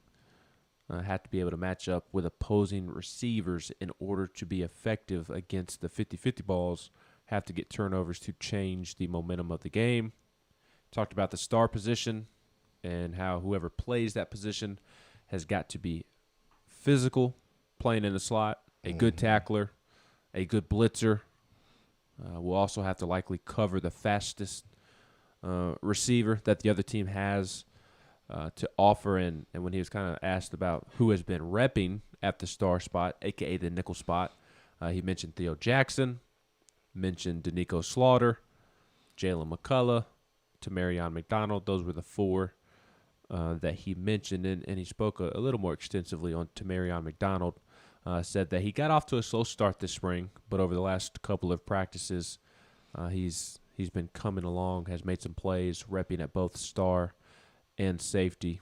Have to be able to match up with opposing receivers in order to be effective against the 50-50 balls. Have to get turnovers to change the momentum of the game. Talked about the star position and how whoever plays that position has got to be physical, playing in the slot, a good tackler, a good blitzer. We'll also have to likely cover the fastest receiver that the other team has to offer. And when he was kind of asked about who has been repping at the star spot, a.k.a. the nickel spot, he mentioned Theo Jackson, mentioned Danico Slaughter, Jalen McCullough, Tamarion McDonald. Those were the four that he mentioned, and he spoke a little more extensively on Tamarion McDonald. Said that he got off to a slow start this spring, but over the last couple of practices, he's been coming along, has made some plays, repping at both star and safety.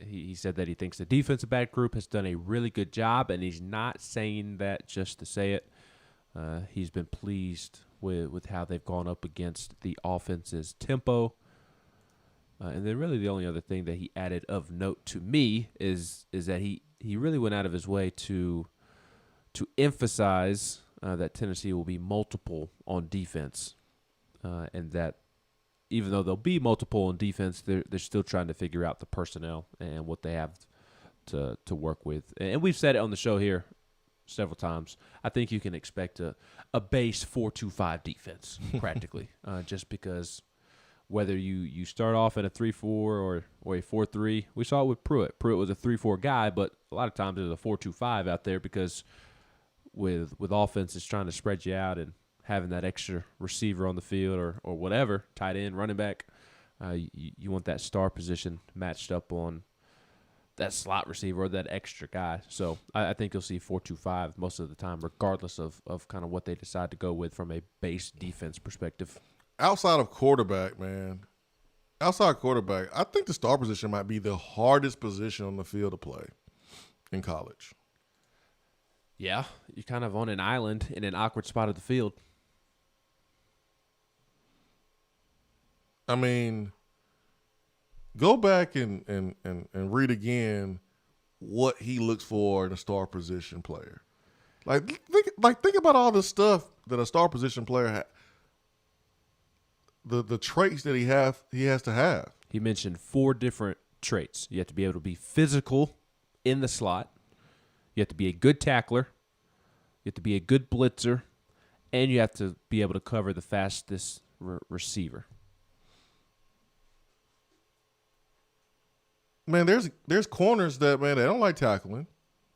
He said that he thinks the defensive back group has done a really good job, and he's not saying that just to say it. He's been pleased with how they've gone up against the offense's tempo. And then really the only other thing that he added of note to me is that he really went out of his way to emphasize that Tennessee will be multiple on defense, and that even though they'll be multiple on defense, they're still trying to figure out the personnel and what they have to work with. And we've said it on the show here several times. I think you can expect a base 4-2-5 defense practically, just because whether you start off at a 3-4 or a 4-3. We saw it with Pruitt. Pruitt was a 3-4 guy, but a lot of times there's a 4-2-5 out there because with offenses trying to spread you out and having that extra receiver on the field or whatever, tight end, running back, you want that star position matched up on that slot receiver or that extra guy. So I think you'll see 4-2-5 most of the time, regardless of kind of what they decide to go with from a base defense perspective. Outside of quarterback, man, I think the star position might be the hardest position on the field to play in college. Yeah, you're kind of on an island in an awkward spot of the field. I mean, go back and read again what he looks for in a star position player. Think about all the stuff that a star position player has. The traits that he has to have. He mentioned 4 different traits. You have to be able to be physical in the slot. You have to be a good tackler. You have to be a good blitzer. And you have to be able to cover the fastest receiver. Man, there's corners that, man, they don't like tackling.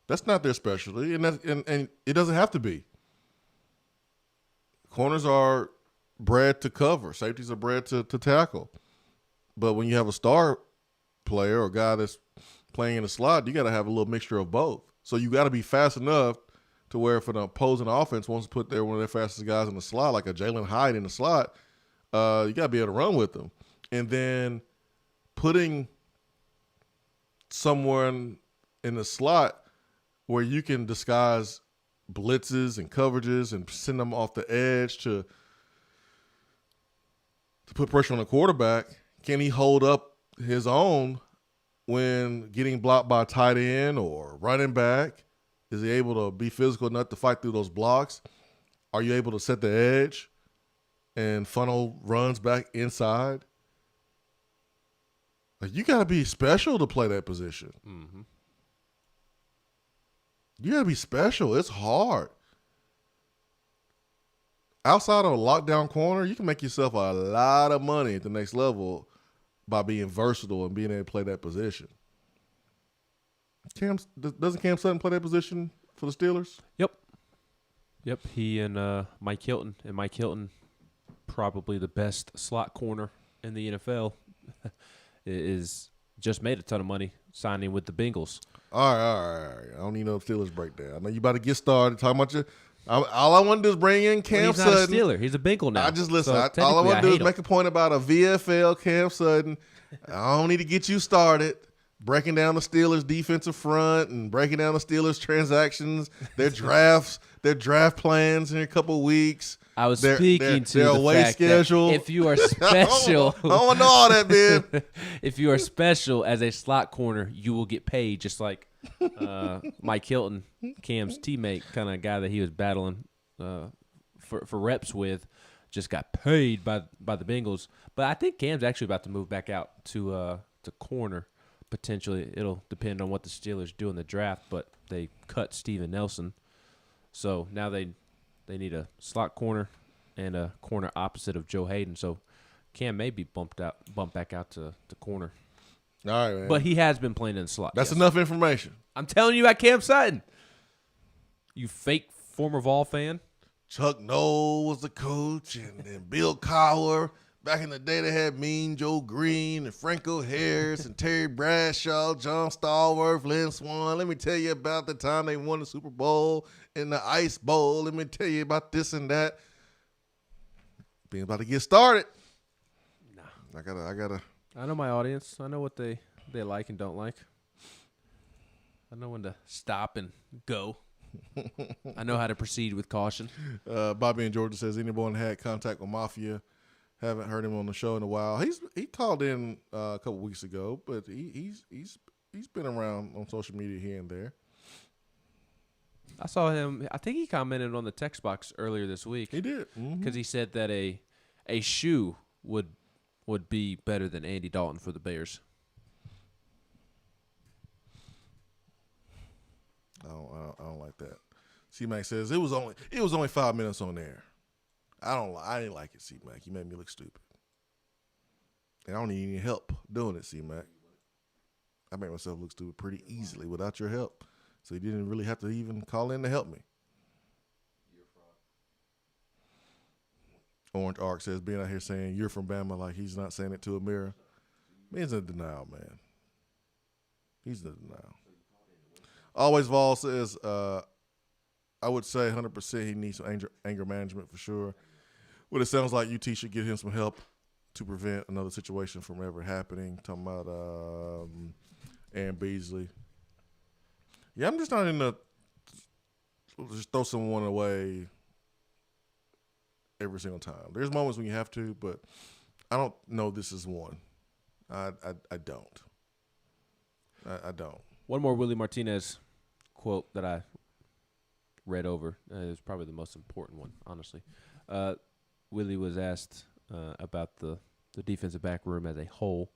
That's not their specialty, and it doesn't have to be. Corners are bred to cover. Safeties are bred to tackle. But when you have a star player or a guy that's playing in the slot, you got to have a little mixture of both. So you got to be fast enough to where if an opposing offense wants to put one of their fastest guys in the slot, like a Jalen Hyde in the slot, you got to be able to run with them. And then putting someone in the slot where you can disguise blitzes and coverages and send them off the edge to put pressure on the quarterback. Can he hold up his own when getting blocked by a tight end or running back? Is he able to be physical enough to fight through those blocks? Are you able to set the edge and funnel runs back inside? Like, you got to be special to play that position. Mm-hmm. You got to be special. It's hard. Outside of a lockdown corner, you can make yourself a lot of money at the next level by being versatile and being able to play that position. Doesn't Cam Sutton play that position for the Steelers? Yep. He and Mike Hilton. And Mike Hilton, probably the best slot corner in the NFL, is just made a ton of money signing with the Bengals. All right. I don't need no Steelers breakdown. I know you about to get started talking about your. All I want to do is bring in Cam Sutton. He's not a Steeler. He's a Bengal now. I just listen. So all I want to do is him. make a point about a VFL Cam Sutton. I don't need to get you started breaking down the Steelers' defensive front and breaking down the Steelers' transactions, their drafts, their draft plans in a couple of weeks. I was speaking to the away fact schedule. That if you are special, I don't know all that, man. If you are special as a slot corner, you will get paid, just like Mike Hilton, Cam's teammate, kind of guy that he was battling for reps with, just got paid by the Bengals. But I think Cam's actually about to move back out to corner. Potentially, it'll depend on what the Steelers do in the draft. But they cut Steven Nelson, so now they need a slot corner and a corner opposite of Joe Hayden. So Cam may be bumped back out to corner. All right, man. But he has been playing in the slot. That's enough information. I'm telling you about Cam Sutton. You fake former Vol fan. Chuck Noll was the coach, and then Bill Cowher. Back in the day, they had Mean Joe Green and Franco Harris and Terry Bradshaw, John Stallworth, Lynn Swan. Let me tell you about the time they won the Super Bowl and the Ice Bowl. Let me tell you about this and that. Being about to get started. Nah. I gotta. I know my audience. I know what they like and don't like. I know when to stop and go. I know how to proceed with caution. Bobby in Georgia says anyone had contact with Mafia. Haven't heard him on the show in a while. He called in a couple weeks ago, but he's been around on social media here and there. I saw him. I think he commented on the text box earlier this week. He did because he said that a shoe would be better than Andy Dalton for the Bears. I don't like that. C-Mac says it was only 5 minutes on there. I didn't like it, C-Mac. You made me look stupid. And I don't need any help doing it, C-Mac. I made myself look stupid pretty easily without your help. So you didn't really have to even call in to help me. Orange Arc says, being out here saying you're from Bama like he's not saying it to a mirror. He's in denial, man. He's in denial. Always Vol says, I would say 100% he needs some anger management for sure. Well, it sounds like UT should get him some help to prevent another situation from ever happening. Talking about Aaron Beasley. Yeah, I'm just not in the just throw someone away every single time. There's moments when you have to, but I don't know this is one. I don't. I don't. One more Willie Martinez quote that I read over is probably the most important one, honestly. Willie was asked about the defensive back room as a whole.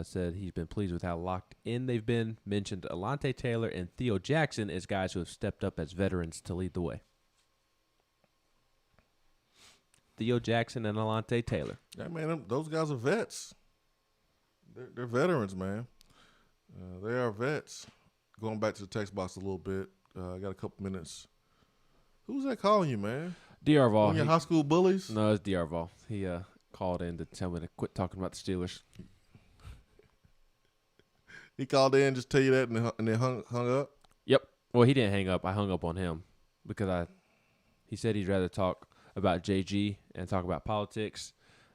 Said he's been pleased with how locked in they've been. Mentioned Alante Taylor and Theo Jackson as guys who have stepped up as veterans to lead the way. Theo Jackson and Alante Taylor. Yeah, man, those guys are vets. They're veterans, man. They are vets. Going back to the text box a little bit, I got a couple minutes. Who's that calling you, man? DR Vol. One of your high school bullies? No, it's DR Vol. He called in to tell me to quit talking about the Steelers. He called in, just tell you that, and then hung up? Yep. Well, he didn't hang up. I hung up on him because he said he'd rather talk about JG and talk about politics.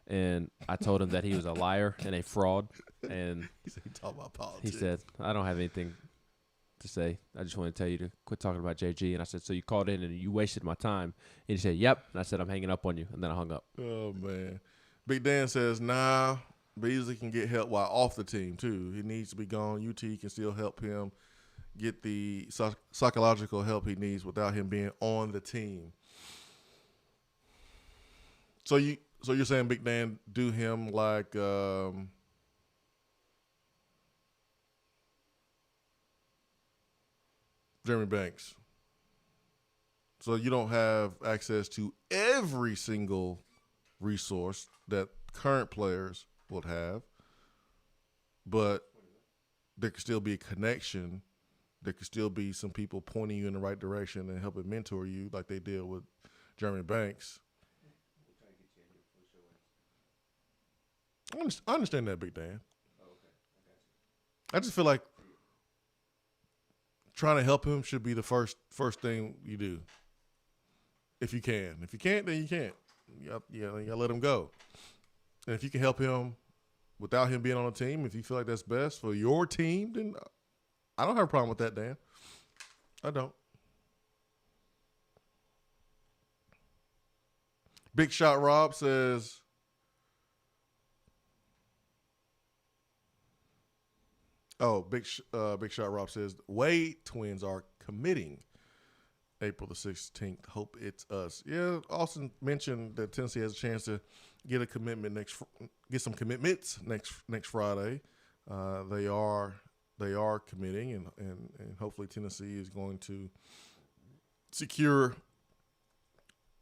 And I told him that he was a liar and a fraud. And he said he talked about politics. He said, I don't have anything to say. I just want to tell you to quit talking about JG. And I said, so you called in and you wasted my time. And he said, yep. And I said, I'm hanging up on you. And then I hung up. Oh, man. Big Dan says, nah, Beasley can get help while off the team, too. He needs to be gone. UT can still help him get the psychological help he needs without him being on the team. So you're saying Big Dan do him like Jeremy Banks. So you don't have access to every single resource that current players would have, but there could still be a connection. There could still be some people pointing you in the right direction and helping mentor you like they did with Jeremy Banks. I understand that, Big Dan. I just feel like trying to help him should be the first thing you do. If you can. If you can't, then you can't. You gotta let him go. And if you can help him without him being on the team, if you feel like that's best for your team, then I don't have a problem with that, Dan. I don't. Big Shot Rob says, Big Shot Rob says, Wade twins are committing April the 16th. Hope it's us. Yeah, Austin mentioned that Tennessee has a chance to get a commitment get some commitments next Friday. They are committing, and hopefully Tennessee is going to secure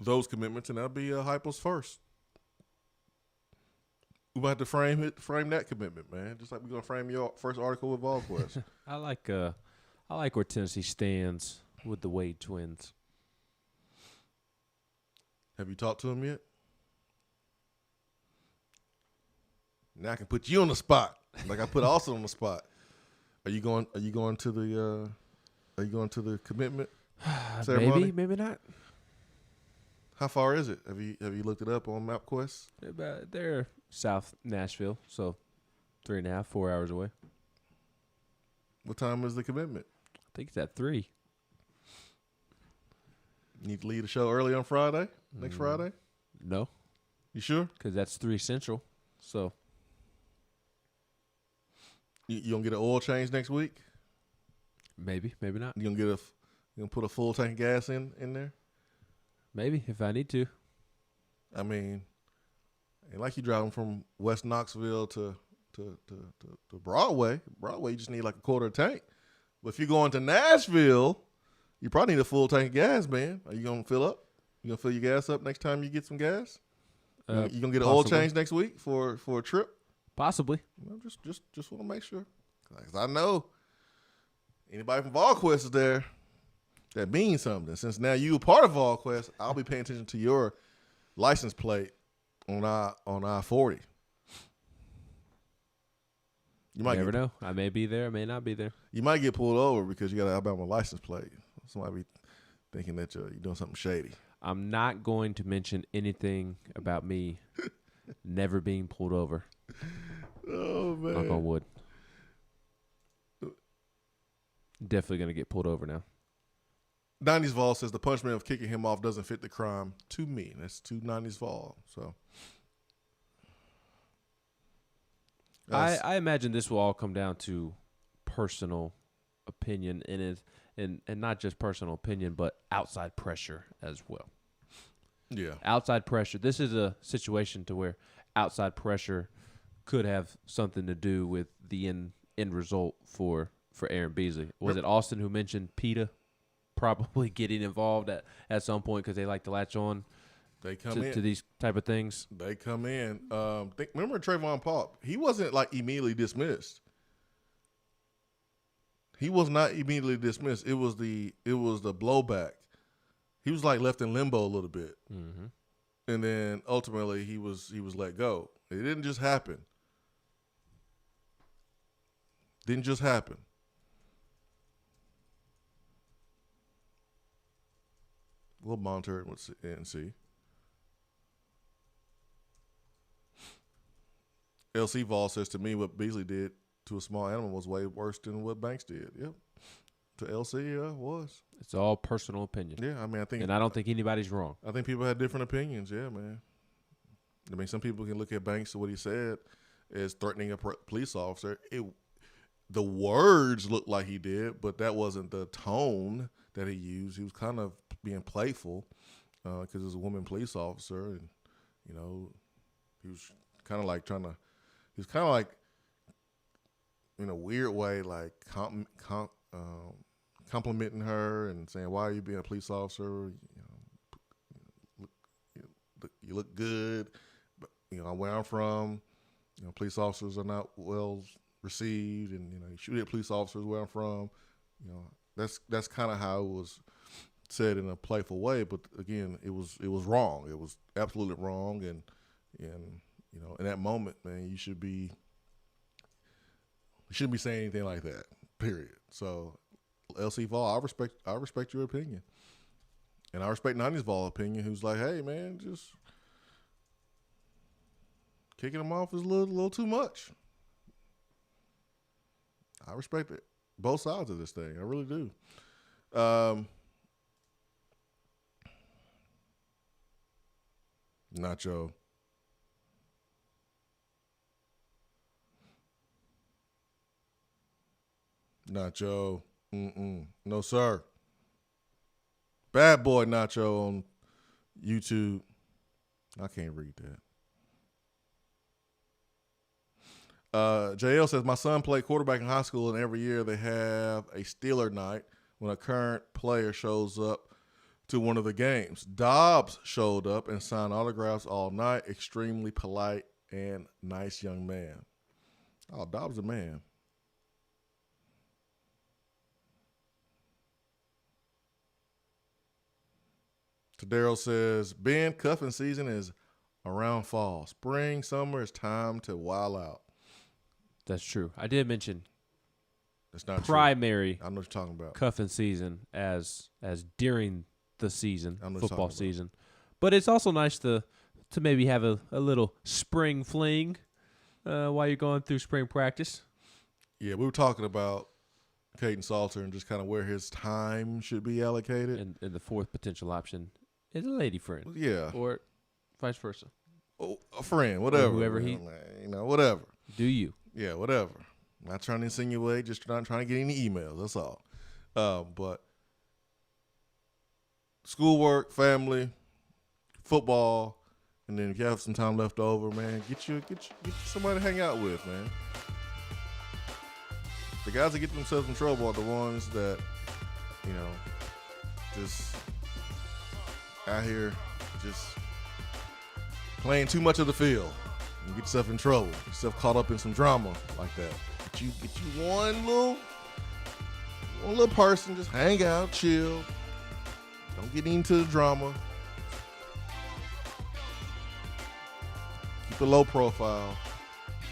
those commitments, and that'll be Heupel's first. We might have to frame that commitment, man. Just like we're gonna frame your first article with VolQuest. I like where Tennessee stands with the Wade twins. Have you talked to him yet? Now I can put you on the spot, like I put Austin on the spot. Are you going to the commitment ceremony? Maybe not. How far is it? Have you looked it up on MapQuest? They're South Nashville, so 3.5, 4 hours away. What time is the commitment? I think it's at 3. You need to leave the show early on Friday? Next Friday? No. You sure? Because that's 3 Central. So you gonna get an oil change next week? Maybe not. You gonna put a full tank of gas in there? Maybe if I need to. I mean, ain't like you driving from West Knoxville to Broadway. Broadway, you just need like a quarter tank. But if you're going to Nashville, You probably need a full tank of gas, man. Are you gonna fill up? You gonna fill your gas up next time you get some gas? You gonna get an oil change next week for a trip? Possibly. Well, just want to make sure. 'Cause I know anybody from VolQuest is there. That means something. Since now you a part of VolQuest, I'll be paying attention to your license plate on I-40. You never know. I may be there. I may not be there. You might get pulled over because you got an Alabama license plate. Somebody be thinking that you're doing something shady. I'm not going to mention anything about me never being pulled over. Oh, man. Knock on wood. Definitely going to get pulled over now. 90s Vol says the punishment of kicking him off doesn't fit the crime to me. That's to 90s Vol. So I imagine this will all come down to personal opinion and not just personal opinion, but outside pressure as well. Yeah. Outside pressure. This is a situation to where outside pressure could have something to do with the end result for Aaron Beasley. Was it Austin who mentioned PETA probably getting involved at some point because they like to latch on to these type of things? They come in. Remember Trayvon Paul? He wasn't like immediately dismissed. He was not immediately dismissed. It was the blowback. He was like left in limbo a little bit, and then ultimately he was let go. It didn't just happen. We'll monitor it and see. LC Vol says to me what Beasley did to a small animal was way worse than what Banks did. Yep. To LC, yeah, it was. It's all personal opinion. Yeah, I mean, I don't think anybody's wrong. I think people had different opinions. Yeah, man. I mean, some people can look at Banks and what he said as threatening a police officer. The words looked like he did, but that wasn't the tone that he used. He was kind of being playful because it was a woman police officer, and he was kind of like in a weird way, like complimenting her and saying, "Why are you being a police officer? You look good, but where I'm from, police officers are not well received, and you shoot at police officers where I'm from. That's kind of how it was said in a playful way, but again, it was wrong. It was absolutely wrong, and in that moment, man, you shouldn't be saying anything like that. Period. So, LC Vol, I respect your opinion, and I respect 90s Vol opinion, who's like, hey, man, just kicking him off is a little too much. I respect it. Both sides of this thing. I really do. Nacho. Nacho. No, sir. Bad Boy Nacho on YouTube. I can't read that. JL says, my son played quarterback in high school, and every year they have a Steeler night when a current player shows up to one of the games. Dobbs showed up and signed autographs all night. Extremely polite and nice young man. Oh, Dobbs a man. Tadero says, Ben, cuffing season is around fall. Spring, summer, it's time to wild out. That's true. I did mention it's not primary. True. I know what you're talking about. Cuffing season as during the season, football season. About. But it's also nice to maybe have a little spring fling while you're going through spring practice. Yeah, we were talking about Caden Salter and just kind of where his time should be allocated. And the fourth potential option is a lady friend. Yeah. Or vice versa. Oh, a friend, whatever. Or whoever whatever. Do you. Yeah, whatever. Not trying to insinuate, just not trying to get any emails. That's all. But schoolwork, family, football, and then if you have some time left over, man, get you somebody to hang out with, man. The guys that get themselves in trouble are the ones that, just out here just playing too much of the field. You get yourself in trouble. Get yourself caught up in some drama like that. Get you one little person, just hang out, chill. Don't get into the drama. Keep a low profile,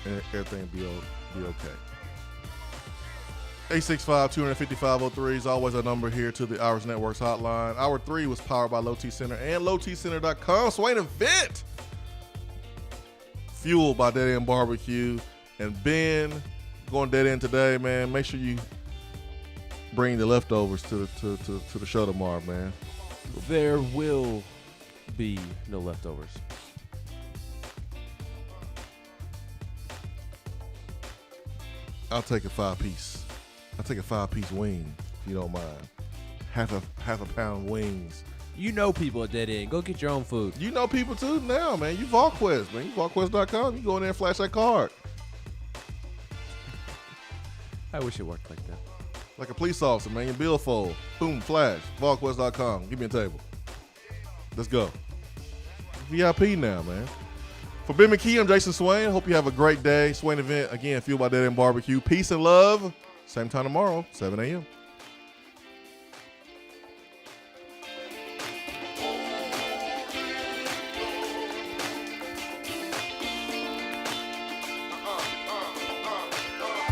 and everything be okay. 865-255-03 is always a number here to the Irish Networks hotline. Hour 3 was powered by Low T Center and lowtcenter.com. Swain Event, fueled by Dead End Barbecue. And Ben, going dead end today, man. Make sure you bring the leftovers to the show tomorrow, man. There will be no leftovers. I'll take a 5-piece. I'll take a 5-piece wing, if you don't mind. Half a pound wings. You know people at Dead End. Go get your own food. You know people too now, man. You VolQuest, man. You VolQuest.com. You go in there and flash that card. I wish it worked like that. Like a police officer, man. Your billfold. Boom, flash. VolQuest.com. Give me a table. Let's go. VIP now, man. For Ben McKee, I'm Jason Swain. Hope you have a great day. Swain Event, again, fueled by Dead End Barbecue. Peace and love. Same time tomorrow, 7 a.m.